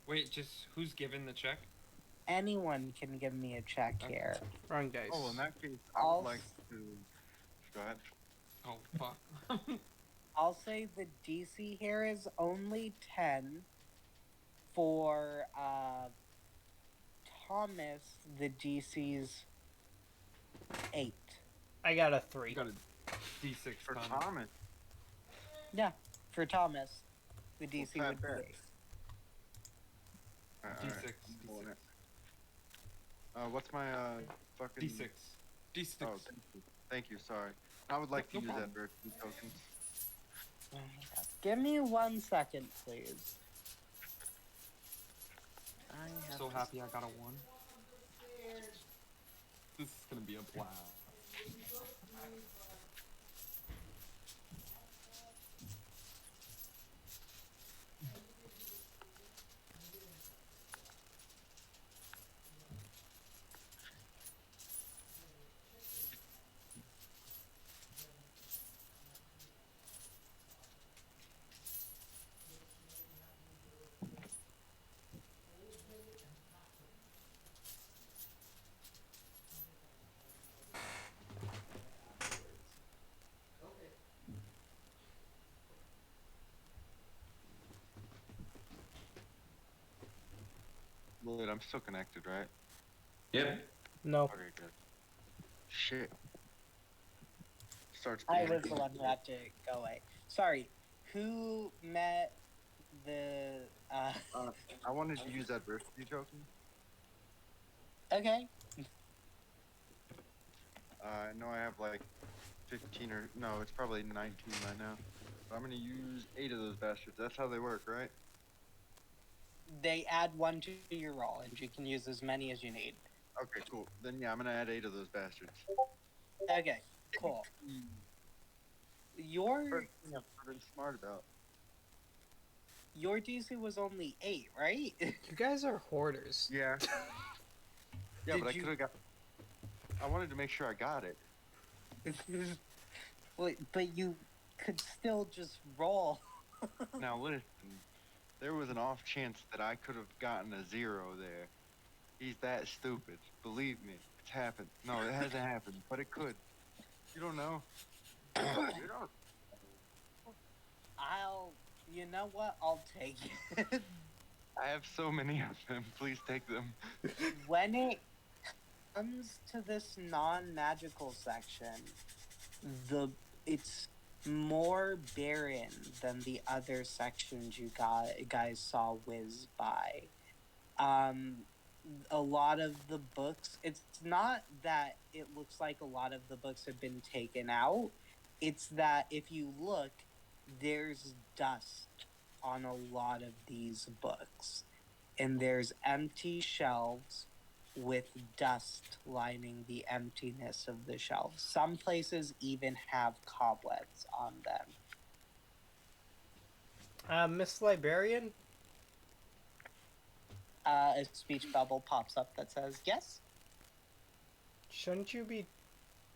Wait, just who's given the check?
Anyone can give me a check here.
Wrong dice.
Oh, in that case, I
I'll
would like to. Go ahead.
Oh fuck.
I'll say the DC here is only 10. For Thomas, the DC's 8.
I got a
You
3.
got a D6
For
Tom.
Thomas.
Yeah, for Thomas, the DC
Well,
would be
fair.
8.
D6.
I'm pulling
D6.
it. What's my fucking
D6. D6.
Oh, thank you. Thank you. Sorry. I would like to
No
use
problem.
adversity tokens.
Give me 1 second, please. I have
So
to-
happy I got a 1. This is gonna be a blast.
Lloyd, I'm still connected, right?
Yep.
No.
Okay, good. Shit. Starts
I
being.
was the one who had to go away. Sorry, who met the.
I wanted to use adversity token.
Okay.
I know I have like 15 or no, it's probably 19 right now. But I'm gonna use 8 of those bastards. That's how they work, right?
They add 1 to your roll, and you can use as many as you need.
Okay, cool. Then yeah, I'm gonna add 8 of those bastards.
Okay, cool. Your
First thing I've been smart about.
your DC was only 8, right?
You guys are hoarders.
Yeah. Yeah,
Did
but I
you-
could have got. I wanted to make sure I got it.
Wait, but you could still just roll.
Now listen, there was an off chance that I could have gotten a 0 there. He's that stupid. Believe me, it's happened. No, it hasn't happened, but it could. You don't know. You don't.
You know what? I'll take it.
I have so many of them. Please take them.
When it comes to this non-magical section, it's more barren than the other sections you guys saw whiz by. A lot of the books, it's not that it looks like a lot of the books have been taken out. It's that if you look, there's dust on a lot of these books. and there's empty shelves with dust lining the emptiness of the shelves. Some places even have cobwebs on them.
Miss Librarian?
A speech bubble pops up that says, yes?
Shouldn't you be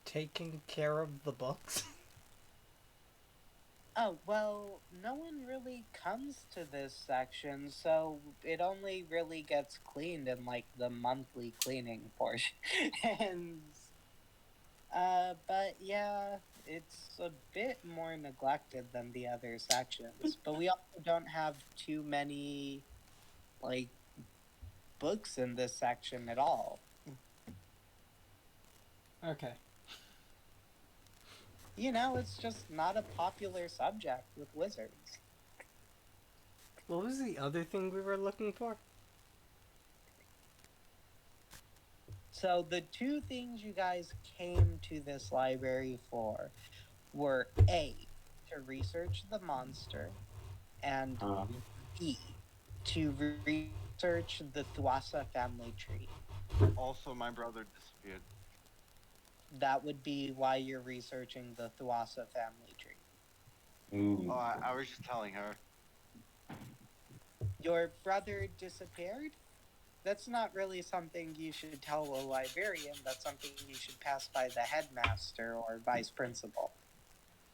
taking care of the books?
Oh, well, no one really comes to this section, so it only really gets cleaned in, like, the monthly cleaning portion. But yeah, it's a bit more neglected than the other sections. But we also don't have too many, like, books in this section at all.
Okay.
You know, it's just not a popular subject with wizards.
What was the other thing we were looking for?
So the two things you guys came to this library for were A, to research the monster, and B, to research the Thuasa family tree.
Also, my brother disappeared.
That would be why you're researching the Thuasa family tree.
Ooh.
Oh, I was just telling her.
Your brother disappeared? That's not really something you should tell a librarian. That's something you should pass by the headmaster or vice principal.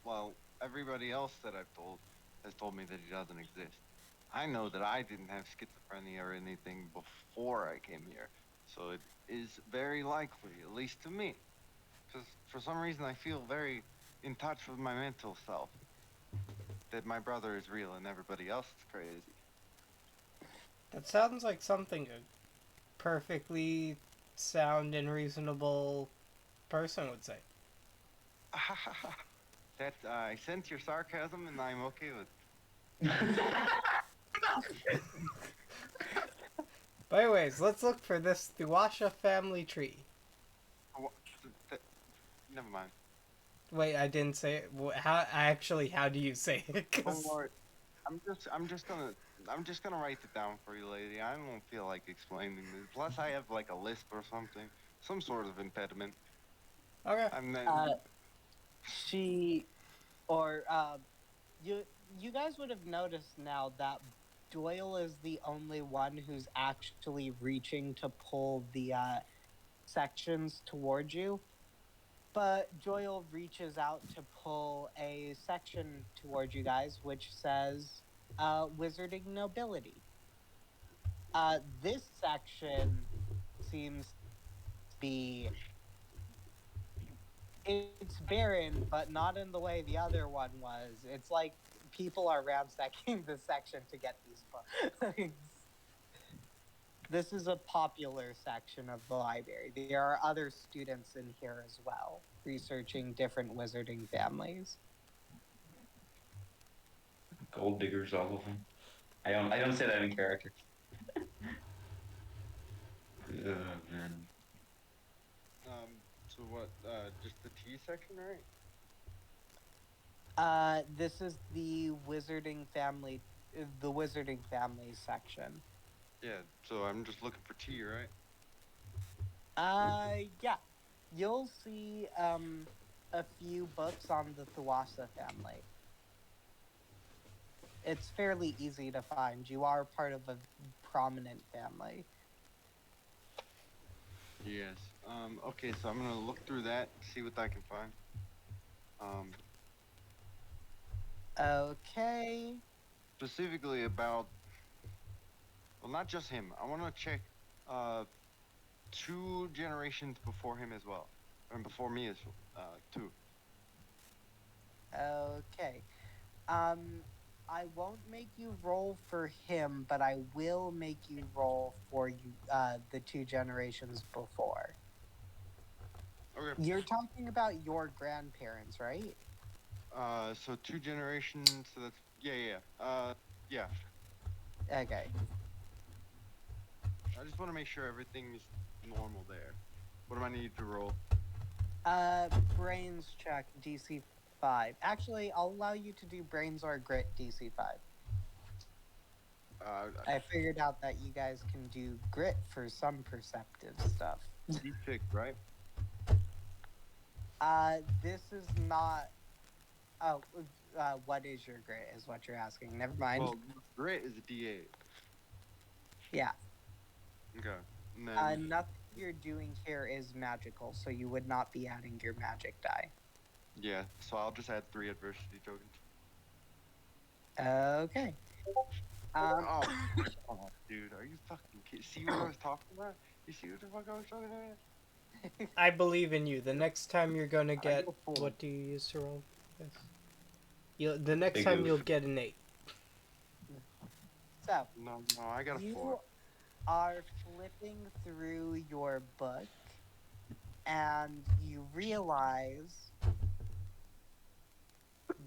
Well, everybody else that I've told has told me that he doesn't exist. I know that I didn't have schizophrenia or anything before I came here, so it is very likely, at least to me, because for some reason I feel very in touch with my mental self, that my brother is real and everybody else is crazy.
That sounds like something a perfectly sound and reasonable person would say.
That I sense your sarcasm and I'm okay with.
But anyways, let's look for this Thuasha family tree.
Never mind.
Wait, I didn't say it. How do you say it? 'Cause-
Don't worry. I'm just gonna write it down for you, lady. I don't feel like explaining this. Plus, I have like a lisp or something, some sort of impediment.
Okay.
And then
You guys would have noticed now that Doyle is the only one who's actually reaching to pull the sections towards you. But Doyle reaches out to pull a section towards you guys, which says Wizarding Nobility. This section seems to be. It's barren, but not in the way the other one was. It's like people are ransacking this section to get these books. This is a popular section of the library. There are other students in here as well, researching different wizarding families.
Gold diggers, all of them. I don't say that in character. Man.
so what? Just the T section, right?
This is the wizarding family section.
Yeah. So I'm just looking for T, right?
Yeah. You'll see a few books on the Thuasa family. It's fairly easy to find. You are part of a prominent family.
Yes. Okay, so I'm gonna look through that, see what I can find.
Okay.
Specifically about, well, not just him. I want to check, 2 generations before him as well, and before me as too.
Okay. I won't make you roll for him, but I will make you roll for you the 2 generations before.
Okay.
You're talking about your grandparents, right?
So 2 generations. So that's yeah. Yeah.
Okay.
I just want to make sure everything is normal there. What do I need to roll?
Brains check DC 5. Actually, I'll allow you to do brains or grit DC 5. I figured out that you guys can do grit for some perceptive stuff.
D6, right?
This is not. Oh, what is your grit? Is what you're asking. Never mind.
Well, grit is a D8.
Yeah.
Okay. And then,
Nothing you're doing here is magical, so you would not be adding your magic die.
yeah, so I'll just add 3 adversity tokens.
Okay.
Oh, come on, dude. Are you fucking kidding? See what I was talking about? You see what the fuck I was talking about?
I believe in you. The next time you're gonna get
go for it.
what do you use to roll? Yes. The next
Big
time
oof.
you'll get an 8.
So,
No, I got a
you
4.
are flipping through your book, and you realize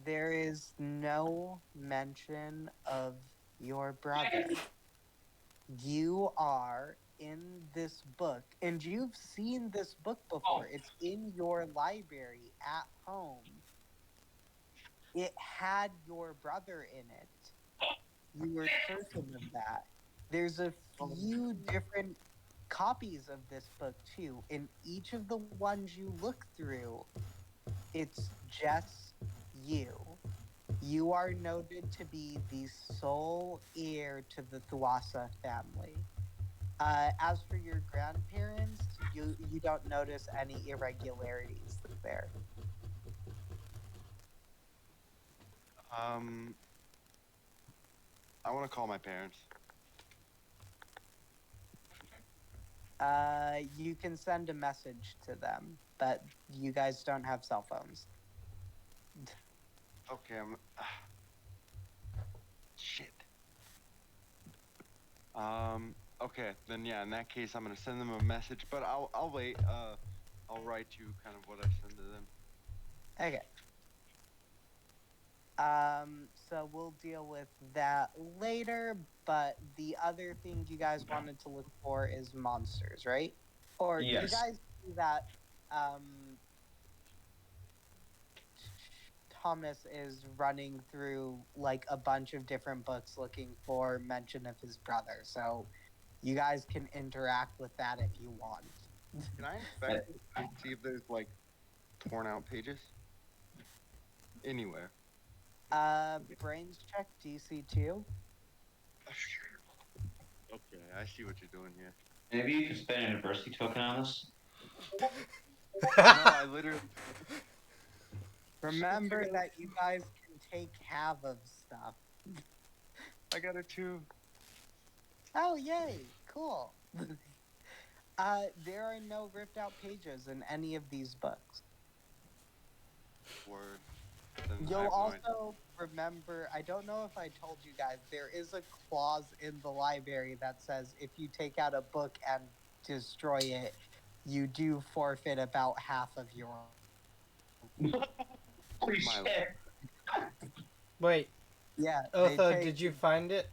there is no mention of your brother. You are in this book, and you've seen this book before. It's in your library at home. It had your brother in it. You were certain of that. There's a few different copies of this book too. In each of the ones you look through, it's just you. You are noted to be the sole heir to the Thuasa family. As for your grandparents, you don't notice any irregularities there.
I want to call my parents.
You can send a message to them, but you guys don't have cell phones.
Okay, shit. Okay, then yeah, in that case, I'm gonna send them a message, but I'll wait. I'll write you kind of what I send to them.
Okay. So we'll deal with that later, but the other thing you guys wanted to look for is monsters, right? Or you
Yes.
guys see that Thomas is running through like a bunch of different books looking for mention of his brother. So you guys can interact with that if you want.
Can I inspect it and see if there's like torn out pages anywhere?
Brains check DC2.
Okay, I see what you're doing here.
Maybe you could spend an adversity token on this.
No, I literally.
Remember that you guys can take half of stuff.
I got a 2.
Oh, yay! Cool. There are no ripped out pages in any of these books.
Word. Then I
You'll
have no
also
idea.
remember, I don't know if I told you guys, there is a clause in the library that says if you take out a book and destroy it, you do forfeit about half of your.
Holy
My
shit.
Wait,
Yeah. they
Otho,
take-
did you find it?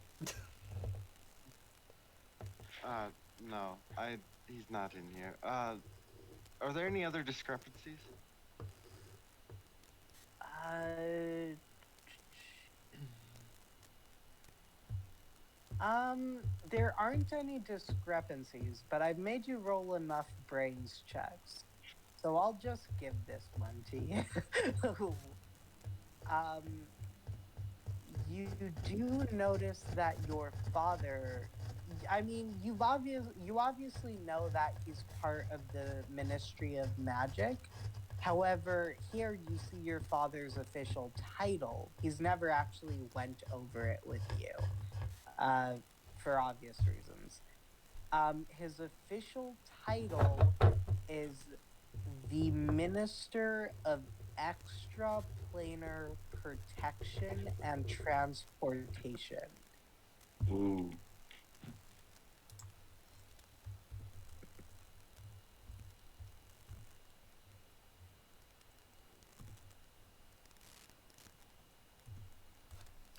No, he's not in here. Are there any other discrepancies?
There aren't any discrepancies, but I've made you roll enough brains checks. So I'll just give this one to you. You do notice that your father, I mean, you obviously know that he's part of the Ministry of Magic. However, here you see your father's official title. He's never actually went over it with you, for obvious reasons. His official title is the Minister of Extraplanar Protection and Transportation.
Ooh.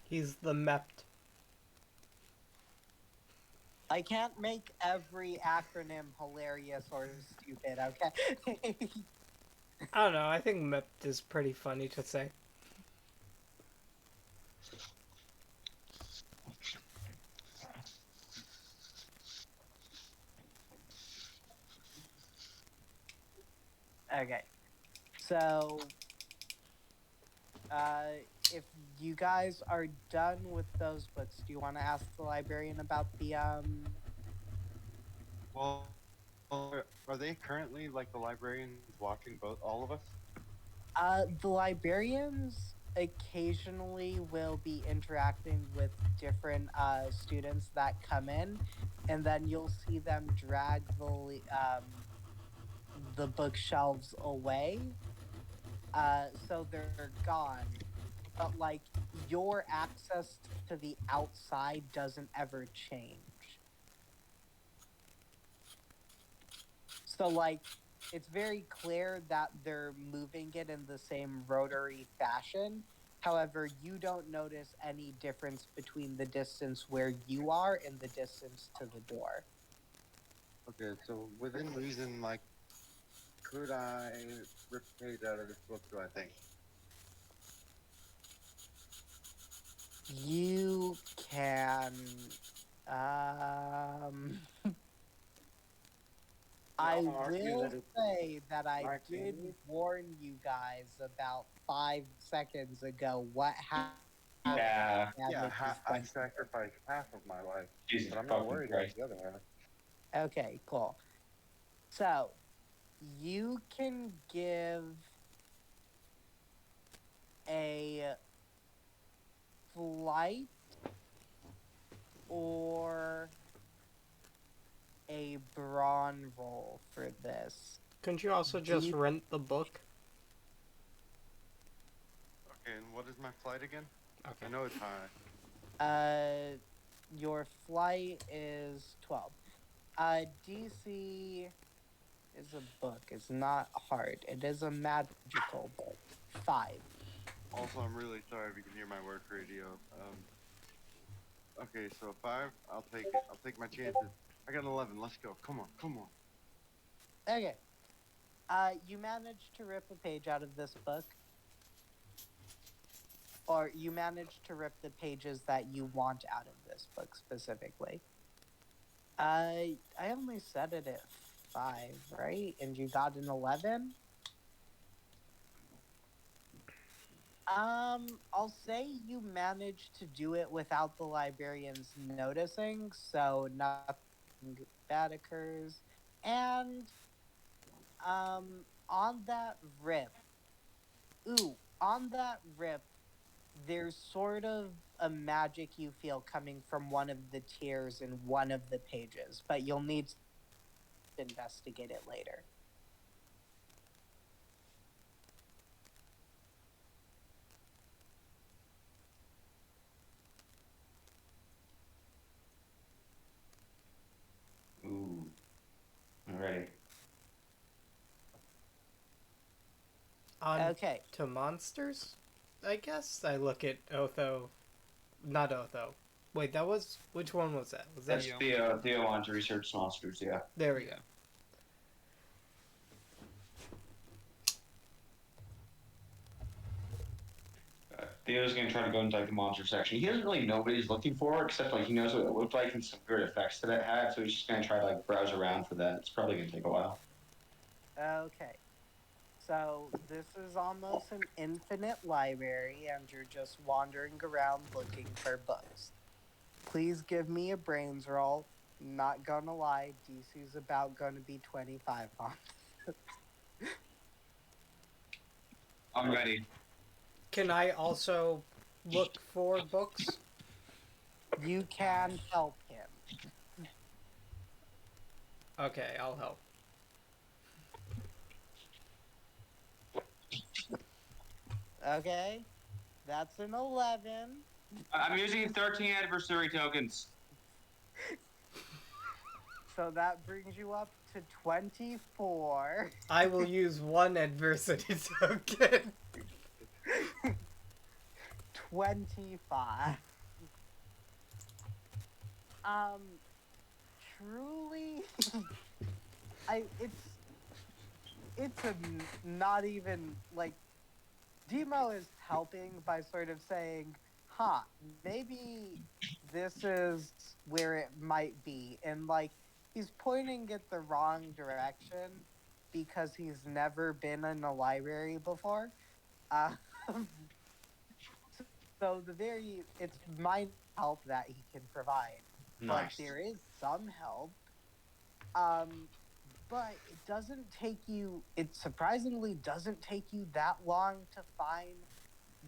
He's the MEPT.
I can't make every acronym hilarious or stupid, okay?
I don't know, I think MEPT is pretty funny to say.
Okay. So, if you guys are done with those books, do you want to ask the librarian about the?
Well, are they currently like the librarians watching both all of us?
The librarians occasionally will be interacting with different students that come in, and then you'll see them drag the bookshelves away. So they're gone, but like your access to the outside doesn't ever change. So like it's very clear that they're moving it in the same rotary fashion. However, you don't notice any difference between the distance where you are and the distance to the door.
Okay, so within reason, like, could I rip a page out of this book? Do I think?
You can um I
I'll argue
will
that it's
say that I
my
did
opinion.
warn you guys about 5 seconds ago what
Yeah,
Yeah,
damage is
I
going to do.
sacrificed half of my life,
Jesus
but I'm not
fucking
worried about
Christ.
the other half.
Okay, cool. So you can give a flight or a brawn roll for this.
Couldn't you also
Do
just
you,
rent the book?
Okay, and what is my flight again?
Okay.
I know it's high.
your flight is 12. DC is a book. It's not hard. It is a magical book. 5.
Also, I'm really sorry if you can hear my work radio. Okay, so 5. I'll take it. I'll take my chances. I got an 11. Let's go. Come on, come on.
Okay. You managed to rip a page out of this book. Or you managed to rip the pages that you want out of this book specifically. I only set it at 5, right? And you got an 11? I'll say you managed to do it without the librarians noticing, so nothing bad occurs. And on that rip, on that rip, there's sort of a magic you feel coming from one of the tiers in one of the pages, but you'll need to investigate it later.
Ooh. Alrighty.
On
Okay.
to monsters? I guess I look at Otho. Not Otho. Wait, that was. Which one was that? Was that.
That's Theo wanted to research monsters, yeah.
There we go.
Theo's gonna try to go into like the monster section. He doesn't really know what he's looking for, except like he knows what it looked like and some weird effects that it had. So he's just gonna try to like browse around for that. It's probably gonna take a while.
Okay. So this is almost an infinite library, and you're just wandering around looking for books. Please give me a brains roll. Not gonna lie, DC's about gonna be 25 on.
I'm ready.
Can I also look for books?
You can help him.
Okay, I'll help.
Okay, that's an 11.
I'm using 13 adversary tokens.
So that brings you up to 24.
I will use one adversity token.
25. Truly, it's not even like Demo is helping by sort of saying, huh, maybe this is where it might be. And like, he's pointing it the wrong direction. because he's never been in a library before. Uh, so it's minor help that he can provide, but
Nice.
there is some help. Um, but it doesn't take you. It surprisingly doesn't take you that long to find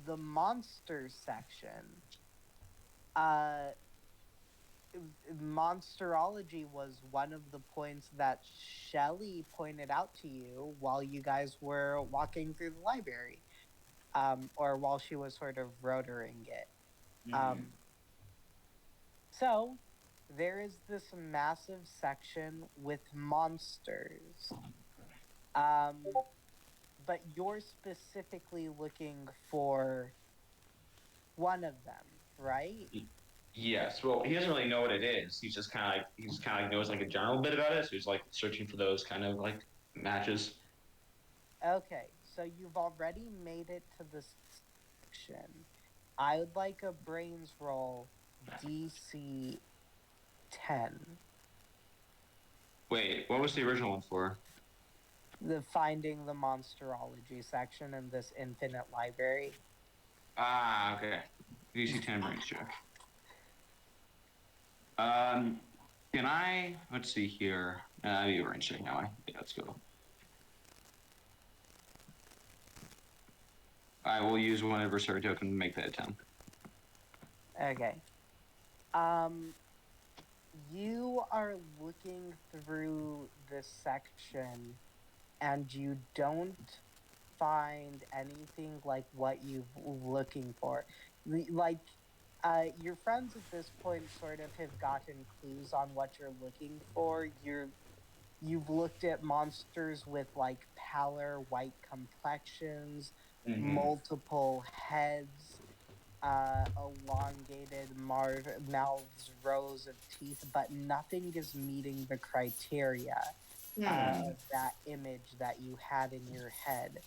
the monsters section. Uh, Monsterology was one of the points that Shelley pointed out to you while you guys were walking through the library, or while she was sort of rotoring it. Um, so there is this massive section with monsters. Um, but you're specifically looking for one of them, right?
Yes. Well, he doesn't really know what it is. He just kind of like knows like a general bit about it. So he's like searching for those kind of like matches.
Okay, so you've already made it to the section. I would like a brains roll DC 10.
Wait, what was the original one for?
The finding the monsterology section in this infinite library.
Ah, okay. DC 10 brains check. Can I? Let's see here. You were in check now. Yeah, let's go. I will use one adversary token to make that a 10.
Okay. You are looking through this section and you don't find anything like what you're looking for. Your friends at this point sort of have gotten clues on what you're looking for. You've looked at monsters with like pallor white complexions, multiple heads, elongated mouths, rows of teeth, but nothing is meeting the criteria of that image that you had in your head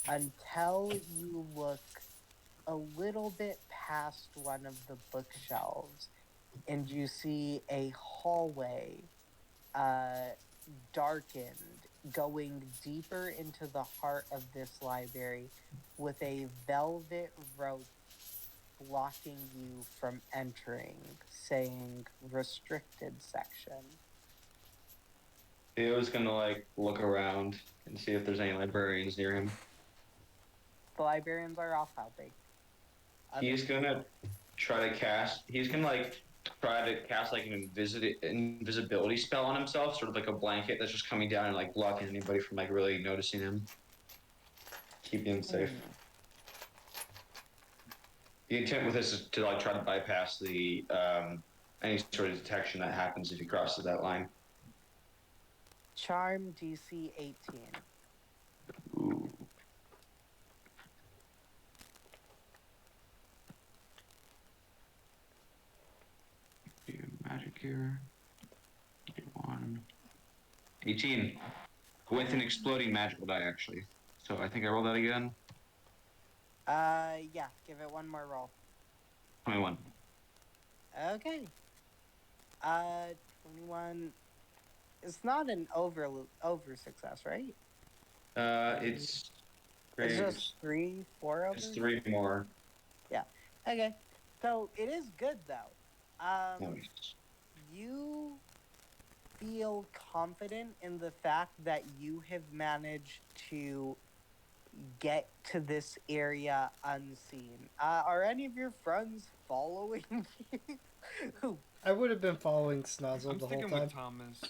until you look a little bit past one of the bookshelves and you see a hallway darkened going deeper into the heart of this library with a velvet rope blocking you from entering, saying restricted section.
Theo's gonna like look around and see if there's any librarians near him.
The librarians are off helping.
He's gonna try to cast. He's gonna like try to cast like an invisibility spell on himself, sort of like a blanket that's just coming down and like blocking anybody from like really noticing him, keeping him safe. The intent with this is to like try to bypass the any sort of detection that happens if he crosses that line.
Charm DC 18.
Ooh. Do magic here. 1. 18. With an exploding magical die, actually. So I think I roll that again.
Yeah, give it one more roll.
21.
Okay. 21. It's not an over success, right?
It's
It's just 3, 4 over?
It's 3 more.
Yeah. Okay. So it is good though.
Nice.
You feel confident in the fact that you have managed to get to this area unseen. Are any of your friends following you?
I would have been following Snozzle
I'm
the whole
sticking
time.
with Thomas.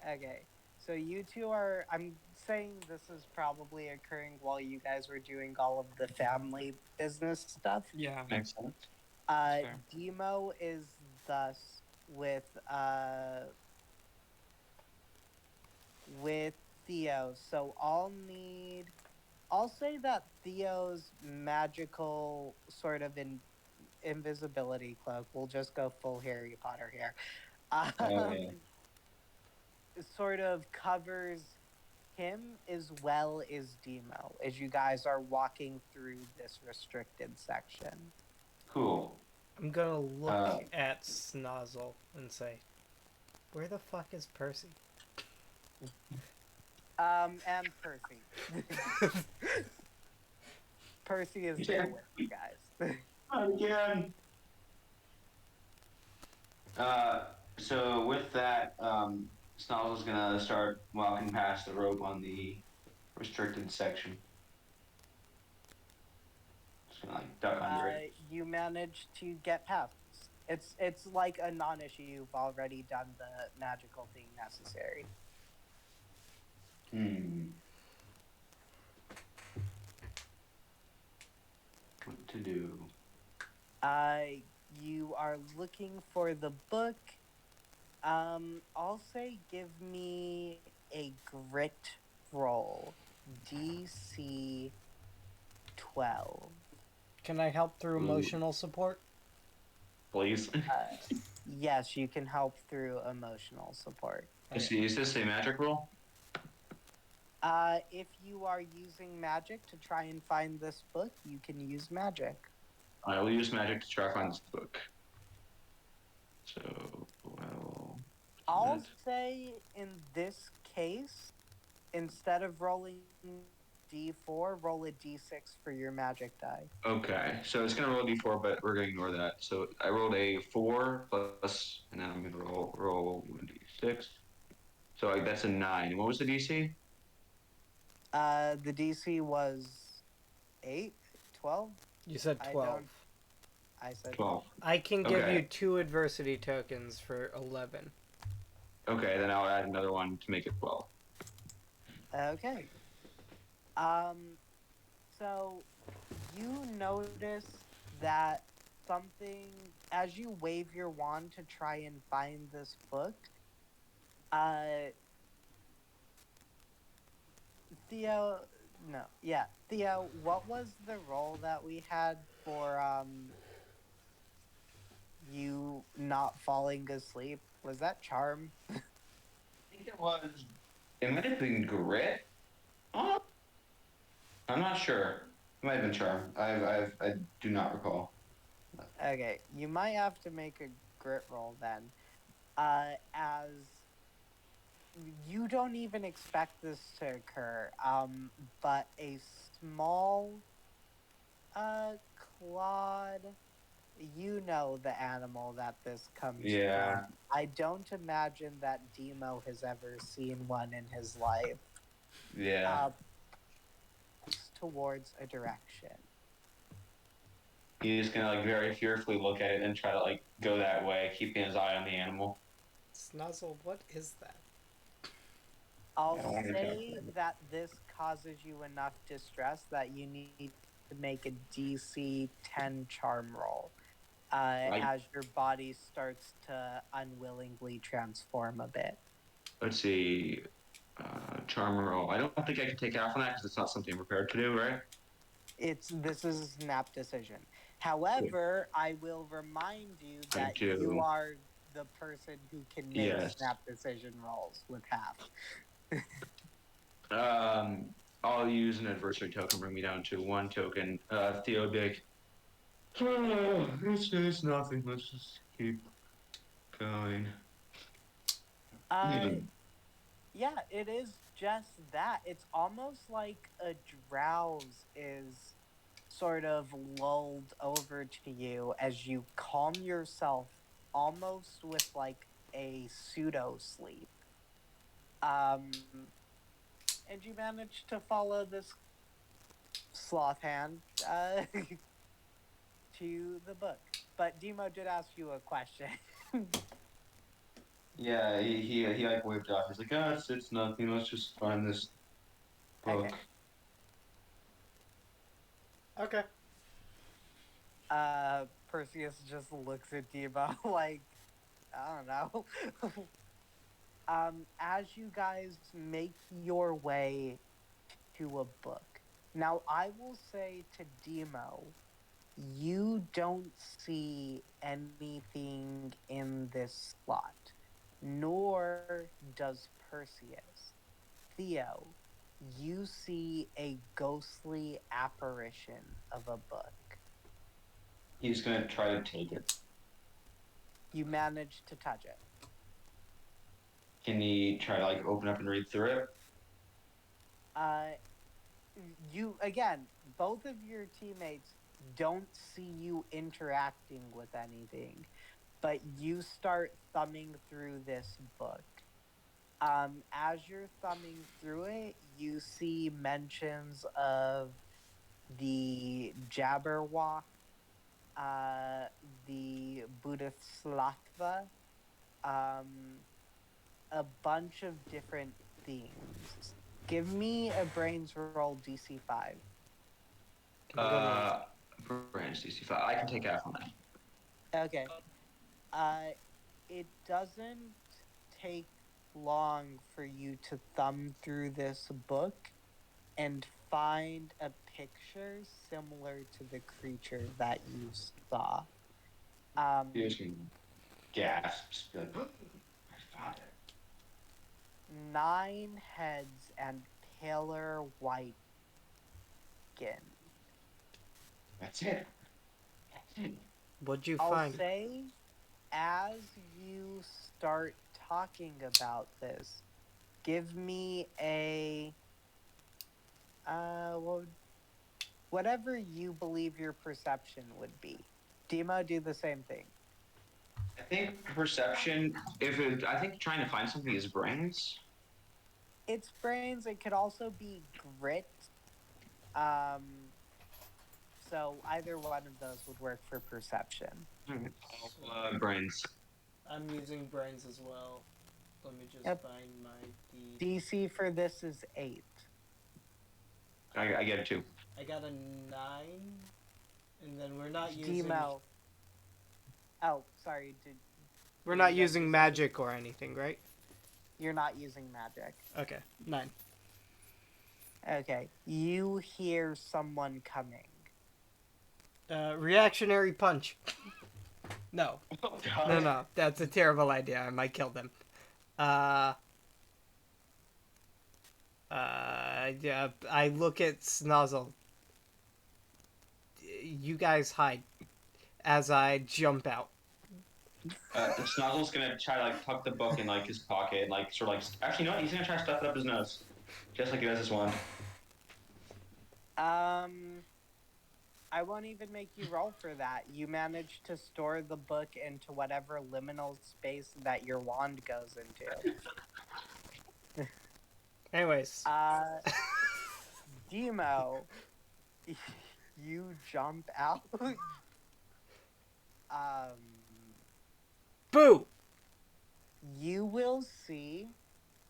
Okay. So you two are. I'm saying this is probably occurring while you guys were doing all of the family business stuff.
Yeah.
Excellent.
Fair.
Demo is thus with Theo. So I'll say that Theo's magical sort of invisibility cloak. We'll just go full Harry Potter here.
Yeah.
Sort of covers him as well as Demo as you guys are walking through this restricted section.
Cool.
I'm gonna look at Snozzle and say, "Where the fuck is Percy?"
And Percy. Percy is there with you guys.
Again. So with that, Snozzle's gonna start walking past the rope on the restricted section. Just gonna like duck under it.
You manage to get past. It's like a non-issue. You've already done the magical thing necessary.
What to do?
You are looking for the book. I'll say give me a grit roll. DC 12.
Can I help through
Ooh.
emotional support?
Please.
Yes, you can help through emotional support.
Is this a magic roll?
If you are using magic to try and find this book, you can use magic.
I will use magic to try to find this book. So, well.
I'll say in this case, instead of rolling D4, roll a D6 for your magic die.
Okay, so it's gonna roll a d4, but we're gonna ignore that. So I rolled a 4 plus, and then I'm gonna roll 1d6. So that's a 9. What was the DC?
The DC was 8, 12.
You said
I
12.
I said
12.
I can give
Okay.
you 2 adversity tokens for 11.
Okay, then I'll add another one to make it 12.
Okay. So you notice that something, as you wave your wand to try and find this book, Theo, what was the roll that we had for, you not falling asleep? Was that charm?
I think it was. It might have been grit. Oh, I'm not sure. It might have been charm. I do not recall.
Okay, you might have to make a grit roll then. As you don't even expect this to occur, but a small clawed, you know the animal that this comes
Yeah.
from. I don't imagine that Demo has ever seen one in his life.
Yeah.
Towards a direction.
He's just gonna like very fearfully look at it and try to like go that way, keeping his eye on the animal.
Snuzzle, what is that?
I'll
I don't wanna
say that this causes you enough distress that you need to make a DC 10 charm roll as your body starts to unwillingly transform a bit.
Let's see. Charm roll. I don't think I can take off on that because it's not something I'm prepared to do, right?
This is a snap decision. However, I will remind you that
you.
you are the person who can make
Yes.
snap decision rolls with half.
I'll use an adversary token, bring me down to 1 token. Theo Dick. Oh, it's nothing. Let's just keep going.
Yeah, it is just that. It's almost like a drowse is sort of lulled over to you as you calm yourself almost with like a pseudo sleep. And you manage to follow this sloth hand to the book. But Demo did ask you a question.
Yeah, he like waved off. He's like, it's nothing. Let's just find this book.
Okay.
Perseus just looks at Demo like, I don't know. As you guys make your way to a book. Now, I will say to Demo, you don't see anything in this slot, nor does Perseus. Theo, you see a ghostly apparition of a book.
He's gonna try to take it.
You manage to touch it.
Can he try to like open up and read through it?
Uh, you again, both of your teammates don't see you interacting with anything, but you start thumbing through this book. As you're thumbing through it, you see mentions of the Jabberwock, the Bodhisattva, um, a bunch of different themes. Give me a brains roll DC 5.
Branch DC5. I can take half on that.
Okay. Uh, it doesn't take long for you to thumb through this book and find a picture similar to the creature that you saw.
Piercing gasps. Like, I found it.
9 heads and paler white skin.
That's it. That's it.
What'd you
I'll
find?
say, as you start talking about this, give me a well, whatever you believe your perception would be. Demo, do the same thing.
I think perception. I think trying to find something is brains.
It's brains. It could also be grit. So either one of those would work for perception.
Brains.
I'm using brains as well. Let me just
Yep.
find my D.
DC for this is 8.
I get it too.
I got a 9, and then we're not using.
Demo. Oh, sorry.
We're not using magic or anything, right?
You're not using magic.
Okay, 9.
Okay. You hear someone coming.
Reactionary punch. No,
Oh, God.
no, that's a terrible idea. I might kill them. Yeah, I look at Snozzle. You guys hide as I jump out.
Snozzle's gonna try to like tuck the book in like his pocket and like sort of like actually no, he's gonna try to stuff it up his nose, just like he does his wand.
I won't even make you roll for that. You managed to store the book into whatever liminal space that your wand goes into.
Anyways,
Demo, you jump out.
boo!
You will see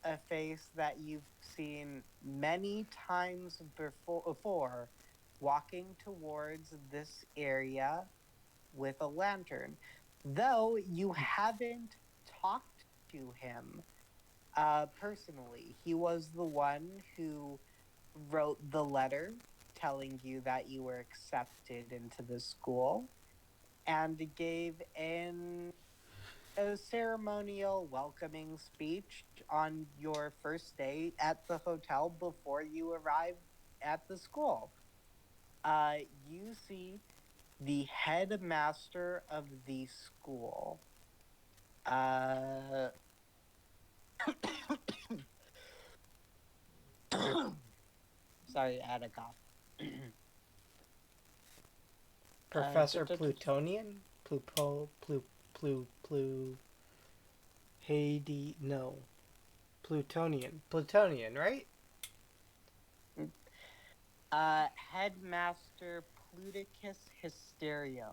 a face that you've seen many times before walking towards this area with a lantern. Though you haven't talked to him personally. He was the one who wrote the letter telling you that you were accepted into the school and gave a ceremonial welcoming speech on your first day at the hotel before you arrived at the school. You see the headmaster of the school. Sorry, I had a cough.
Professor Plutonian? Hades, no. Plutonian, right?
Headmaster Pluticus Hysterion.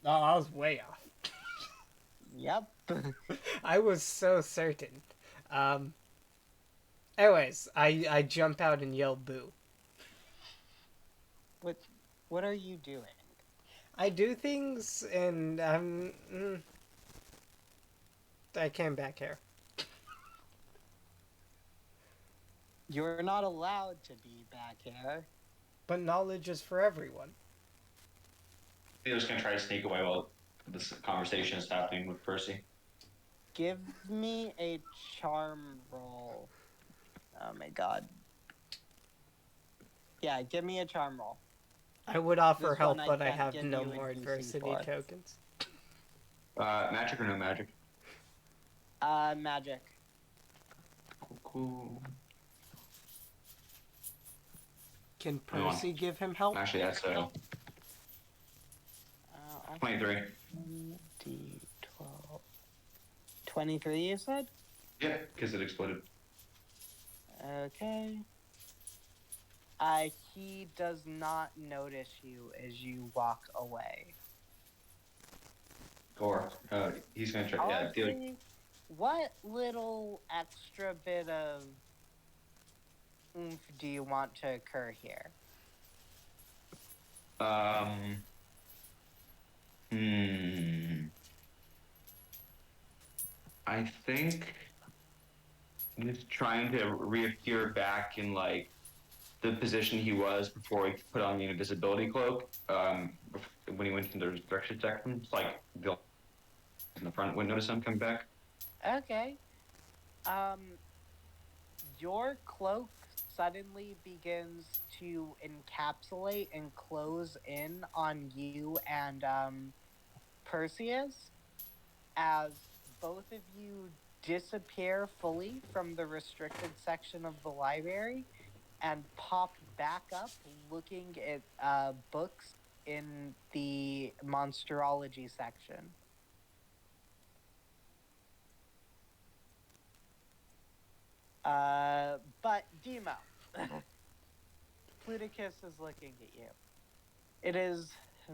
Oh, I was way off.
Yep.
I was so certain. Anyways, I jump out and yell boo.
What are you doing?
I do things and I came back here.
You're not allowed to be back here.
But knowledge is for everyone.
They're just gonna try to sneak away while this conversation is happening with Percy.
Give me a charm roll. Oh my god. Yeah, give me a charm roll.
I would offer
This
help,
one I
but I
can't
have
give
no
you a
more
DC
adversity
for.
tokens.
Magic or no magic?
Magic.
Cool.
Can
Hang on.
Percy give him help?
Actually, that's
I'll
23.
D12. 23, you said?
Yeah, because it exploded.
Okay. He does not notice you as you walk away.
Or he's gonna try. Yeah, dude.
Honestly, what little extra bit of oomph do you want to occur here?
Hmm. I think he's trying to reappear back in like the position he was before he put on the invisibility cloak. When he went into the resurrection section, it's like the in the front wouldn't notice him coming back.
Okay. Your cloak suddenly begins to encapsulate and close in on you and Perseus as both of you disappear fully from the restricted section of the library and pop back up looking at books in the monsterology section. But Demo, Pluticus is looking at you. It is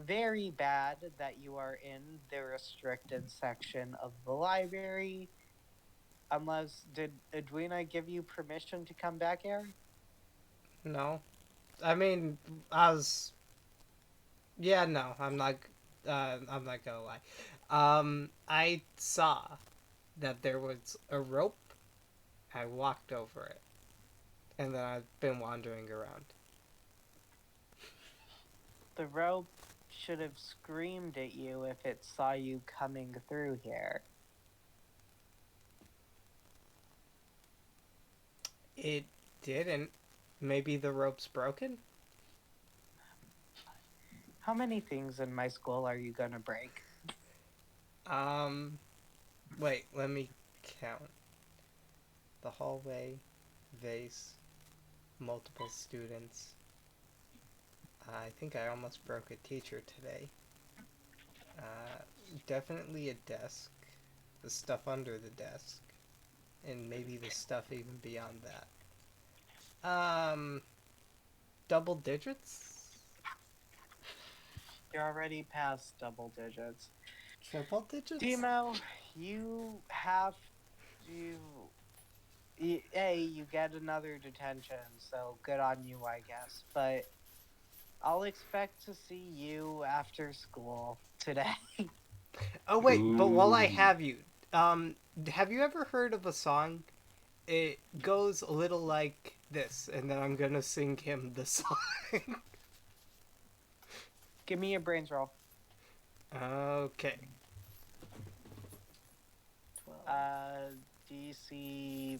very bad that you are in the restricted section of the library. Unless, did Edwina give you permission to come back here?
No. I mean, I was. Yeah, no, I'm not. I'm not gonna lie. I saw that there was a rope. I walked over it, and then I've been wandering around.
The rope should have screamed at you if it saw you coming through here.
It didn't. Maybe the rope's broken?
How many things in my school are you gonna break?
Wait, let me count. The hallway, vase, multiple students. I think I almost broke a teacher today. Definitely a desk. The stuff under the desk. And maybe the stuff even beyond that. Double digits?
You're already past double digits.
Triple digits?
Demo, you have to. Hey, you get another detention, so good on you, I guess. But I'll expect to see you after school today.
Oh wait, but while I
Ooh.
have you, have you ever heard of a song? It goes a little like this, and then I'm gonna sing him the song.
Give me a brains roll.
Okay.
DC.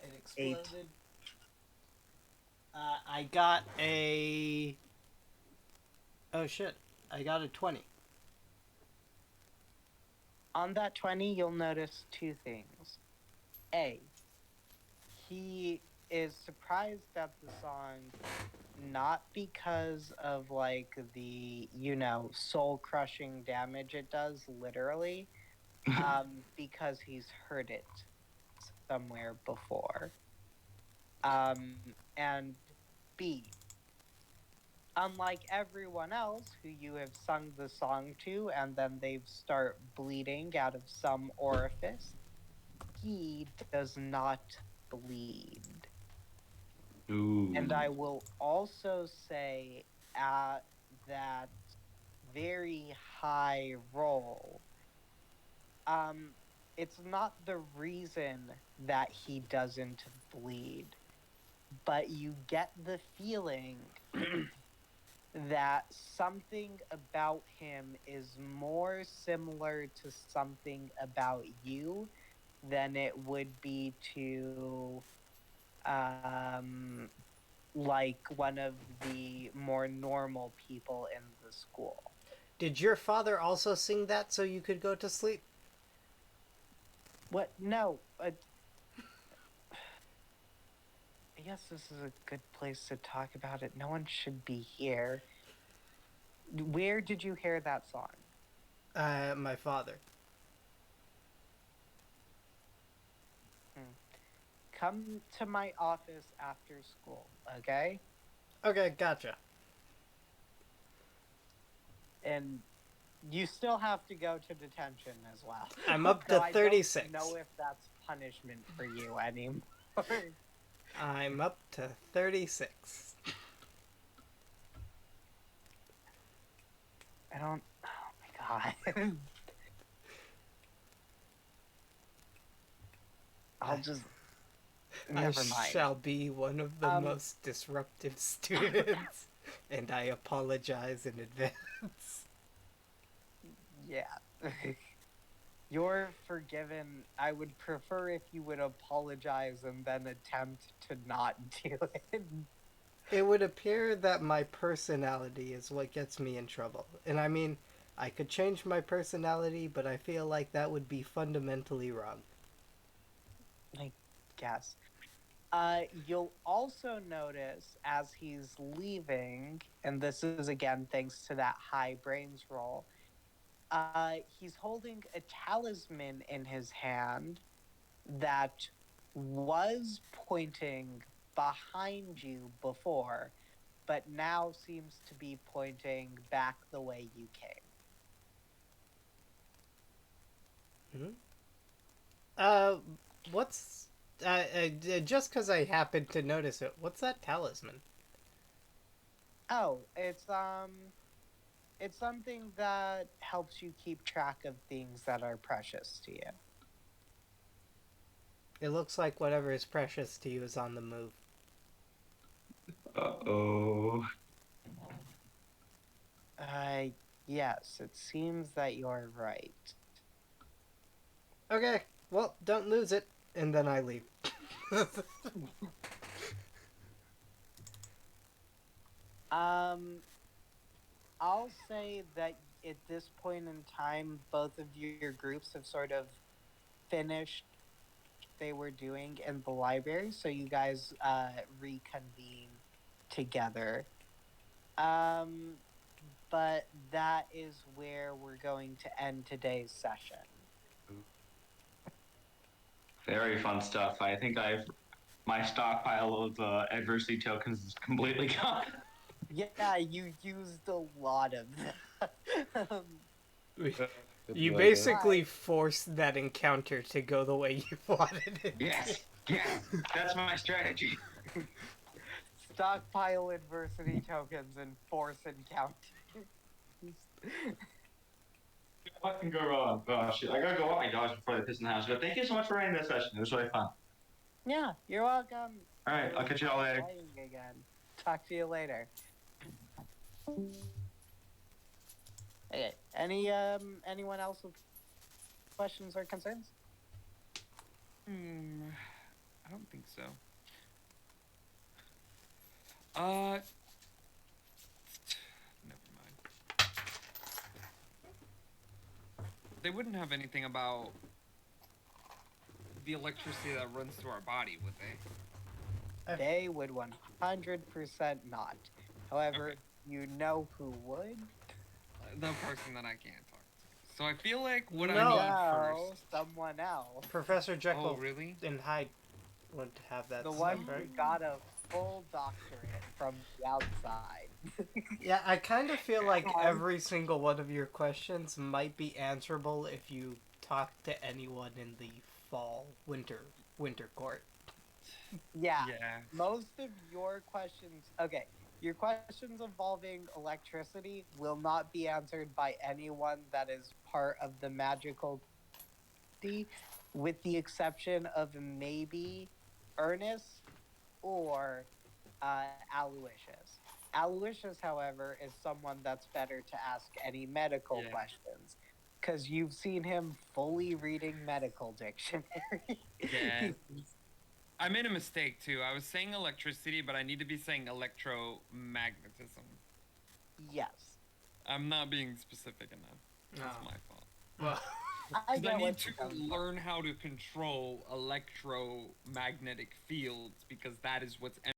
It exploded. I got a. Oh shit! I got a 20.
On that 20, you'll notice two things. A, he is surprised at the song not because of like the, soul crushing damage it does literally, because he's heard it somewhere before. And B, unlike everyone else who you have sung the song to and then they start bleeding out of some orifice, he does not bleed.
Ooh.
And I will also say at that very high roll, it's not the reason that he doesn't bleed, but you get the feeling that something about him is more similar to something about you than it would be to like one of the more normal people in the school.
Did your father also sing that so you could go to sleep?
What? No. I guess this is a good place to talk about it. No one should be here. Where did you hear that song?
My father.
Come to my office after school, okay?
Okay, gotcha.
And you still have to go to detention as well.
I'm up
So
to
I
36.
don't know if that's punishment for you anymore.
I'm up to 36.
I don't. Oh my god. I'll just. Never
I
mind.
shall be one of the most disruptive students, and I apologize in advance.
Yeah. You're forgiven. I would prefer if you would apologize and then attempt to not do it.
It would appear that my personality is what gets me in trouble. And I mean, I could change my personality, but I feel like that would be fundamentally wrong.
I guess. You'll also notice as he's leaving, and this is again thanks to that high brains roll, he's holding a talisman in his hand that was pointing behind you before, but now seems to be pointing back the way you came.
What's just because I happened to notice it? What's that talisman?
Oh, it's something that helps you keep track of things that are precious to you.
It looks like whatever is precious to you is on the move.
Uh-oh.
Yes, it seems that you're right.
Okay, well, don't lose it, and then I leave.
I'll say that at this point in time, both of your groups have sort of finished what they were doing in the library, so you guys reconvene together. But that is where we're going to end today's session.
Very fun stuff. I think my stockpile of adversity tokens is completely gone.
Yeah, you used a lot of them.
You basically forced that encounter to go the way you wanted it.
Yes, that's my strategy.
Stockpile adversity tokens and force encounters.
What can go wrong? Oh shit! I gotta go walk my dogs before they piss in the house. But thank you so much for running this session. It was really fun.
Yeah, you're welcome.
All right, I'll catch you all later.
Playing again. Talk to you later. Okay. Anyone else with questions or concerns?
I don't think so. Never mind. They wouldn't have anything about the electricity that runs through our body, would they?
They would 100% not. However,
Okay.
you know who would?
The person that I can't talk to. So I feel like what
No.
I need
No,
first.
someone else.
Professor Jekyll
Oh, really?
and Hyde want to have that
The
stuff,
one who
right?
got a full doctorate from the outside.
Yeah, I kind of feel like every single one of your questions might be answerable if you talk to anyone in the winter court.
Yeah.
Yeah.
Most of your questions, okay, your questions involving electricity will not be answered by anyone that is part of the magical community, with the exception of maybe Ernest or Aloysius. Aloysius, however, is someone that's better to ask any medical
Yeah.
questions, because you've seen him fully reading medical dictionary.
Yeah. I made a mistake too. I was saying electricity, but I need to be saying electromagnetism.
Yes.
I'm not being specific enough. That's
Oh.
my fault.
Well,
I
'Cause
get
I need
what
to
you're coming from.
learn how to control electromagnetic fields because that is what's